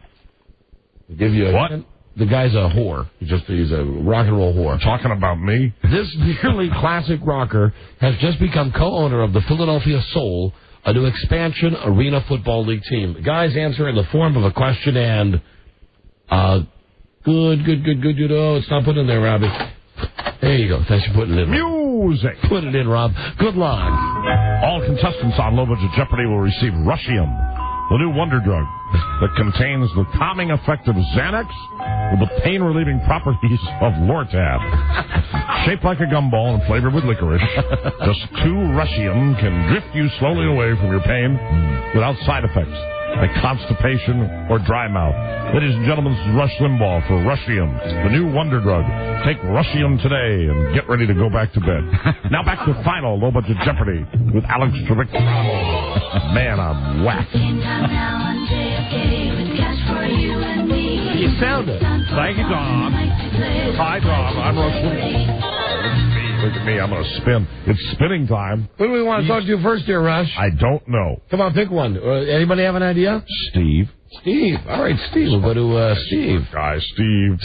I'll give you what? The guy's a whore. He's a rock and roll whore. Talking about me? This nearly classic rocker has just become co-owner of the Philadelphia Soul, a new expansion arena football league team. The guys answer in the form of a question and good. You know, it's not put in there, Robbie. There you go. Thanks for putting it in. Music. Put it in, Rob. Good luck. All contestants on Low Budget Jeopardy will receive Rushium, the new wonder drug that contains the calming effect of Xanax with the pain-relieving properties of Lortab. Shaped like a gumball and flavored with licorice, just 2 Rushium can drift you slowly away from your pain without side effects like constipation or dry mouth. Ladies and gentlemen, this is Rush Limbaugh for Rushium, the new wonder drug. Take Rushium today and get ready to go back to bed. Now back to Final Low Budget Jeopardy with Alex Trebek. Man, I'm whacked. You sound it. Thank you, Tom. Hi, Tom. I'm Rush Limbaugh. Look at me. I'm going to spin. It's spinning time. Who do we want to talk to first here, Rush? I don't know. Come on, pick one. Anybody have an idea? Steve. Steve. All right, Steve. We'll go to Steve. Guy, Steve.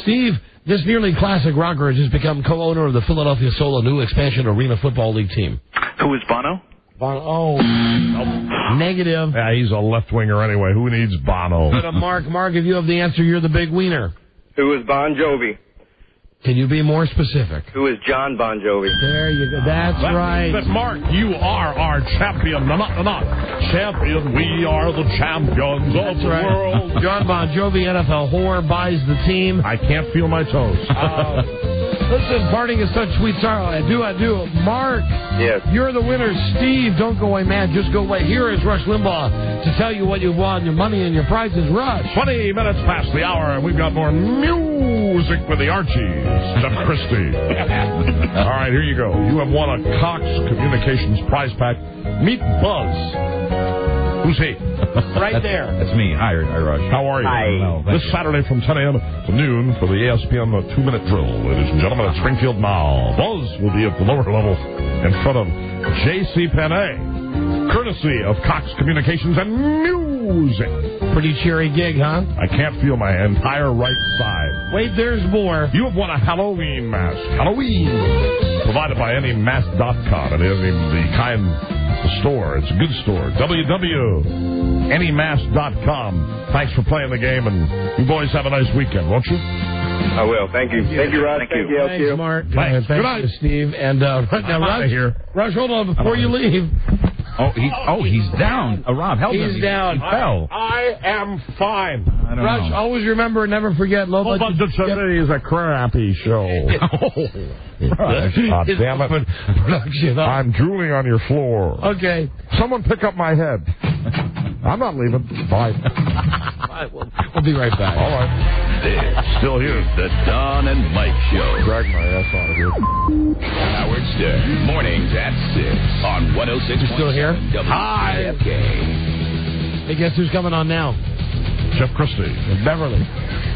Steve, this nearly classic rocker has just become co-owner of the Philadelphia Soul, a new expansion arena football league team. Who is Bono? Bono. Negative. Yeah, he's a left-winger anyway. Who needs Bono? Go to Mark. Mark, if you have the answer, you're the big wiener. Who is Bon Jovi? Can you be more specific? Who is John Bon Jovi? There you go. That's right. But Mark, you are our champion. Champion. We are the champions of the world. John Bon Jovi, NFL whore, buys the team. I can't feel my toes. Listen, parting is such sweet sorrow. I do. Mark, yes. You're the winner. Steve, don't go away, man. Just go away. Here is Rush Limbaugh to tell you what you won, your money and your prizes. Rush. 20 minutes past the hour, and we've got more music with the Archies. Jeff Christie. All right, here you go. You have won a Cox Communications prize pack. Meet Buzz. Who's he? Right there. That's me. Hi, Rush. How are you? Hi. This Saturday from 10 a.m. to noon for the ESPN 2-minute drill. Ladies and gentlemen, at Springfield now. Buzz will be at the lower level in front of J.C. Penney, courtesy of Cox Communications and Music. Pretty cheery gig, huh? I can't feel my entire right side. Wait, there's more. You have won a Halloween mask. Halloween. Provided by anymask.com. It is the kind store. It's a good store. www.anymask.com. Thanks for playing the game, and you boys have a nice weekend, won't you? I will. Thank you. Thank you, Rush. Thank you, LQ. Thanks, Mark. Thanks. Good night, Steve. And now, Rush, hold on before you leave. He's down. Rob, help him. He's down. He fell. I am fine. I don't Rush, know. always remember, never forget. Low budget today is a crappy show. Rush, God damn it. Production. I'm drooling on your floor. Okay. Someone pick up my head. I'm not leaving. Bye. We'll be right back. All right. Still here. The Don and Mike Show. Drag my ass out of here. Howard Stern. Mornings at 6 on 106. You're still here? Hi. Hey, guess who's coming on now? Jeff Christie. Beverly.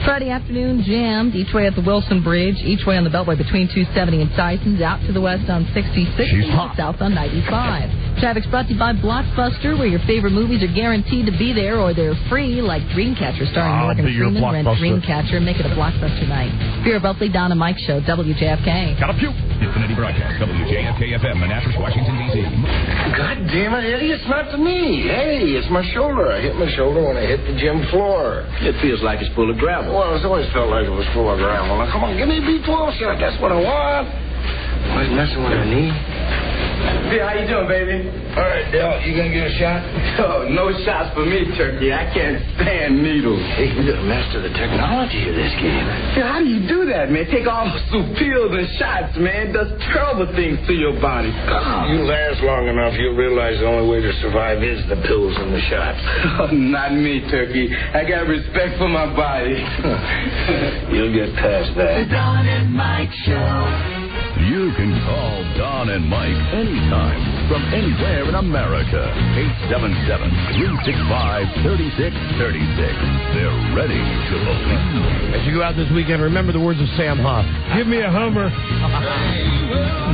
Friday afternoon jammed each way at the Wilson Bridge, each way on the Beltway between 270 and Tyson's, out to the west on 66, She's hot. south on 95. Traffic's brought to you by Blockbuster, where your favorite movies are guaranteed to be there or they're free, like Dreamcatcher starring Morgan Freeman. Rent Dreamcatcher and make it a Blockbuster night. Fear Beltley, Don and Mike Show, WJFK. Got a pew. Infinity Broadcast, WJFK-FM, Manassas, Washington, D.C. God damn it, Eddie, it's not the knee. Hey, it's my shoulder. I hit my shoulder when I hit the gym floor. It feels like it's full of gravel. Well, it's always felt like it was full of gravel. Now, come on, give me a B12 shot. That's what I want. Always messing with her knee. Hey, how you doing, baby? All right, Del, you gonna get a shot? Oh, no shots for me, Turkey. I can't stand needles. Hey, you gotta master the technology of this game. Hey, how do you do that, man? Take all those pills and shots, man. Does terrible things to your body. You last long enough, you'll realize the only way to survive is the pills and the shots. Oh, not me, Turkey. I got respect for my body. You'll get past that. The Don and Mike Show. You can call Don and Mike anytime from anywhere in America. 877-365-3636. They're ready to believe. As you go out this weekend, remember the words of Sam Hoff. Give me a Hummer.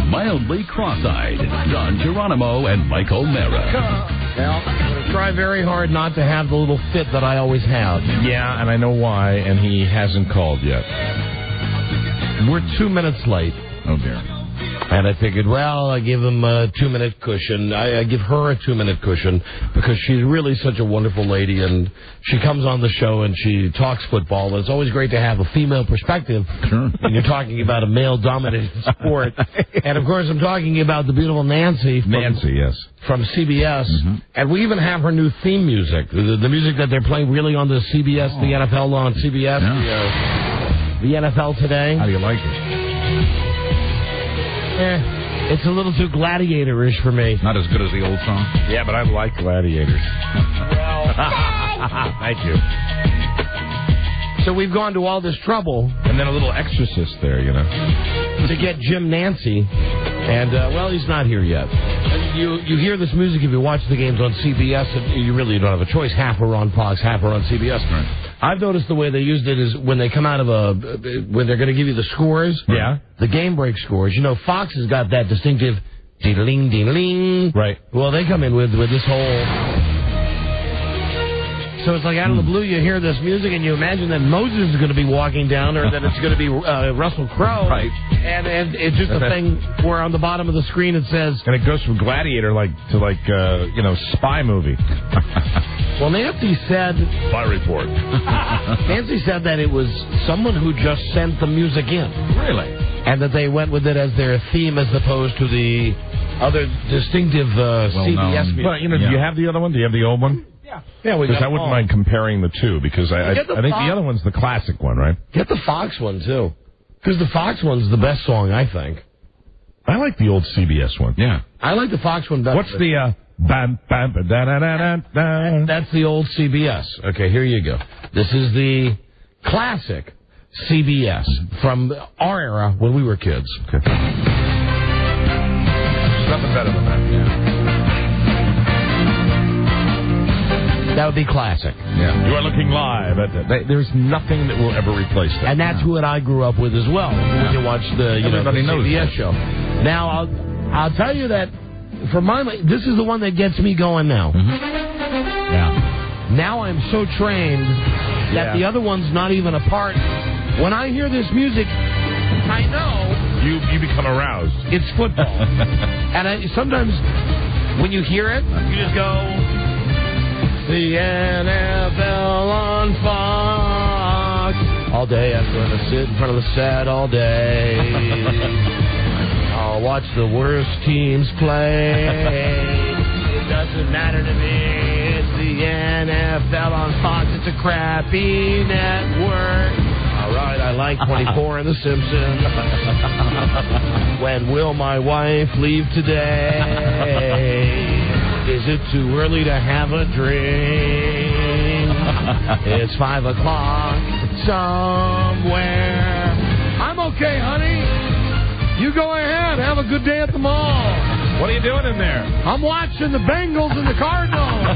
Mildly cross-eyed, Don Geronimo and Mike O'Mara. Well, I'm going to try very hard not to have the little fit that I always have. Yeah, and I know why, and he hasn't called yet. We're 2 minutes late. Oh, dear. And I figured, well, I give him a 2-minute cushion. I give her a 2-minute cushion because she's really such a wonderful lady, and she comes on the show and she talks football. And it's always great to have a female perspective when you're talking about a male-dominated sport. And, of course, I'm talking about the beautiful Nancy. From CBS. Mm-hmm. And we even have her new theme music, the music that they're playing really on the CBS, the NFL on CBS, the NFL Today. How do you like it? It's a little too gladiator-ish for me. Not as good as the old song? Yeah, but I like gladiators. Thank you. So we've gone to all this trouble. And then a little exorcist there, you know. To get Jim Nancy. And, well, he's not here yet. You hear this music if you watch the games on CBS, and you really don't have a choice. Half are on Fox, half are on CBS. Right. I've noticed the way they used it is when they come out of when they're going to give you the scores. Yeah. The game break scores. You know, Fox has got that distinctive ding ding ding. Right. Well, they come in with this whole. So it's like out of the blue, you hear this music, and you imagine that Moses is going to be walking down, or that it's going to be Russell Crowe. Right. And it's just a thing where on the bottom of the screen it says. And it goes from gladiator to spy movie. Well, Nancy said... My report. Nancy said that it was someone who just sent the music in. Really? And that they went with it as their theme as opposed to the other distinctive CBS music. Well, do you have the other one? Do you have the old one? Yeah, because I wouldn't mind comparing the two, because I think the other one's the classic one, right? Get the Fox one, too. Because the Fox one's the best song, I think. I like the old CBS one. Yeah. I like the Fox one better. What's the... bam, bam, da, da, da, da, da. That's the old CBS. Okay, here you go. This is the classic CBS from our era when we were kids. Okay. There's nothing better than that. Yeah. That would be classic. Yeah. You are looking live. There's nothing that will ever replace that. And that's what I grew up with as well. When you watch the CBS show. Now, I'll tell you that for this is the one that gets me going now. Mm-hmm. Yeah. Now I'm so trained that the other one's not even a part. When I hear this music, I know you become aroused. It's football. And sometimes when you hear it, you just go, the NFL on Fox. All day I'm going to sit in front of the set all day. I'll watch the worst teams play. It doesn't matter to me. It's the NFL on Fox. It's a crappy network. All right, I like 24 and The Simpsons. When will my wife leave today? Is it too early to have a drink? It's 5 o'clock somewhere. I'm okay, honey. You go ahead. Have a good day at the mall. What are you doing in there? I'm watching the Bengals and the Cardinals.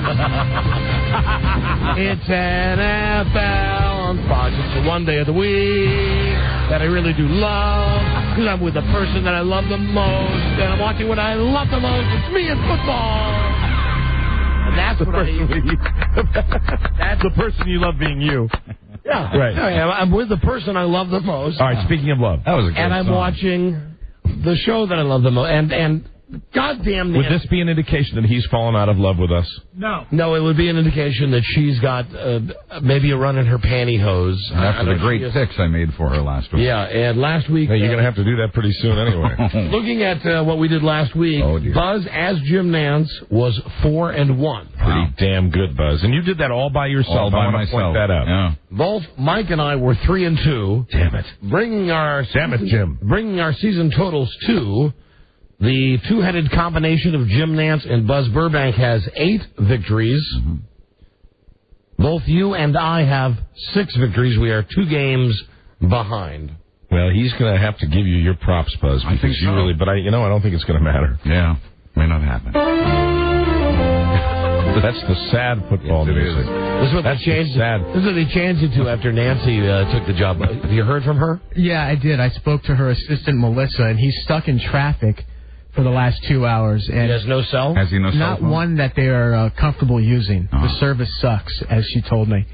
It's NFL on Fox. It's the one day of the week that I really do love because I'm with the person that I love the most and I'm watching what I love the most. It's me and football. And that's what That's the person you love being you. Yeah. Right. I'm with the person I love the most. All right, speaking of love. That was a good And I'm song. watching the show that I love the most. And goddamn, would this be an indication that he's fallen out of love with us? No, it would be an indication that she's got maybe a run in her pantyhose. After the great picks I made for her last week. Yeah, and last week... Hey, you're going to have to do that pretty soon anyway. Looking at what we did last week, Buzz as Jim Nance was 4-1. Pretty damn good, Buzz. And you did that all by yourself. All by I want to myself. point that out. Yeah. Both Mike and I were 3-2. Damn it. Bringing our season totals to... The two-headed combination of Jim Nance and Buzz Burbank has 8 victories. Mm-hmm. Both you and I have 6 victories. We are 2 games behind. Well, he's going to have to give you your props, Buzz. I think so. But I don't think it's going to matter. Yeah, may not happen. That's the sad football music. This is what they changed it to after Nancy took the job. Have you heard from her? Yeah, I did. I spoke to her assistant, Melissa, and he's stuck in traffic for the last 2 hours. And he has no cell? Has he no cell Not phone? one that they are comfortable using. The service sucks, as she told me.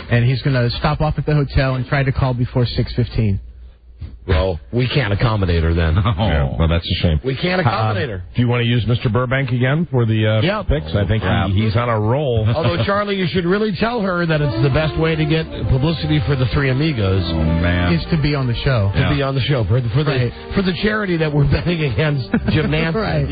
And he's going to stop off at the hotel and try to call before 6:15. Well, we can't accommodate her then. Yeah, well, that's a shame. We can't accommodate her. Do you want to use Mr. Burbank again for the picks? I think he's on a roll. Although, Charlie, you should really tell her that it's the best way to get publicity for the Three Amigos. Oh, man. Is to be on the show. To be on the show. For the charity that we're betting against Jim Nance. Right.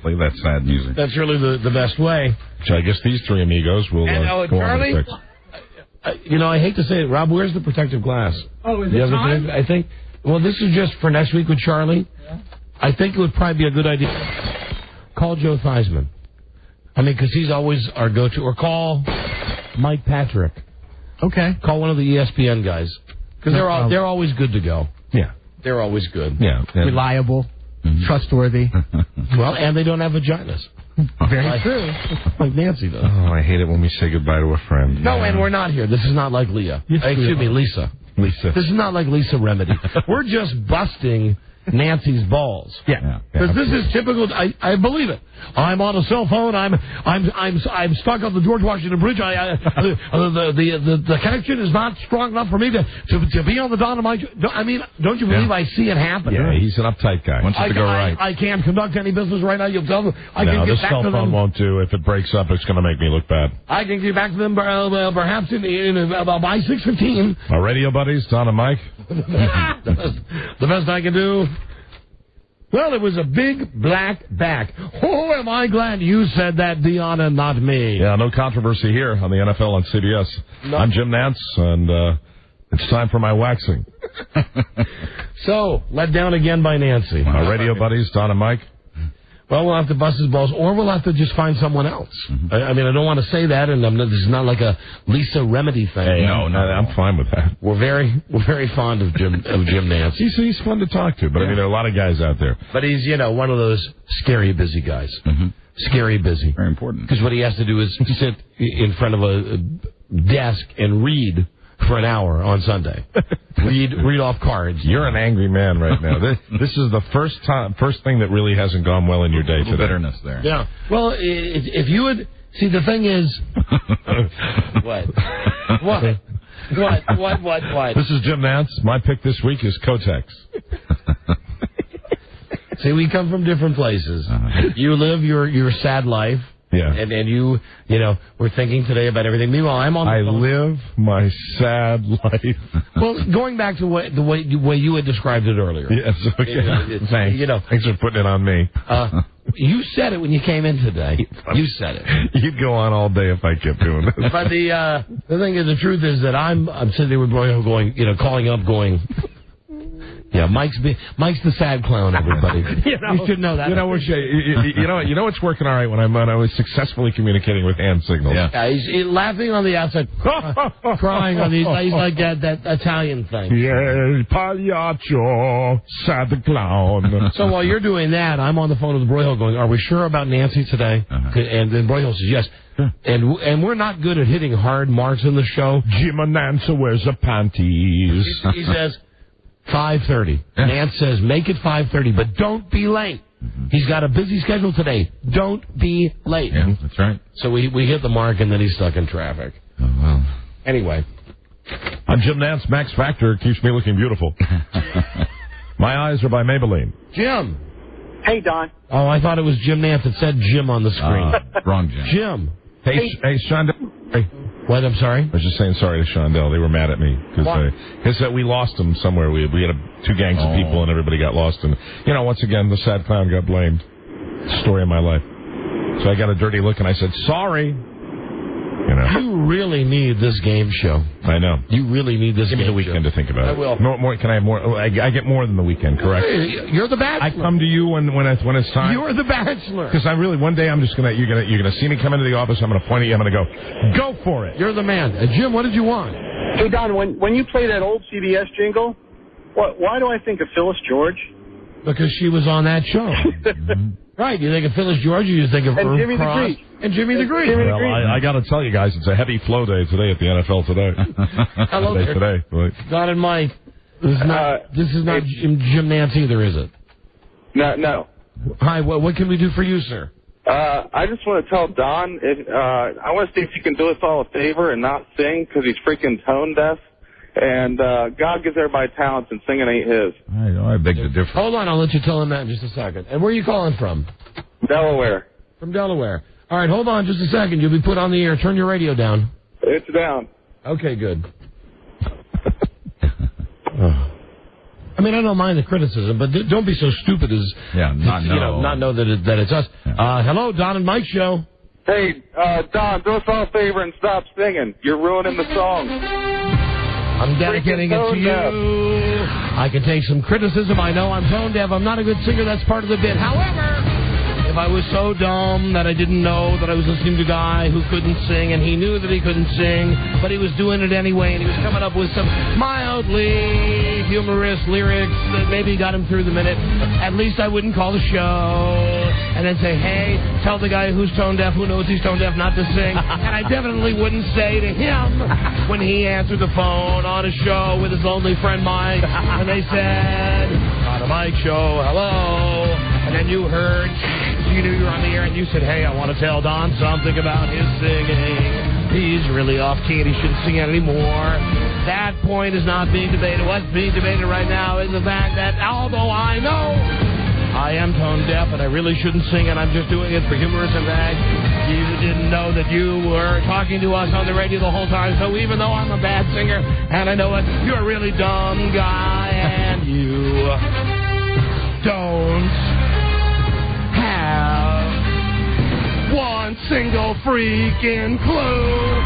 Play that sad music. That's really the best way. So I guess these Three Amigos will go Charlie, on the picks. I hate to say it, Rob, where's the protective glass? Oh, is it time? I think... Well, this is just for next week with Charlie. Yeah. I think it would probably be a good idea. Call Joe Theismann. I mean, because he's always our go-to. Or call Mike Patrick. Okay. Call one of the ESPN guys. Because they're always good to go. Yeah. They're always good. Yeah. Reliable. Trustworthy. Well, and they don't have vaginas. Very true. Like Nancy does. Oh, I hate it when we say goodbye to a friend. No, and we're not here. This is not like Leah. Yes, Lisa. Lisa. This is not like Lisa Remedy. We're just busting Nancy's balls. Yeah. Because this is typical. I believe it. I'm on a cell phone. I'm stuck on the George Washington Bridge. The connection is not strong enough for me to be on the Don and Mike. I mean, don't you believe I see it happen? Yeah, he's an uptight guy. Wants it to go right. I can't conduct any business right now. You'll tell them. I can get this back cell to phone them. won't do. If it breaks up, it's going to make me look bad. I can get back to them perhaps in about by 6:15. My radio buddies, Don and Mike. The best I can do. Well, it was a big black back. Oh, am I glad you said that, Dion, and not me. Yeah, no controversy here on the NFL on CBS. No. I'm Jim Nantz, and it's time for my waxing. So, let down again by Nancy. My radio buddies, Don and Mike. Well, we'll have to bust his balls, or we'll have to just find someone else. Mm-hmm. I mean, I don't want to say that, and this is not like a Lisa Remedy thing. Hey, no, I'm fine with that. We're very fond of Jim Nantz. He's fun to talk to, but I mean, there are a lot of guys out there. But he's, one of those scary busy guys. Mm-hmm. Scary busy. Very important. Because what he has to do is sit in front of a desk and read for an hour on Sunday. Read off cards. You're an angry man right now. This is the first thing that really hasn't gone well in your day today. Bitterness there. Yeah. Well, if you would see, the thing is, what? This is Jim Nantz. My pick this week is Kotex. See, we come from different places. You live your sad life. Yeah. And you we're thinking today about everything. Meanwhile, I'm on the phone. live my sad life. Well, going back to the way you had described it earlier. Yes, okay. Thanks. Thanks for putting it on me. You said it when you came in today. You said it. You'd go on all day if I kept doing this. But the thing is, the truth is that I'm sitting there with Broyhill going, calling up, going. Yeah, Mike's the sad clown, everybody. You should know that. You know what's working all right when I was successfully communicating with hand signals. Yeah, he's laughing on the outside, crying on the inside. He's like that Italian thing. Yeah, pagliaccio, sad clown. So while you're doing that, I'm on the phone with Broyhill going, are we sure about Nancy today? And then Broyhill says, yes. And we're not good at hitting hard marks in the show. Jim and Nancy wears the panties. He says 5:30. Nance says make it 5:30, but don't be late. He's got a busy schedule today. Don't be late. Yeah, that's right. So we hit the mark, and then he's stuck in traffic. Oh, well. Anyway. I'm Jim Nance. Max Factor keeps me looking beautiful. My eyes are by Maybelline. Jim. Hey, Don. Oh, I thought it was Jim Nance. It said Jim on the screen. Wrong Jim. Jim. Hey, Shonda. Hey. What? I'm sorry? I was just saying sorry to Shondell. They were mad at me because we lost them somewhere. We had two gangs of people and everybody got lost. And, once again, the sad clown got blamed. Story of my life. So I got a dirty look and I said, sorry. You really need this game show. I know. You really need this game show. Give me the weekend to think about it. I will. More, can I have more? I get more than the weekend, correct? You're the Bachelor. I come to you when it's time. You're the Bachelor. Because one day I'm just you're gonna see me come into the office. I'm gonna point at you. I'm gonna go for it. You're the man. Jim, what did you want? Hey, Don, when you play that old CBS jingle, why do I think of Phyllis George? Because she was on that show. Right. You think of Phyllis George, you think of Irv Jimmy Cross. the Greek. And Jimmy the Greek. Well, I got to tell you guys, it's a heavy flow day today at the NFL today. Hello there. Today. Don and Mike. This is not Jim Nance either, is it? No. Hi, what can we do for you, sir? I just want to tell Don, I want to see if you can do us all a favor and not sing because he's freaking tone deaf. And God gives everybody talents, and singing ain't his. I beg to differ. Hold on, I'll let you tell him that in just a second. And where are you calling from? Delaware. From Delaware. All right, hold on just a second. You'll be put on the air. Turn your radio down. It's down. Okay, good. I mean, I don't mind the criticism, but don't be so stupid as not know that it's us. Yeah. Hello, Don and Mike show. Hey, Don, do us all a favor and stop singing. You're ruining the song. I'm dedicating it to you. I can take some criticism. I know I'm tone deaf. I'm not a good singer. That's part of the bit. However, if I was so dumb that I didn't know that I was listening to a guy who couldn't sing, and he knew that he couldn't sing, but he was doing it anyway, and he was coming up with some mildly humorous lyrics that maybe got him through the minute, at least I wouldn't call the show. and then say, hey, tell the guy who's tone deaf, who knows he's tone deaf, not to sing. And I definitely wouldn't say to him when he answered the phone on a show with his lonely friend Mike, and they said, on a Mike show, hello. And then you heard, you knew you were on the air, and you said, hey, I want to tell Don something about his singing. He's really off key and he shouldn't sing it anymore. That point is not being debated. What's being debated right now is the fact that although I know I am tone deaf and I really shouldn't sing and I'm just doing it for humorous effect, you didn't know that you were talking to us on the radio the whole time. So even though I'm a bad singer and I know it, you're a really dumb guy and you don't have one single freaking clue.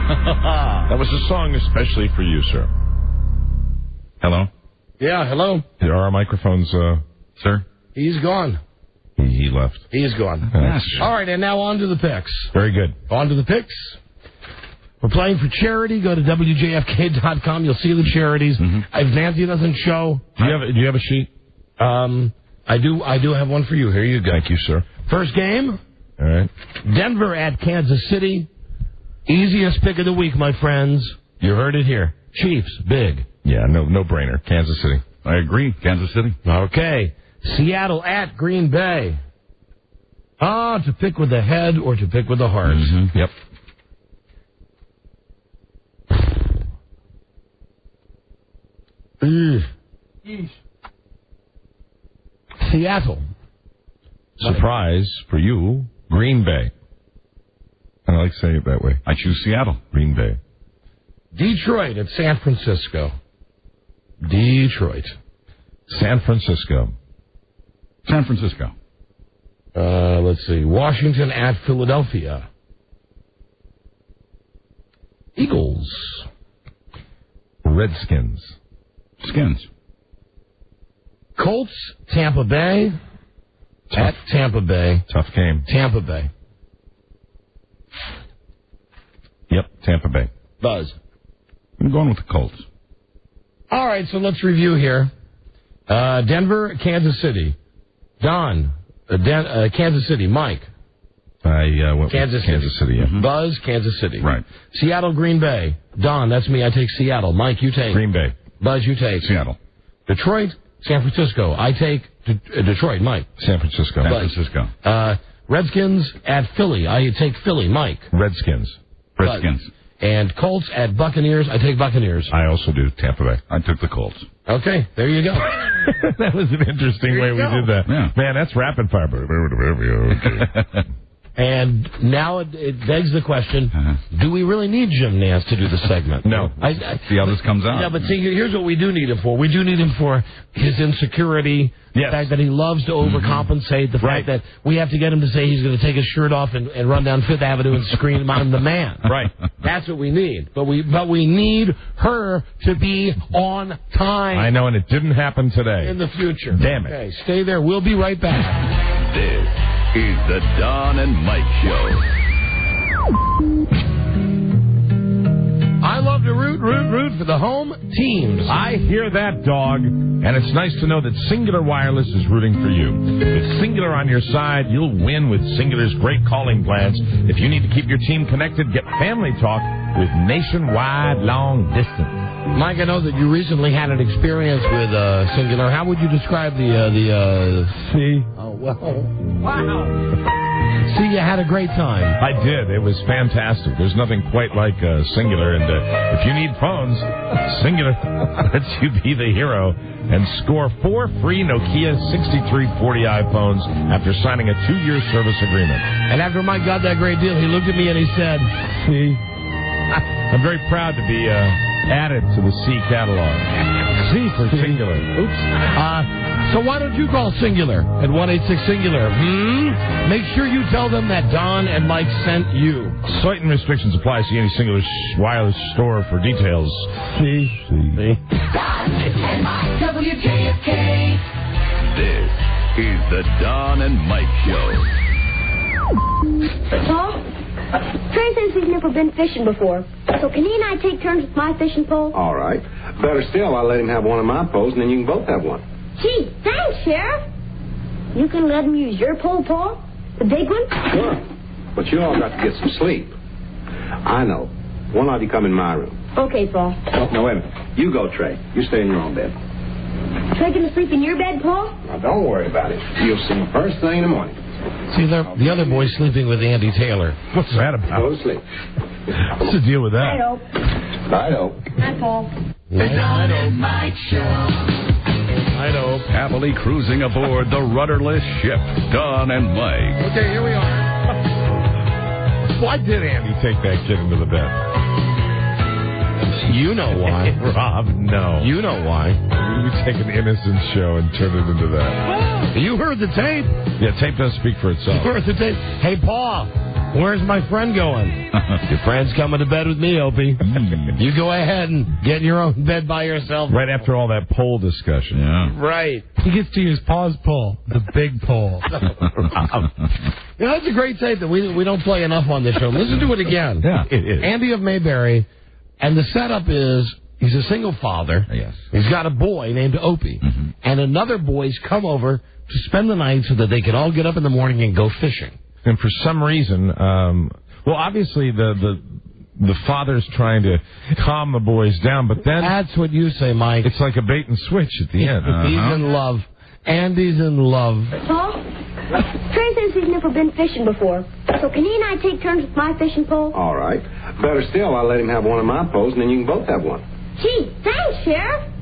That was a song especially for you, sir. Hello? Yeah, hello. Are our microphones, sir? He's gone. He left. He's gone. All right, and now on to the picks. Very good. On to the picks. We're playing for charity. Go to WJFK.com. You'll see the charities. If Nancy doesn't show... Do you have a sheet? I do have one for you. Here you go. Thank you, sir. First game. All right. Denver at Kansas City. Easiest pick of the week, my friends. You heard it here. Chiefs, big. Yeah, no brainer. Kansas City. I agree. Kansas City. Okay. Seattle at Green Bay. To pick with the head or to pick with the heart. Yep. Seattle. Surprise for you, Green Bay. I like saying it that way. I choose Seattle. Green Bay. Detroit at San Francisco. Detroit. San Francisco. San Francisco. Let's see. Washington at Philadelphia. Eagles. Redskins. Skins. Colts, Tampa Bay. At Tampa Bay. Tough game. Tampa Bay. Yep, Tampa Bay. Buzz. I'm going with the Colts. All right, so let's review here. Denver, Kansas City. Don, Kansas City. Mike. I went Kansas with Kansas City. Yeah. Buzz, Kansas City. Right. Seattle, Green Bay. Don, that's me. I take Seattle. Mike, you take Green Bay. Buzz, you take Seattle. Detroit, San Francisco. I take Detroit. Mike. San Francisco. San Francisco. Redskins at Philly. I take Philly. Mike. Redskins. Redskins. And Colts at Buccaneers. I take Buccaneers. I also do Tampa Bay. I took the Colts. Okay, there you go. That was an interesting way we did that. Yeah. Man, that's rapid fire. Okay. And now it begs the question, do we really need Jim Nance to do the segment? No. See how this comes out. Yeah, but see, here's what we do need him for. We do need him for his insecurity, the fact that he loves to overcompensate, the fact that we have to get him to say he's going to take his shirt off and run down Fifth Avenue and scream, I'm the man. Right. That's what we need. But we need her to be on time. I know, and it didn't happen today. In the future. Damn it. Okay, stay there. We'll be right back. This is the Don and Mike Show. I love to root for the home teams. I hear that, dog. And it's nice to know that Singular Wireless is rooting for you. With Singular on your side, you'll win with Singular's great calling plans. If you need to keep your team connected, get Family Talk with nationwide long distance. Mike, I know that you recently had an experience with Singular. How would you describe the See? Oh, well. Wow. See, you had a great time. I did. It was fantastic. There's nothing quite like Singular. And if you need phones, Singular lets you be the hero and score 4 free Nokia 6340i phones after signing a 2-year service agreement. And after Mike got that great deal, he looked at me and he said, see? I'm very proud to be added to the C catalog. C for Singular. Oops. So why don't you call Singular at 1-866-SINGULAR? Make sure you tell them that Don and Mike sent you. Certain restrictions apply. See any Singular wireless store for details. See? Don and Mike, WJFK. This is the Don and Mike Show. Paul? Trey says he's never been fishing before. So can he and I take turns with my fishing pole? All right. Better still, I'll let him have one of my poles, and then you can both have one. Gee, thanks, Sheriff. You can let him use your pole, Paul? The big one? Sure. But you all got to get some sleep. I know. One of you come in my room. Okay, Paul. Oh, no, wait a minute. You go, Trey. You stay in your own bed. Trey gonna sleep in your bed, Paul? Now, don't worry about it. You'll see him first thing in the morning. See, the other boy's sleeping with Andy Taylor. What's that about? Go to sleep. What's the deal with that? I hope. I know. Hi, Paul. The Don and Mike Show. I know. Happily cruising aboard the rudderless ship, Don and Mike. Okay, here we are. Why did Andy take that kid into the bed? You know why. Rob, no. You know why. You take an innocent show and turn it into that. You heard the tape. Yeah, tape does speak for itself. You heard the tape. Hey, Paul, where's my friend going? Your friend's coming to bed with me, Opie. You go ahead and get in your own bed by yourself. Right after all that poll discussion. Yeah. Right. He gets to use Paul's pole, the big pole. You know, that's a great tape that we don't play enough on this show. Listen to it again. Yeah, it is. Andy of Mayberry, and the setup is he's a single father. Yes. He's got a boy named Opie, and another boy's come over to spend the night so that they can all get up in the morning and go fishing. And for some reason, well, obviously the father's trying to calm the boys down, but then That's what you say, Mike. it's like a bait and switch at the end. He's in love. Andy's in love. Paul? Trey says he's never been fishing before. So can he and I take turns with my fishing pole? All right. Better still, I'll let him have one of my poles, and then you can both have one. Gee, thanks, Sheriff.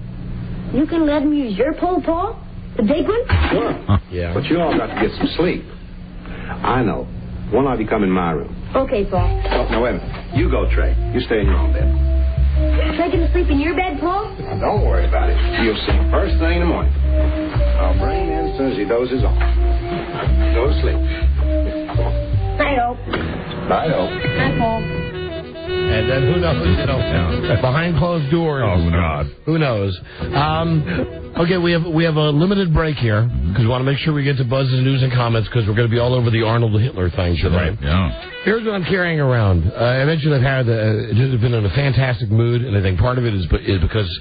You can let him use your pole, Paul? The big one? Sure. Yeah. But you all got to get some sleep. I know. One of you come in my room. Okay, Paul. Oh, no, wait a minute. You go, Trey. You stay in your own bed. Trey gonna sleep in your bed, Paul? Now, don't worry about it. You'll see him first thing in the morning. I'll bring him in as soon as he dozes off. Go to sleep. I hope. I hope. Hi, Paul. And then who knows, you know, behind closed doors. Oh, God. Who knows? Okay, we have a limited break here because we want to make sure we get to Buzz's news and comments because we're going to be all over the Arnold Hitler thing today. Right. Yeah. Here's what I'm carrying around. I mentioned I've had just been in a fantastic mood, and I think part of it is because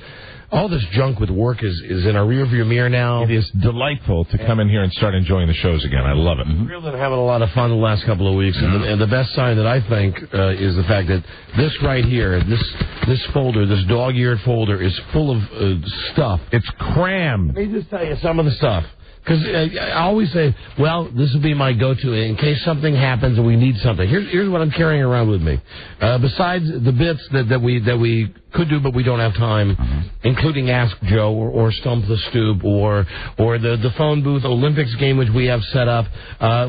all this junk with work is in our rearview mirror now. It is delightful to come in here and start enjoying the shows again. I love it. We've really been having a lot of fun the last couple of weeks, and the best sign that I think is the fact that this right here, this folder, this dog-eared folder, is full of stuff. It's crammed. Let me just tell you some of the stuff. Because I always say, well, this will be my go-to in case something happens and we need something. Here's what I'm carrying around with me. Besides the bits that we could do but we don't have time, including Ask Joe or Stump the Stoop or the phone booth Olympics game which we have set up.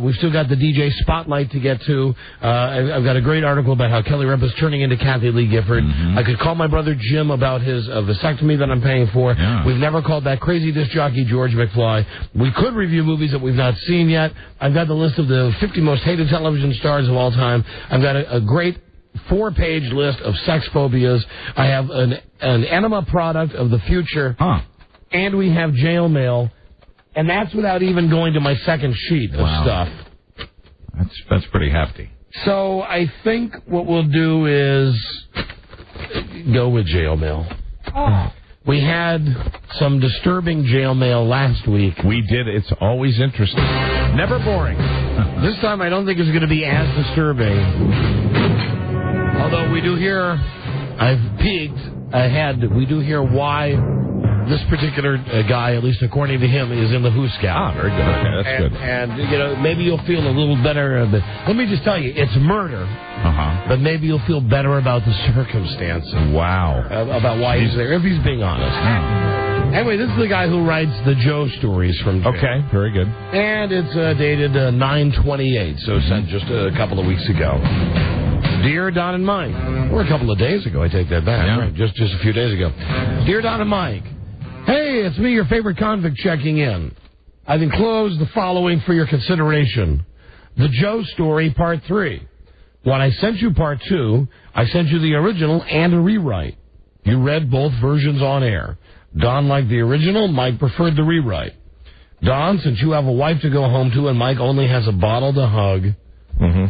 We've still got the DJ Spotlight to get to. I've got a great article about how Kelly Ripa is turning into Kathy Lee Gifford. I could call my brother Jim about his vasectomy that I'm paying for. Yeah. We've never called that crazy disc jockey George McFly. We could review movies that we've not seen yet. I've got the list of the 50 most hated television stars of all time. I've got a great 4-page list of sex phobias. I have an enema product of the future. And we have jail mail. And that's without even going to my second sheet of stuff. That's pretty hefty. So I think what we'll do is go with jail mail. We had some disturbing jail mail last week. We did. It's always interesting. Never boring. This time I don't think it's going to be as disturbing. Although we do hear, I've peeked ahead, we do hear why this particular guy, at least according to him, is in the Who Scout. Very good. Okay, that's good. And, you know, maybe you'll feel a little better. Let me just tell you, it's murder. But maybe you'll feel better about the circumstances. Wow. About why he's there, if he's being honest. Anyway, this is the guy who writes the Joe stories from jail. Okay, very good. And it's dated 9/28, so sent just a couple of weeks ago. Dear Don and Mike, or a couple of days ago, I take that back. Yeah. Right, just a few days ago. Dear Don and Mike, hey, it's me, your favorite convict, checking in. I've enclosed the following for your consideration. The Joe story, part 3. When I sent you part 2, I sent you the original and a rewrite. You read both versions on air. Don liked the original, Mike preferred the rewrite. Don, since you have a wife to go home to and Mike only has a bottle to hug,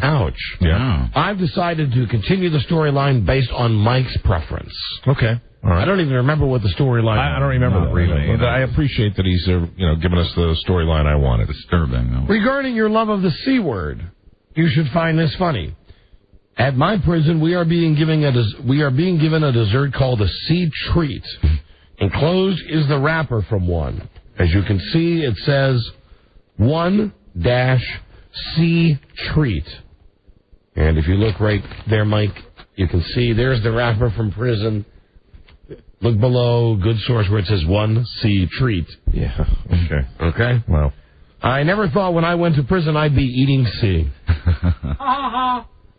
ouch. Yeah. I've decided to continue the storyline based on Mike's preference. Okay. All right. I don't even remember what the storyline. I don't remember that. Really. I appreciate that he's giving us the storyline I wanted. Disturbing, though. Regarding your love of the C word, you should find this funny. At my prison, we are being given a dessert called a C treat. Enclosed is the wrapper from one. As you can see, it says 1-C treat. And if you look right there, Mike, you can see there's the wrapper from prison. Look below, good source, where it says 1C treat. Yeah, okay. Okay? Well. I never thought when I went to prison I'd be eating C.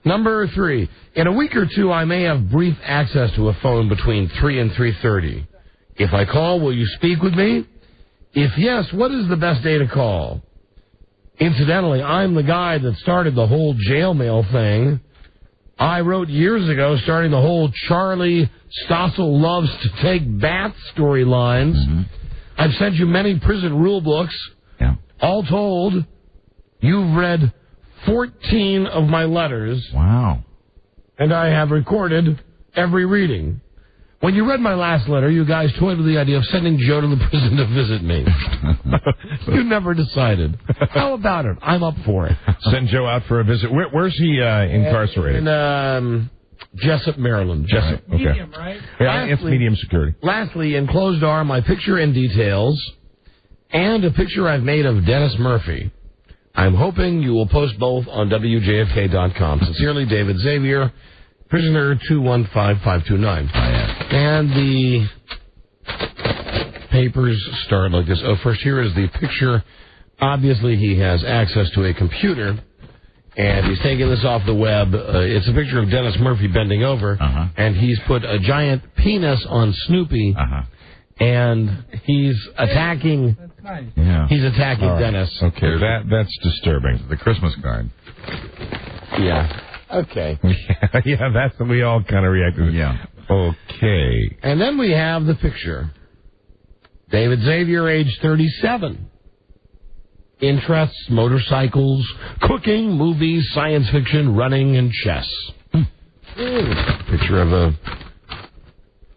Number 3. In a week or two, I may have brief access to a phone between 3 and 3:30. If I call, will you speak with me? If yes, what is the best day to call? Incidentally, I'm the guy that started the whole jail mail thing. I wrote years ago starting the whole Charlie Stossel loves to take baths storylines. Mm-hmm. I've sent you many prison rule books. Yeah. All told, you've read 14 of my letters. Wow. And I have recorded every reading. When you read my last letter, you guys toyed with the idea of sending Joe to the prison to visit me. You never decided. How about it? I'm up for it. Send Joe out for a visit. Where's he incarcerated? In Jessup, Maryland. Jessup, okay. Medium, right? Yeah, it's medium security. Lastly, enclosed are my picture and details and a picture I've made of Dennis Murphy. I'm hoping you will post both on WJFK.com. Sincerely, David Xavier, prisoner 215529. And the papers start like this. Oh, first here is the picture. Obviously, he has access to a computer, and he's taking this off the web. It's a picture of Dennis Murphy bending over, and he's put a giant penis on Snoopy, and he's attacking. That's nice. Yeah. He's attacking Dennis. Okay, that's disturbing. The Christmas card. Yeah. Okay. Yeah, that's we all kind of reacted. Yeah. Okay. And then we have the picture. David Xavier, age 37. Interests, motorcycles, cooking, movies, science fiction, running, and chess. Picture of a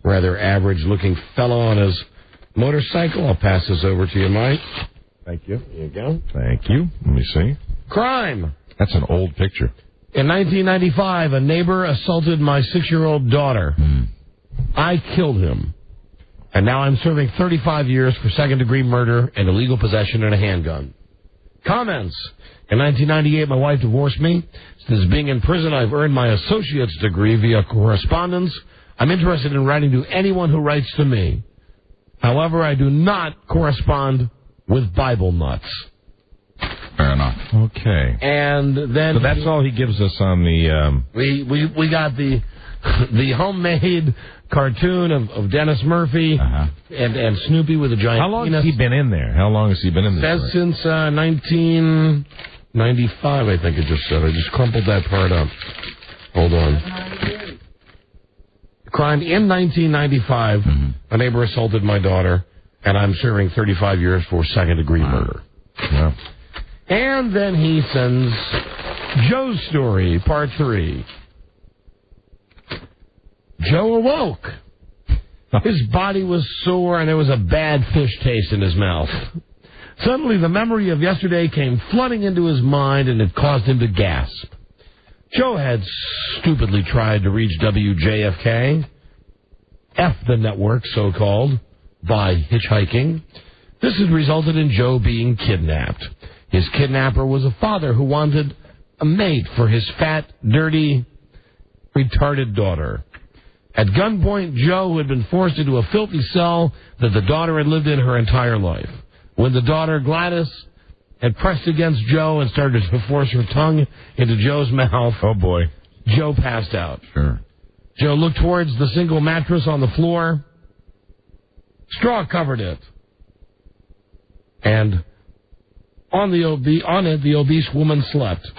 rather average-looking fellow on his motorcycle. I'll pass this over to you, Mike. Thank you. Here you go. Thank you. Let me see. Crime. That's an old picture. In 1995, a neighbor assaulted my 6-year-old daughter. I killed him. And now I'm serving 35 years for second-degree murder and illegal possession of a handgun. Comments. In 1998, my wife divorced me. Since being in prison, I've earned my associate's degree via correspondence. I'm interested in writing to anyone who writes to me. However, I do not correspond with Bible nuts. Fair enough. Okay. And then... So that's all he gives us on the... We got the homemade cartoon of Dennis Murphy and Snoopy with a giant How long penis. has he been in there? How long has he been in there? Says since 1995, I think it just said. I just crumpled that part up. Hold on. Crime in 1995. A neighbor assaulted my daughter, and I'm serving 35 years for second-degree murder. Yeah. And then he sends Joe's story, part 3. Joe awoke. His body was sore, and there was a bad fish taste in his mouth. Suddenly, the memory of yesterday came flooding into his mind, and it caused him to gasp. Joe had stupidly tried to reach WJFK, F the network, so-called, by hitchhiking. This had resulted in Joe being kidnapped. His kidnapper was a father who wanted a mate for his fat, dirty, retarded daughter. At gunpoint, Joe, who had been forced into a filthy cell that the daughter had lived in her entire life. When the daughter, Gladys, had pressed against Joe and started to force her tongue into Joe's mouth. Oh, boy. Joe passed out. Sure. Joe looked towards the single mattress on the floor. Straw covered it. And on it, the obese woman slept.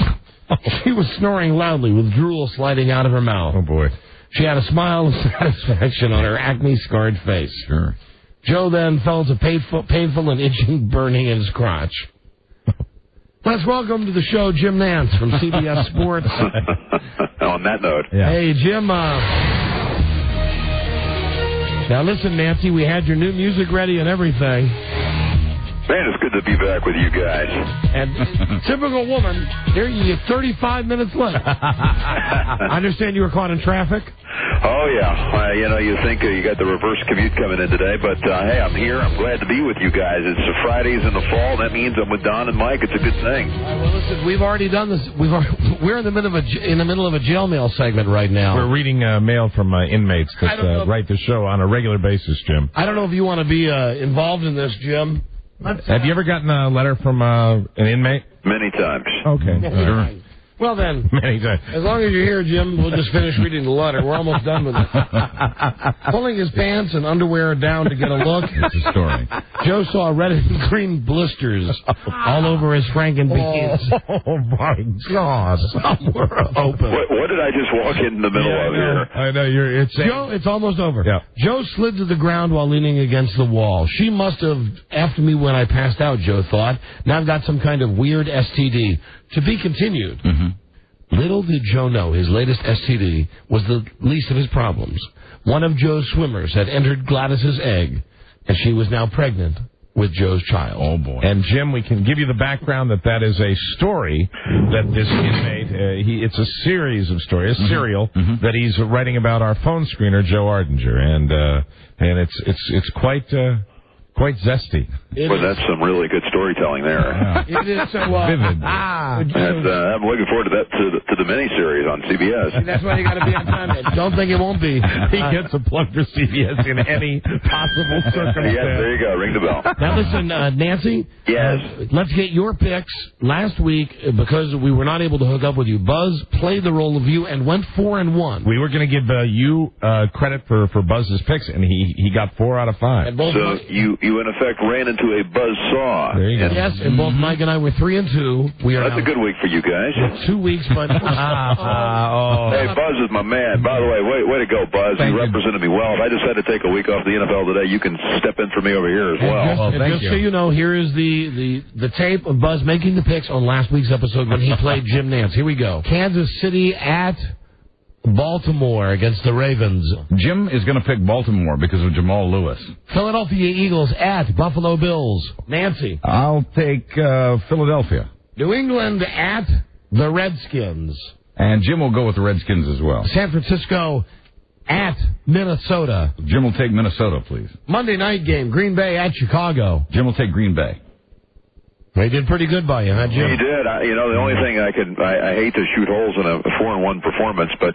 She was snoring loudly with drool sliding out of her mouth. Oh, boy. She had a smile of satisfaction on her acne-scarred face. Sure. Joe then felt a painful and itching burning in his crotch. Let's welcome to the show Jim Nance from CBS Sports. On that note. Yeah. Hey, Jim, Now, listen, Nancy, we had your new music ready and everything. Man, it's good to be back with you guys. And typical woman, here you get 35 minutes late. I understand you were caught in traffic? Oh, yeah. You think you got the reverse commute coming in today, but hey, I'm here. I'm glad to be with you guys. It's Fridays in the fall. That means I'm with Don and Mike. It's a good thing. Well, listen, we've already done this. We're in the middle of a jail mail segment right now. We're reading mail from inmates that write the show on a regular basis, Jim. I don't know if you want to be involved in this, Jim. Have you ever gotten a letter from an inmate? Many times. Okay. Sure. Well, then, many times. As long as you're here, Jim, we'll just finish reading the letter. We're almost done with it. Pulling his pants and underwear down to get a look. It's a story. Joe saw red and green blisters all over his frankenbeans. Oh, my God. Somewhere open. What did I just walk in the middle of here? I know. Joe, it's almost over. Yeah. Joe slid to the ground while leaning against the wall. She must have effed me when I passed out, Joe thought. Now I've got some kind of weird STD. To be continued. Mm-hmm. Little did Joe know his latest STD was the least of his problems. One of Joe's swimmers had entered Gladys's egg, and she was now pregnant with Joe's child. Oh, boy. And, Jim, we can give you the background that is a story that this inmate, it's a series of stories, a serial, that he's writing about our phone screener, Joe Ardinger. And it's quite zesty. Well, that's some really good storytelling there. Yeah. It is so vivid. And I'm looking forward to that to the miniseries on CBS. See, that's why you got to be on time. Don't think it won't be. He gets a plug for CBS in any possible circumstance. Yes, there you go. Ring the bell. Now listen, Nancy. Yes. Let's get your picks. Last week, because we were not able to hook up with you, Buzz played the role of you and went 4-1. We were going to give you credit for Buzz's picks, and he got 4 out of 5. So you in effect ran into a buzz saw. There you go. Yes, and both Mike and I were 3-2. We are. That's a good week for you guys. 2 weeks, but Hey, Buzz is my man. By the way, way to go, Buzz. You represented me well. If I just had to take a week off the NFL today, you can step in for me over here as well. Just so you know, here is the tape of Buzz making the picks on last week's episode when he played Jim Nance. Here we go. Kansas City at Baltimore against the Ravens. Jim is going to pick Baltimore because of Jamal Lewis. Philadelphia Eagles at Buffalo Bills. Nancy. I'll take Philadelphia. New England at the Redskins. And Jim will go with the Redskins as well. San Francisco at Minnesota. Jim will take Minnesota, please. Monday night game, Green Bay at Chicago. Jim will take Green Bay. They did pretty good by you, huh, Jim? He did. The only thing I hate to shoot holes in a 4-1 performance, but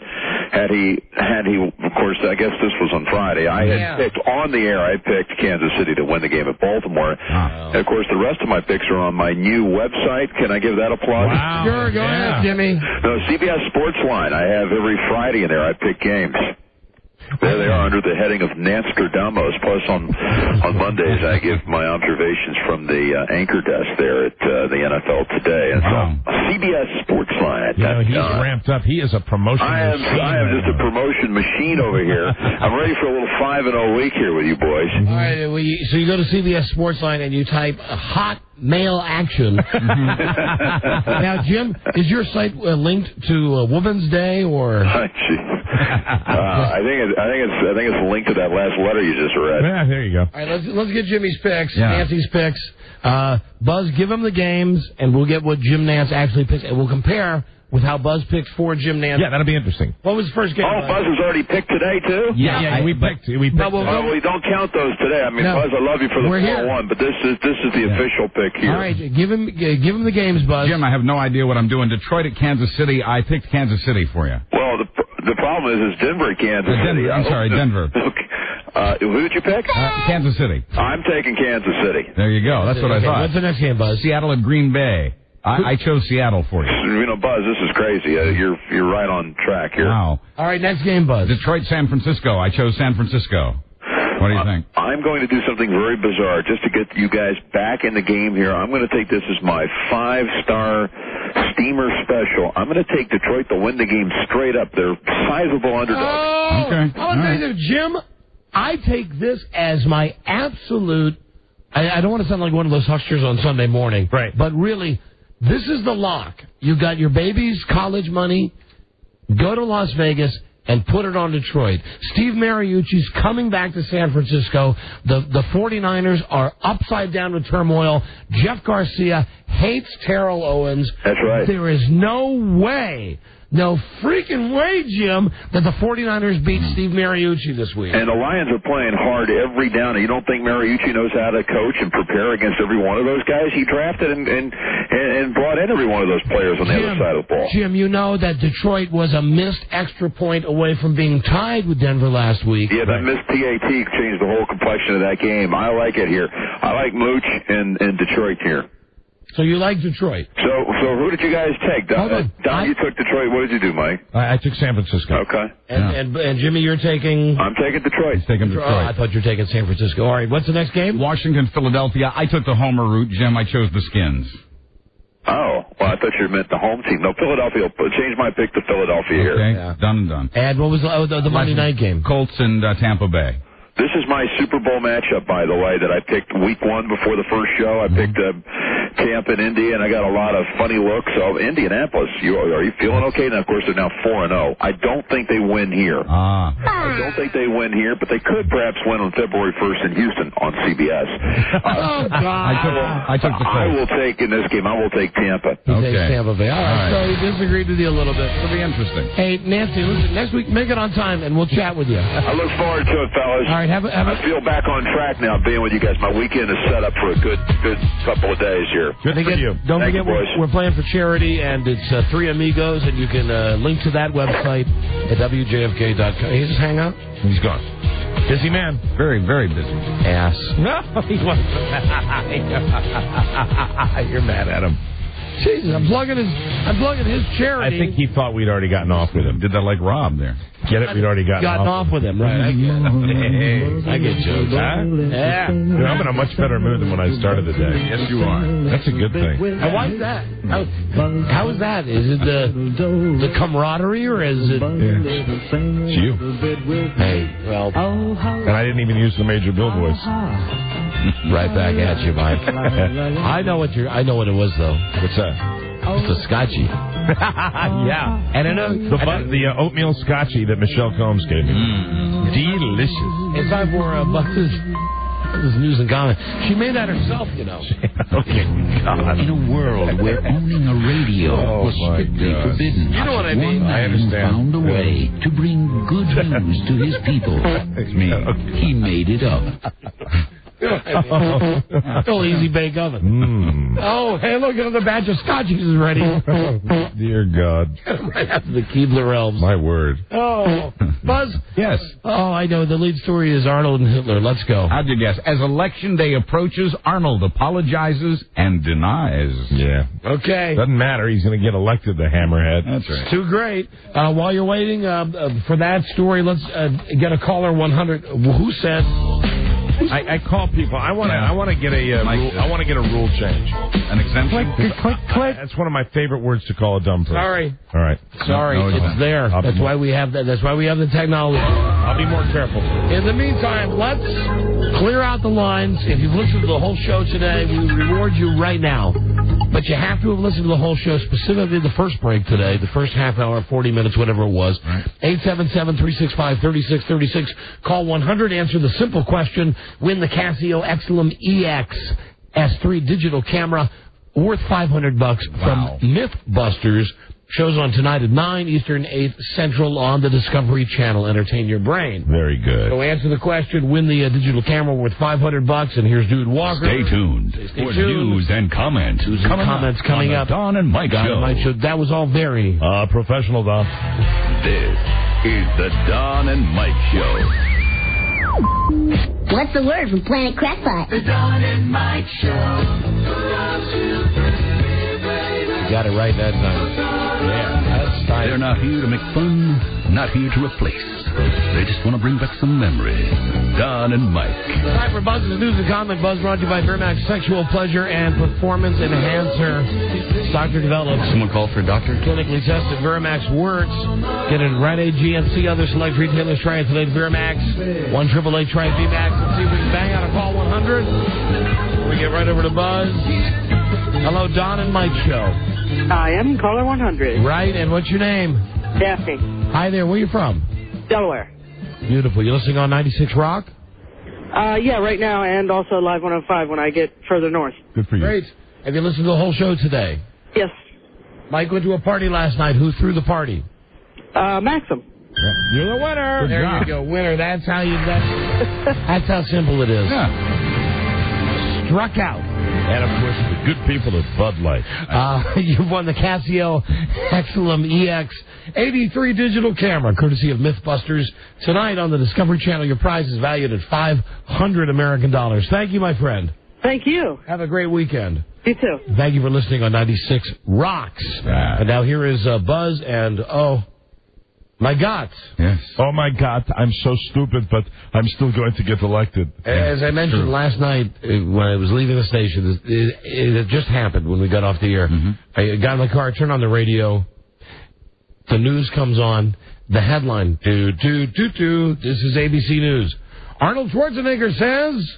had he, of course, I guess this was on Friday. I had picked on the air. I picked Kansas City to win the game at Baltimore. And of course, the rest of my picks are on my new website. Can I give that a plug? Wow. Sure, go ahead, Jimmy. No, CBS Sports Line. I have every Friday in there. I pick games. There they are under the heading of Nanskerdamos. Plus, on Mondays, I give my observations from the anchor desk there at the NFL Today. And so, CBS Sports Line. He's ramped up. He is a promotion machine. I am just a promotion machine over here. I'm ready for a little 5-0 week here with you boys. All right, so you go to CBS Sports Line and you type hot male action. Now, Jim, is your site linked to Women's Day or? I think it's linked to that last letter you just read. Yeah, there you go. All right, let's get Jimmy's picks, Nancy's picks. Buzz, give him the games, and we'll get what Jim Nance actually picks, and we'll compare with how Buzz picks for Jim Nance. Yeah, that'll be interesting. What was the first game? Oh, Buzz has already picked today, too? Yeah, we picked. We don't count those today. I mean, Buzz, I love you for the 4-1, but this is the official pick here. All right, give him the games, Buzz. Jim, I have no idea what I'm doing. Detroit at Kansas City. I picked Kansas City for you. Well, the problem is Denver at Kansas City. I'm sorry, Denver. Okay. Who did you pick? Kansas City. I'm taking Kansas City. There you go. That's what I thought. What's the next game, Buzz? Seattle at Green Bay. I chose Seattle for you. Buzz, this is crazy. You're right on track here. Wow. All right, next game, Buzz. Detroit, San Francisco. I chose San Francisco. What do you think? I'm going to do something very bizarre just to get you guys back in the game here. I'm going to take this as my 5-star steamer special. I'm going to take Detroit to win the game straight up. They're sizable underdogs. Oh, okay. I'll tell you, Jim, I take this as my absolute. I don't want to sound like one of those hucksters on Sunday morning, right? But really, this is the lock. You got your baby's college money. Go to Las Vegas. and put it on Detroit. Steve Mariucci's coming back to San Francisco. The 49ers are upside down with turmoil. Jeff Garcia hates Terrell Owens. That's right. There is no freaking way, Jim, that the 49ers beat Steve Mariucci this week. And the Lions are playing hard every down. You don't think Mariucci knows how to coach and prepare against every one of those guys? He drafted and brought in every one of those players on the other side of the ball. Jim, you know that Detroit was a missed extra point away from being tied with Denver last week. Yeah, that missed PAT changed the whole complexion of that game. I like it here. I like Mooch and Detroit here. So you like Detroit? So who did you guys take? Don, you took Detroit. What did you do, Mike? I took San Francisco. Okay. And Jimmy, you're taking? I'm taking Detroit. He's taking Detroit. Oh, I thought you were taking San Francisco. All right, what's the next game? Washington, Philadelphia. I took the homer route. Jim, I chose the Skins. Oh, well, I thought you meant the home team. No, Philadelphia. Change my pick to Philadelphia here. Okay, done and done. And what was the Monday night game? Colts and Tampa Bay. This is my Super Bowl matchup, by the way, that I picked week one before the first show. I picked Tampa and Indy, and I got a lot of funny looks. So Indianapolis, are you feeling okay? And, of course, they're now 4-0. I don't think they win here. I don't think they win here, but they could perhaps win on February 1st in Houston on CBS. Oh, God. I took the Colts. I will take, in this game, I will take Tampa. He takes Tampa Bay. All right, so he disagreed with you a little bit. It'll be interesting. Hey, Nancy, listen, next week, make it on time, and we'll chat with you. I look forward to it, fellas. All right, I feel back on track now being with you guys. My weekend is set up for a good couple of days here. Good for you. Don't forget, we're playing for charity, and it's Three Amigos, and you can link to that website at WJFK.com. He just hang out? He's gone. Busy man. Very, very busy. Ass. No, he wasn't. You're mad at him. Jesus, I'm plugging his charity. I think he thought we'd already gotten off with him. Did that like Rob there. Get it? We'd already gotten off with him, right? I get jokes. Huh? Yeah. Dude, I'm in a much better mood than when I started the day. Yes, you are. That's a good thing. Why is that? How is that? Is it the camaraderie, or is it... It's you. Hey, well... And I didn't even use the Major Bill voice. Right back at you, Mike. I know what it was, though. What's that? It's a scotchy. Yeah. And I know... The oatmeal scotchy that Michelle Combs gave me. Delicious. It's time for Buzz's news and comment. She made that herself, you know. Okay. God. In a world where owning a radio was strictly forbidden, you know what I mean? one man I understand. found a way to bring good news to his people. It's me. He made it up. Still easy bake oven. Oh, hey, look, another batch of scotches is ready. Dear God. Right after the Keebler Elves. My word. Oh, Buzz? Yes. Oh, I know. The lead story is Arnold and Hitler. Let's go. How'd you guess? As Election Day approaches, Arnold apologizes and denies. Yeah. Okay. Doesn't matter. He's going to get elected, the hammerhead. That's right. Too great. While you're waiting for that story, let's get a caller 100. Who said... I call people. I want to get a rule change. An exemption? Click. That's one of my favorite words to call a dumb person. Sorry. All right. Sorry, it's there. That's why we have that. That's why we have the technology. I'll be more careful. In the meantime, let's clear out the lines. If you've listened to the whole show today, we reward you right now. But you have to have listened to the whole show, specifically the first break today, the first half hour, 40 minutes, whatever it was. 877-365-3636. Call 100, answer the simple question, win the Casio Exelum EX S3 digital camera worth $500 from Mythbusters. Shows on tonight at 9 Eastern, 8 Central on the Discovery Channel. Entertain your brain. Very good. So answer the question, win the digital camera worth $500, and here's Dude Walker. Stay tuned for news and comments. Comments coming up. Don and Mike Show. That was all very professional, Don. This is the Don and Mike Show. What's the word from Planet Crackpot? The Don and Mike Show. You got it right that time. Yeah, that's time. They're not here to make fun, not here to replace. They just want to bring back some memories. Don and Mike. Time for Buzz's News and Comment. Buzz brought to you by Vermax Sexual Pleasure and Performance Enhancer. Doctor developed. Someone call for a doctor? Clinically tested. Vermax works. Get it at Rite Aid, GNC, other select retailers. Try it today. Vermax. 1-888 try VMAX. Let's see if we can bang out a call 100. We get right over to Buzz. Hello, Don and Mike Show. I am caller 100. Right, and what's your name? Daphne. Hi there, where are you from? Delaware. Beautiful. You listening on 96 Rock? Yeah, right now, and also Live 105 when I get further north. Good for you. Great. Have you listened to the whole show today? Yes. Mike went to a party last night. Who threw the party? Maxim. You're the winner. Good there job. You go, winner. That's how that's how simple it is. Yeah. Struck out. And, of course, the good people at Bud Light. You've won the Casio Exelum EX 83 digital camera, courtesy of Mythbusters. Tonight on the Discovery Channel, your prize is valued at $500 American. Thank you, my friend. Thank you. Have a great weekend. You too. Thank you for listening on 96 Rocks. And now here is Buzz and, my God. Yes. Oh, my God. I'm so stupid, but I'm still going to get elected. As I mentioned last night when I was leaving the station, it had just happened when we got off the air. Mm-hmm. I got in my car, turned on the radio. The news comes on. The headline, this is ABC News. Arnold Schwarzenegger says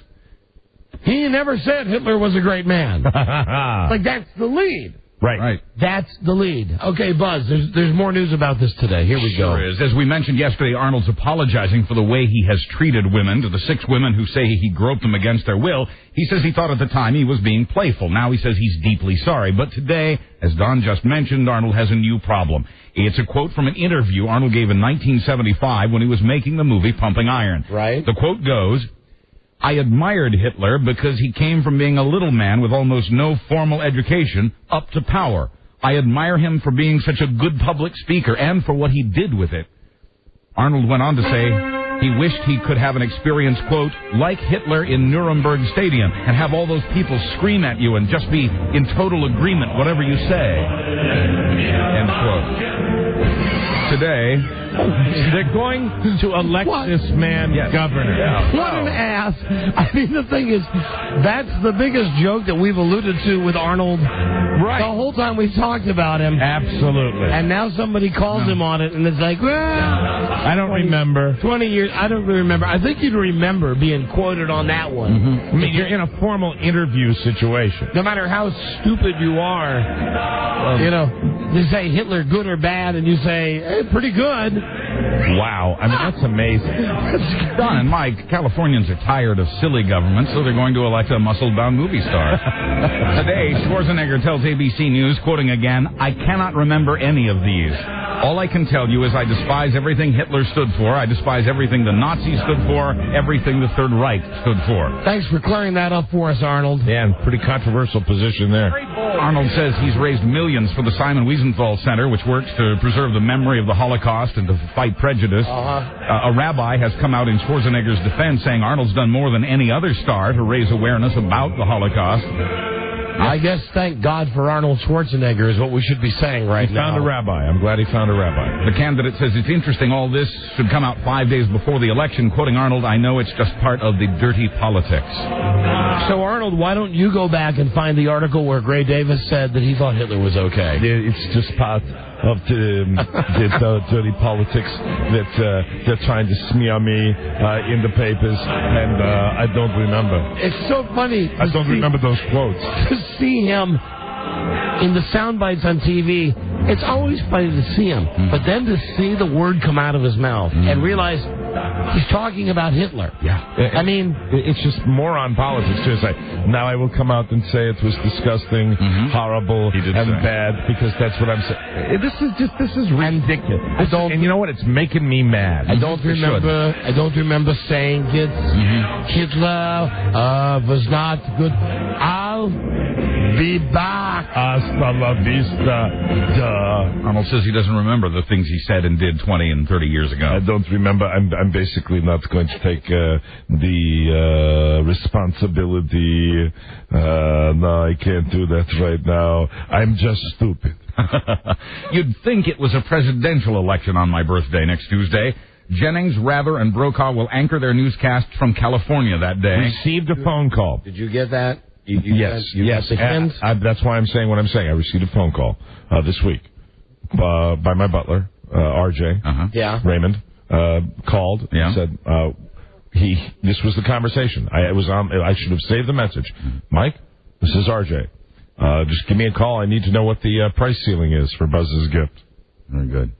he never said Hitler was a great man. Like, that's the lead. Right. That's the lead. Okay, Buzz, there's more news about this today. Here we go. Sure is. As we mentioned yesterday, Arnold's apologizing for the way he has treated women. To the 6 women who say he groped them against their will, he says he thought at the time he was being playful. Now he says he's deeply sorry. But today, as Don just mentioned, Arnold has a new problem. It's a quote from an interview Arnold gave in 1975 when he was making the movie Pumping Iron. Right. The quote goes, "I admired Hitler because he came from being a little man with almost no formal education up to power. I admire him for being such a good public speaker and for what he did with it." Arnold went on to say he wished he could have an experience, quote, like Hitler in Nuremberg Stadium and have all those people scream at you and just be in total agreement, whatever you say. End quote. Today, they're going to elect this man governor. Yeah. What an ass. I mean, the thing is, that's the biggest joke that we've alluded to with Arnold. Right. The whole time we talked about him. Absolutely. And now somebody calls him on it, and it's like, well, I don't remember. 20 years, I don't remember. I think you'd remember being quoted on that one. Mm-hmm. I mean, you're in a formal interview situation. No matter how stupid you are, they say Hitler good or bad, and you say, hey, pretty good. Wow. I mean, that's amazing. Don and Mike, Californians are tired of silly government, so they're going to elect a muscle-bound movie star. Today, Schwarzenegger tells ABC News, quoting again, "I cannot remember any of these. All I can tell you is I despise everything Hitler stood for. I despise everything the Nazis stood for, everything the Third Reich stood for." Thanks for clearing that up for us, Arnold. Yeah, and pretty controversial position there. Arnold says he's raised millions for the Simon Wiesenthal Center, which works to preserve the memory of the Holocaust and to fight prejudice. A rabbi has come out in Schwarzenegger's defense, saying Arnold's done more than any other star to raise awareness about the Holocaust. I guess thank God for Arnold Schwarzenegger is what we should be saying right now. He found a rabbi. I'm glad he found a rabbi. The candidate says it's interesting all this should come out 5 days before the election. Quoting Arnold, "I know it's just part of the dirty politics." So, Arnold, why don't you go back and find the article where Gray Davis said that he thought Hitler was okay? It's just part of the dirty politics that they're trying to smear me in the papers, and I don't remember. It's so funny. I don't remember those quotes. To see him in the sound bites on TV, it's always funny to see him, but then to see the word come out of his mouth and realize he's talking about Hitler. Yeah. I mean, it's just moron politics. It's like, now I will come out and say it was disgusting, horrible, and bad, because that's what I'm saying. This is ridiculous. And you know what? It's making me mad. I don't remember saying it. Hitler was not good. I'll be back. Hasta la vista. Duh. Arnold says he doesn't remember the things he said and did 20 and 30 years ago. I don't remember. I'm basically not going to take the responsibility. No, I can't do that right now. I'm just stupid. You'd think it was a presidential election on my birthday next Tuesday. Jennings, Rather, and Brokaw will anchor their newscasts from California that day. Received a phone call. Did you get that? Yes. That's why I'm saying what I'm saying. I received a phone call this week by my butler, RJ. Yeah. Raymond called and said this was the conversation. I should have saved the message. Mike, this is RJ. Just give me a call. I need to know what the price ceiling is for Buzz's gift. Very good.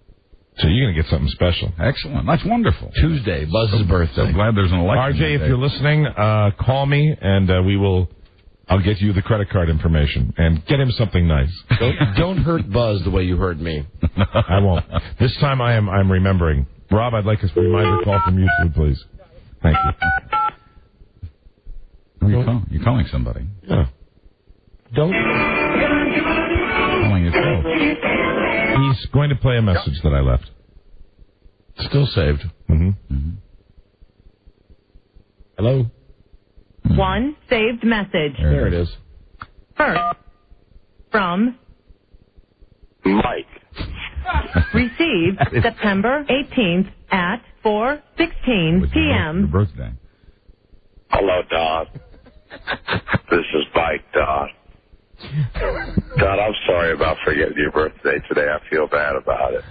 So you're going to get something special. Excellent. That's wonderful. Tuesday, Buzz's birthday. I'm glad there's an election. RJ, if you're listening, call me, and I'll get you the credit card information, and get him something nice. Don't hurt Buzz the way you hurt me. I won't. This time I'm remembering. Rob, I'd like a reminder call from you, too, please. Thank you. You're calling somebody. Yeah. Don't. Calling yourself. He's going to play a message that I left. Still saved. Mm-hmm. Hello? One saved message. There it is. First, from Mike. Received September 18th at 4:16 p.m. Your birthday. Hello, Don. This is Mike, Don. Don, I'm sorry about forgetting your birthday today. I feel bad about it.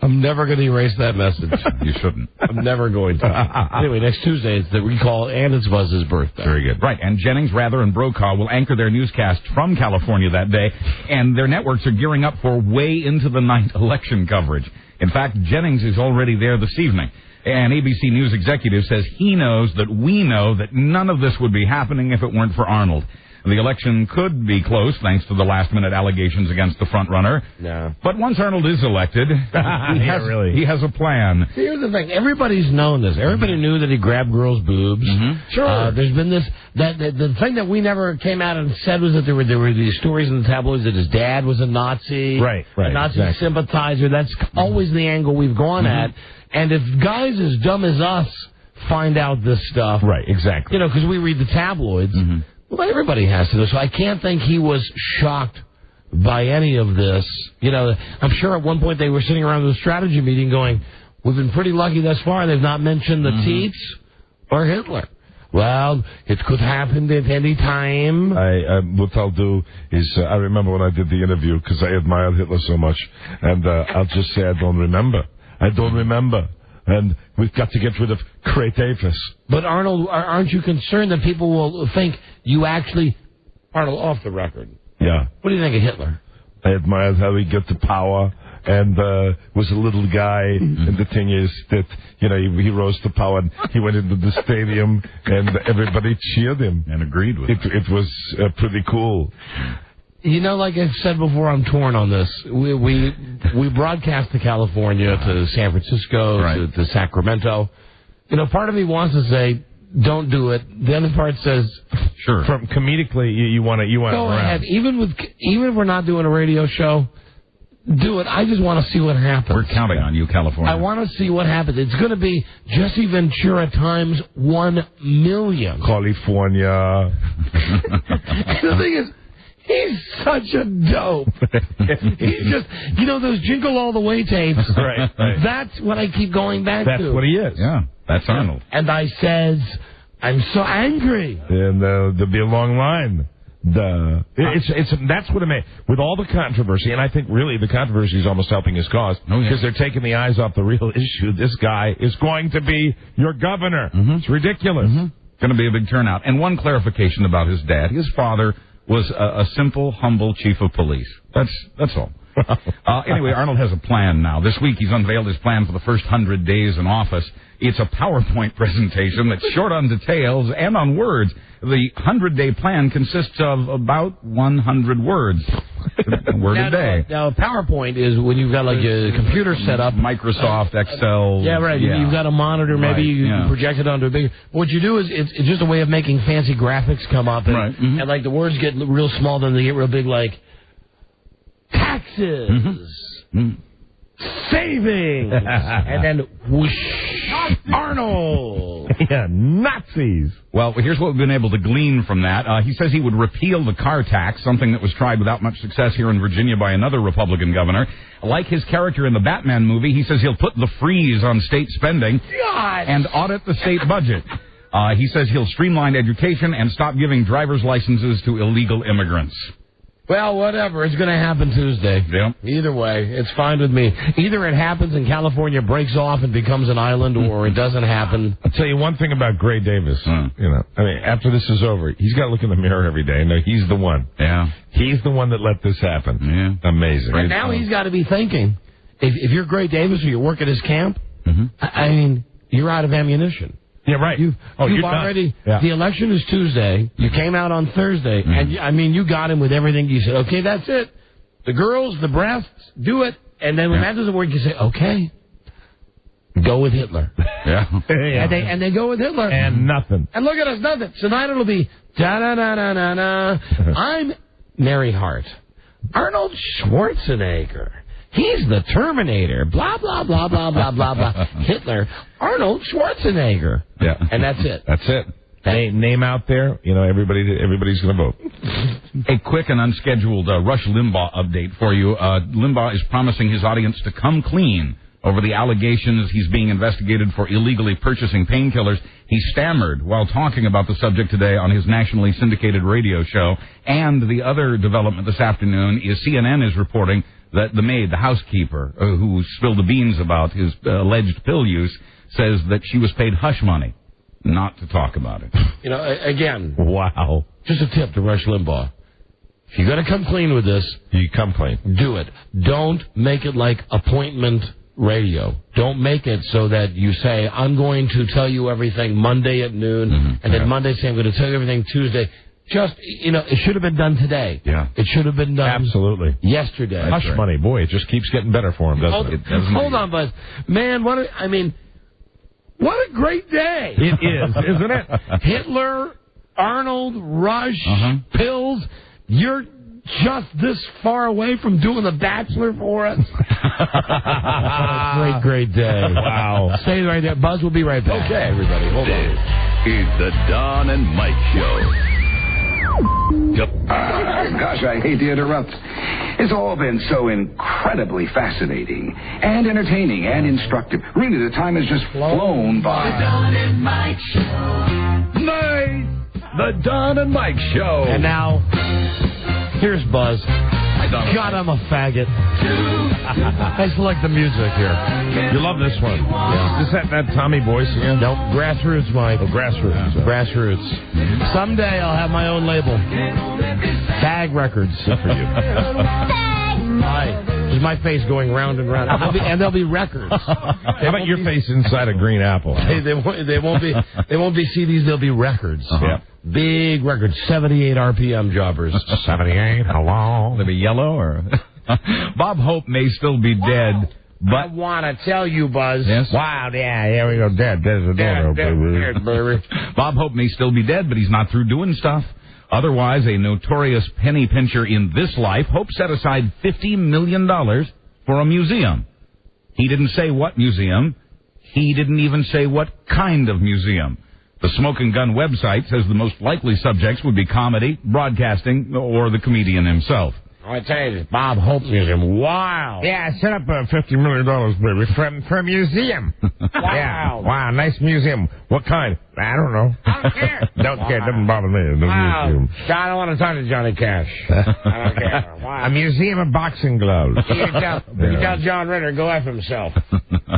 I'm never going to erase that message. You shouldn't. I'm never going to. Anyway, next Tuesday it's the recall, and it's Buzz's birthday. Very good. Right, and Jennings, Rather, and Brokaw will anchor their newscast from California that day, and their networks are gearing up for way into the night election coverage. In fact, Jennings is already there this evening. An ABC News executive says he knows that we know that none of this would be happening if it weren't for Arnold. The election could be close thanks to the last-minute allegations against the front-runner. Yeah. But once Arnold is elected, he has a plan. See, here's the thing. Everybody's known this. Everybody knew that he grabbed girls' boobs. Mm-hmm. Sure. There's been this... The thing that we never came out and said was that there were these stories in the tabloids that his dad was a Nazi. Right, a Nazi sympathizer. That's always the angle we've gone at. And if guys as dumb as us find out this stuff... Right, exactly. You know, because we read the tabloids... Well, everybody has to know. So I can't think he was shocked by any of this. You know, I'm sure at one point they were sitting around the strategy meeting going, we've been pretty lucky thus far. They've not mentioned the Teats or Hitler. Well, it could happen at any time. What I'll do is, I remember when I did the interview, because I admired Hitler so much, and I'll just say I don't remember. And we've got to get rid of Davis. But, Arnold, aren't you concerned that people will think you actually... Arnold, off the record. Yeah. What do you think of Hitler? I admired how he got to power and was a little guy. And the thing is that, you know, he rose to power. And he went into the stadium and everybody cheered him. And agreed with him. It was pretty cool. You know, like I've said before, I'm torn on this. We broadcast to California, to San Francisco, to Sacramento. You know, part of me wants to say, don't do it. The other part says, sure. From comedically, you want to go ahead. Even if we're not doing a radio show, do it. I just want to see what happens. We're counting on you, California. I want to see what happens. It's going to be Jesse Ventura times 1 million. California. The thing is, he's such a dope. He's just, you know, those Jingle All the Way tapes. Right. That's what I keep going back to. That's what he is. Yeah, that's Arnold. And I says, I'm so angry. And there'll be a long line. That's what it made. With all the controversy, and I think really the controversy is almost helping his cause, because they're taking the eyes off the real issue. This guy is going to be your governor. It's ridiculous. Going to be a big turnout. And one clarification about his dad. His father was a simple, humble chief of police. That's all. Anyway, Arnold has a plan now. This week he's unveiled his plan for the first 100 days in office. It's a PowerPoint presentation that's short on details and on words. The 100-day plan consists of about 100 words. A word a day. Now, PowerPoint is when you've got like a computer set up. Microsoft, Excel. Yeah, right. Yeah. You've got a monitor. Maybe you project it onto a big... What you do is it's just a way of making fancy graphics come up. And, and like the words get real small, then they get real big, like taxes. Savings. And then whoosh, Arnold. Yeah, Nazis. Well, here's what we've been able to glean from that. He says he would repeal the car tax, something that was tried without much success here in Virginia by another Republican governor. Like his character in the Batman movie, he says he'll put the freeze on state spending and audit the state budget. He says he'll streamline education and stop giving driver's licenses to illegal immigrants. Well, whatever. It's going to happen Tuesday. Yep. Either way, it's fine with me. Either it happens and California breaks off and becomes an island, or it doesn't happen. I'll tell you one thing about Gray Davis. You know, I mean, after this is over, he's got to look in the mirror every day and know he's the one. Yeah. He's the one that let this happen. Yeah. Amazing. And now he's got to be thinking, if you're Gray Davis or you work at his camp, I mean, you're out of ammunition. Yeah, right. You've you're already. yeah. The election is Tuesday. You came out on Thursday, and I mean, you got him with everything. You said, okay, that's it. The girls, the breasts, do it. And then when that doesn't work, you say, okay, go with Hitler. Yeah. And they go with Hitler. And nothing. And look at us, nothing. Tonight it'll be da-da-da-da-da-da. I'm Mary Hart. Arnold Schwarzenegger. He's the Terminator. Blah, blah, blah, blah, blah, blah, blah. Hitler. Arnold Schwarzenegger. Yeah. And that's it. That's it. Name out there, everybody's going to vote. A quick and unscheduled Rush Limbaugh update for you. Limbaugh is promising his audience to come clean over the allegations he's being investigated for illegally purchasing painkillers. He stammered while talking about the subject today on his nationally syndicated radio show. And the other development this afternoon is CNN is reporting that the maid, the housekeeper, who spilled the beans about his alleged pill use, says that she was paid hush money not to talk about it. Again. Wow. Just a tip to Rush Limbaugh. If you're going to come clean with this, you come clean. Do it. Don't make it like appointment radio. Don't make it so that you say, I'm going to tell you everything Monday at noon, and then Monday say, I'm going to tell you everything Tuesday. Just, it should have been done today. Yeah. It should have been done yesterday. Hush money. Boy, it just keeps getting better for him, doesn't it? Hold on, Buzz. Man, what a great day. It is, isn't it? Hitler, Arnold, Rush, pills. You're just this far away from doing The Bachelor for us. What a great day. Wow. Stay right there. Buzz will be right back. Okay, everybody. Hold on. This is the Don and Mike Show. Gosh, I hate to interrupt. It's all been so incredibly fascinating and entertaining and instructive. Really, the time has just flown by. The Don and Mike Show. Nice. The Don and Mike Show. And now, here's Buzz. God, I'm a faggot. I select the music here. You love this one. Yeah. Is that Tommy voice again? Nope. Grassroots, Mike. Oh, Grassroots. Grassroots. Someday I'll have my own label. Tag Records. Good for you. Hi. This is my face going round and round. And there'll be records. How about your face inside a green apple? They won't be CDs, they'll be records. Yeah. Big records, 78 RPM jobbers. 78, how long? They'll be yellow or... Bob Hope may still be dead, but... I want to tell you, Buzz. Yes? Wow, yeah, here we go, dead. There's the door, baby. Bob Hope may still be dead, but he's not through doing stuff. Otherwise, a notorious penny pincher in this life, Hope set aside $50 million for a museum. He didn't say what museum. He didn't even say what kind of museum. The Smoking Gun website says the most likely subjects would be comedy, broadcasting, or the comedian himself. I tell you, this Bob Hope Museum. Wow. Yeah, set up $50 million, baby, for a museum. Wow. Yeah. Wow, nice museum. What kind? I don't know. I don't care. Don't care. Doesn't bother me. Wow. Museum. God, I don't want to talk to Johnny Cash. I don't care. Wow. A museum of boxing gloves. You tell John Ritter, go F himself.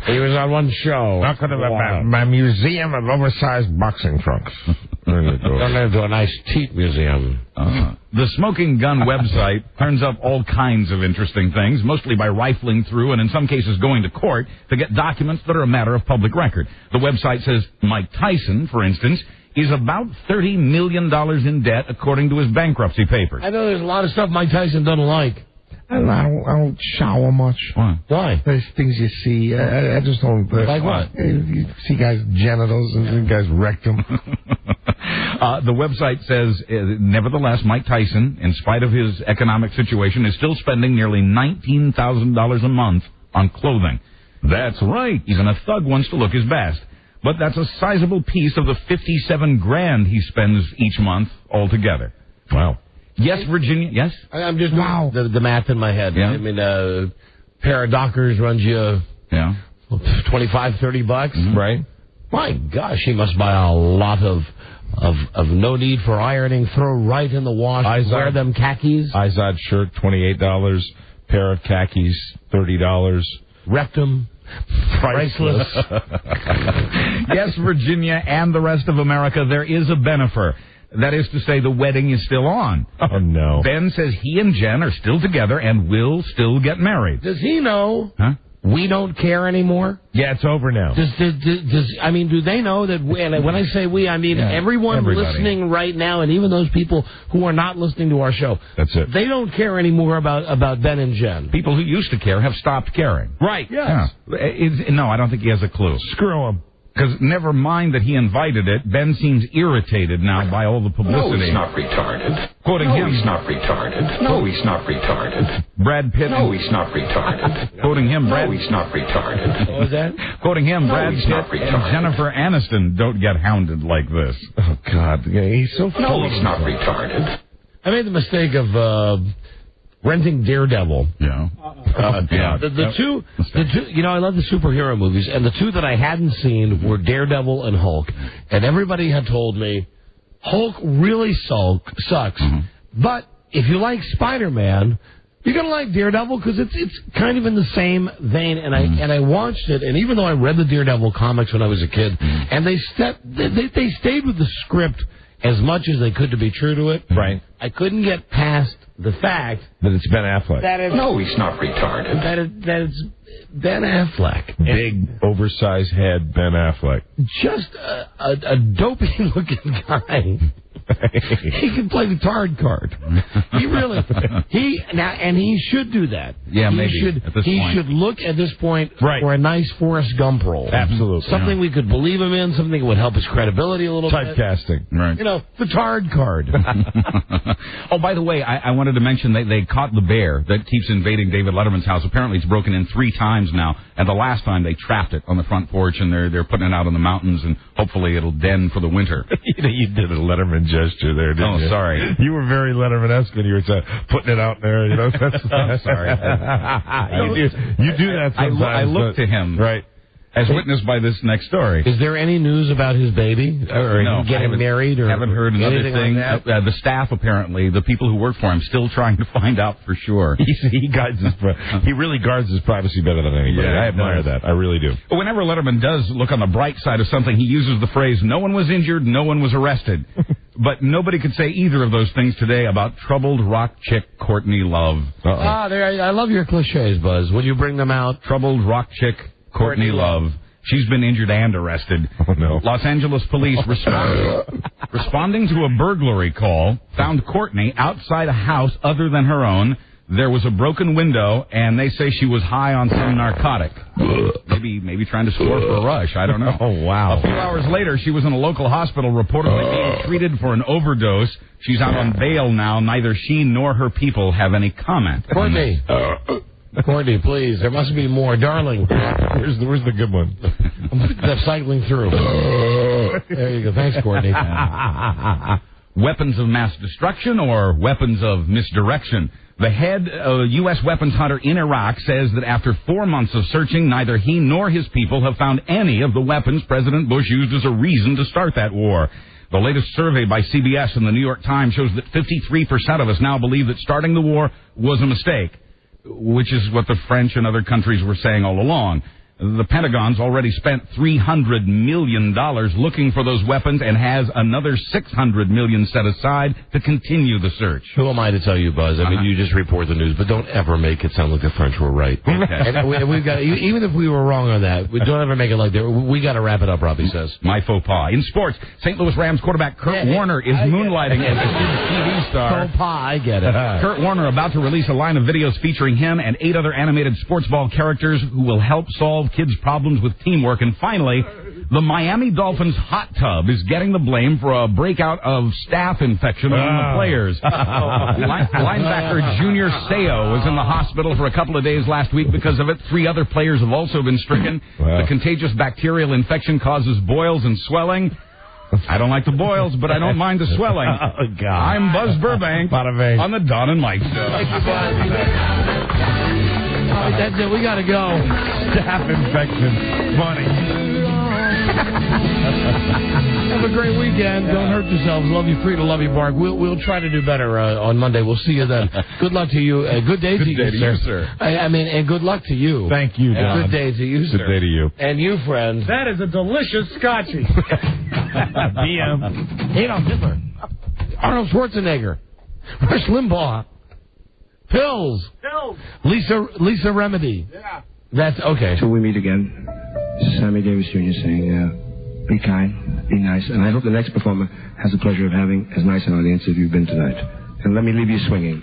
He was on one show. Not going to my museum of oversized boxing trunks. Turn it into a nice teat museum. The Smoking Gun website turns up all kinds of interesting things, mostly by rifling through and in some cases going to court to get documents that are a matter of public record. The website says Mike Tyson, for instance, is about $30 million in debt according to his bankruptcy papers. I know there's a lot of stuff Mike Tyson doesn't like. I don't shower much. Why? There's things you see. I just don't. Like what? You see guys' genitals and guys' rectum. The website says, nevertheless, Mike Tyson, in spite of his economic situation, is still spending nearly $19,000 a month on clothing. That's right. Even a thug wants to look his best. But that's a sizable piece of the $57,000 he spends each month altogether. Wow. Yes, Virginia. Yes? I'm just doing the math in my head. Yeah. I mean, a pair of Dockers runs you $25-30, right? My gosh, he must buy a lot of no need for ironing, throw right in the wash, wear them khakis. Izod shirt, $28. Pair of khakis, $30. Rectum, priceless. Yes, Virginia and the rest of America, there is a benefer. That is to say, the wedding is still on. Oh, no. Ben says he and Jen are still together and will still get married. Does he know? Huh? we don't care anymore? Yeah, it's over now. Do they know that when I say we, I mean everybody listening right now, and even those people who are not listening to our show. That's it. They don't care anymore about Ben and Jen. People who used to care have stopped caring. Right. Yes. Yeah. No, I don't think he has a clue. Screw him. Because never mind that he invited it, Ben seems irritated now by all the publicity. No, he's not retarded. Quoting him. He's not retarded. No, he's not retarded. Brad Pitt. No, he's not retarded. Quoting him. No, he's not retarded. What was that? Quoting him. Brad Pitt and Jennifer Aniston don't get hounded like this. Oh, God. He's so full. No, he's not retarded. I made the mistake of renting Daredevil. Yeah. The two, I love the superhero movies, and the two that I hadn't seen were Daredevil and Hulk. And everybody had told me, Hulk really sucks, but if you like Spider-Man, you're going to like Daredevil because it's kind of in the same vein. And I watched it, and even though I read the Daredevil comics when I was a kid, and they stayed with the script as much as they could to be true to it. Right. I couldn't get past the fact that it's Ben Affleck. No, he's not retarded. That it's Ben Affleck. Big, oversized head Ben Affleck. Just a dopey-looking guy. He can play the tard card. He should do that. Yeah, maybe. He should look at this point for a nice Forrest Gump role. Absolutely. Something we could believe him in, something that would help his credibility a little bit. Typecasting. Right. The tard card. Oh, by the way, I wanted to mention they caught the bear that keeps invading David Letterman's house. Apparently it's broken in 3 times now, and the last time they trapped it on the front porch, and they're putting it out in the mountains, and hopefully it'll den for the winter. You did a Letterman gesture there, didn't you? Oh, sorry. You were very Letterman-esque when you were putting it out there. Sorry. You do that sometimes. I look to him. Right. As witnessed by this next story. Is there any news about his baby? Or no, getting married? Or haven't heard another thing. Like the staff, apparently, the people who work for him, still trying to find out for sure. He really guards his privacy better than anybody. Yeah, I admire that. I really do. Whenever Letterman does look on the bright side of something, he uses the phrase, no one was injured, no one was arrested. But nobody could say either of those things today about troubled rock chick Courtney Love. I love your cliches, Buzz. When you bring them out. Troubled rock chick Courtney Love. She's been injured and arrested. Oh, no. Los Angeles police responding to a burglary call found Courtney outside a house other than her own. There was a broken window, and they say she was high on some narcotic. Maybe trying to score for a rush. I don't know. Oh, wow. A few hours later, she was in a local hospital reportedly being treated for an overdose. She's out on bail now. Neither she nor her people have any comment. Courtney, please. There must be more. Darling. Where's the good one? I'm cycling through. There you go. Thanks, Courtney. Weapons of mass destruction or weapons of misdirection? The head U.S. weapons hunter in Iraq says that after 4 months of searching, neither he nor his people have found any of the weapons President Bush used as a reason to start that war. The latest survey by CBS and the New York Times shows that 53% of us now believe that starting the war was a mistake, which is what the French and other countries were saying all along. The Pentagon's already spent $300 million looking for those weapons and has another $600 million set aside to continue the search. Who am I to tell you, Buzz? I mean, you just report the news, but don't ever make it sound like the French were right. Okay. And we've got, even if we were wrong on that, don't ever make it like that. We got to wrap it up, Robbie says. My faux pas. In sports, St. Louis Rams quarterback Kurt Warner is moonlighting as a TV star. Faux pas, I get it. Kurt Warner about to release a line of videos featuring him and 8 other animated sports ball characters who will help solve kids' problems with teamwork. And finally, the Miami Dolphins hot tub is getting the blame for a breakout of staph infection among the players. Linebacker Junior Seau was in the hospital for a couple of days last week because of it. 3 other players have also been stricken. The contagious bacterial infection causes boils and swelling. I don't like the boils, but I don't mind the swelling. Oh, God. I'm Buzz Burbank on the Don and Mike Show. Thank you, Buzz. All right, that's it. We got to go. Staph infection. Funny. Have a great weekend. Don't hurt yourselves. Love you, Frida. Love you, Bark. We'll try to do better on Monday. We'll see you then. Good luck to you. Good day to you, sir. I mean, and good luck to you. Thank you, Don. Good day to you, sir. Good day to you. And you, friend. That is a delicious scotchy. BM. Adolf Hitler. Arnold Schwarzenegger. Rush Limbaugh. Pills. Lisa Remedy. Yeah. That's okay. Till we meet again. This is Sammy Davis Jr. saying, be kind, be nice, and I hope the next performer has the pleasure of having as nice an audience as you've been tonight. And let me leave you swinging.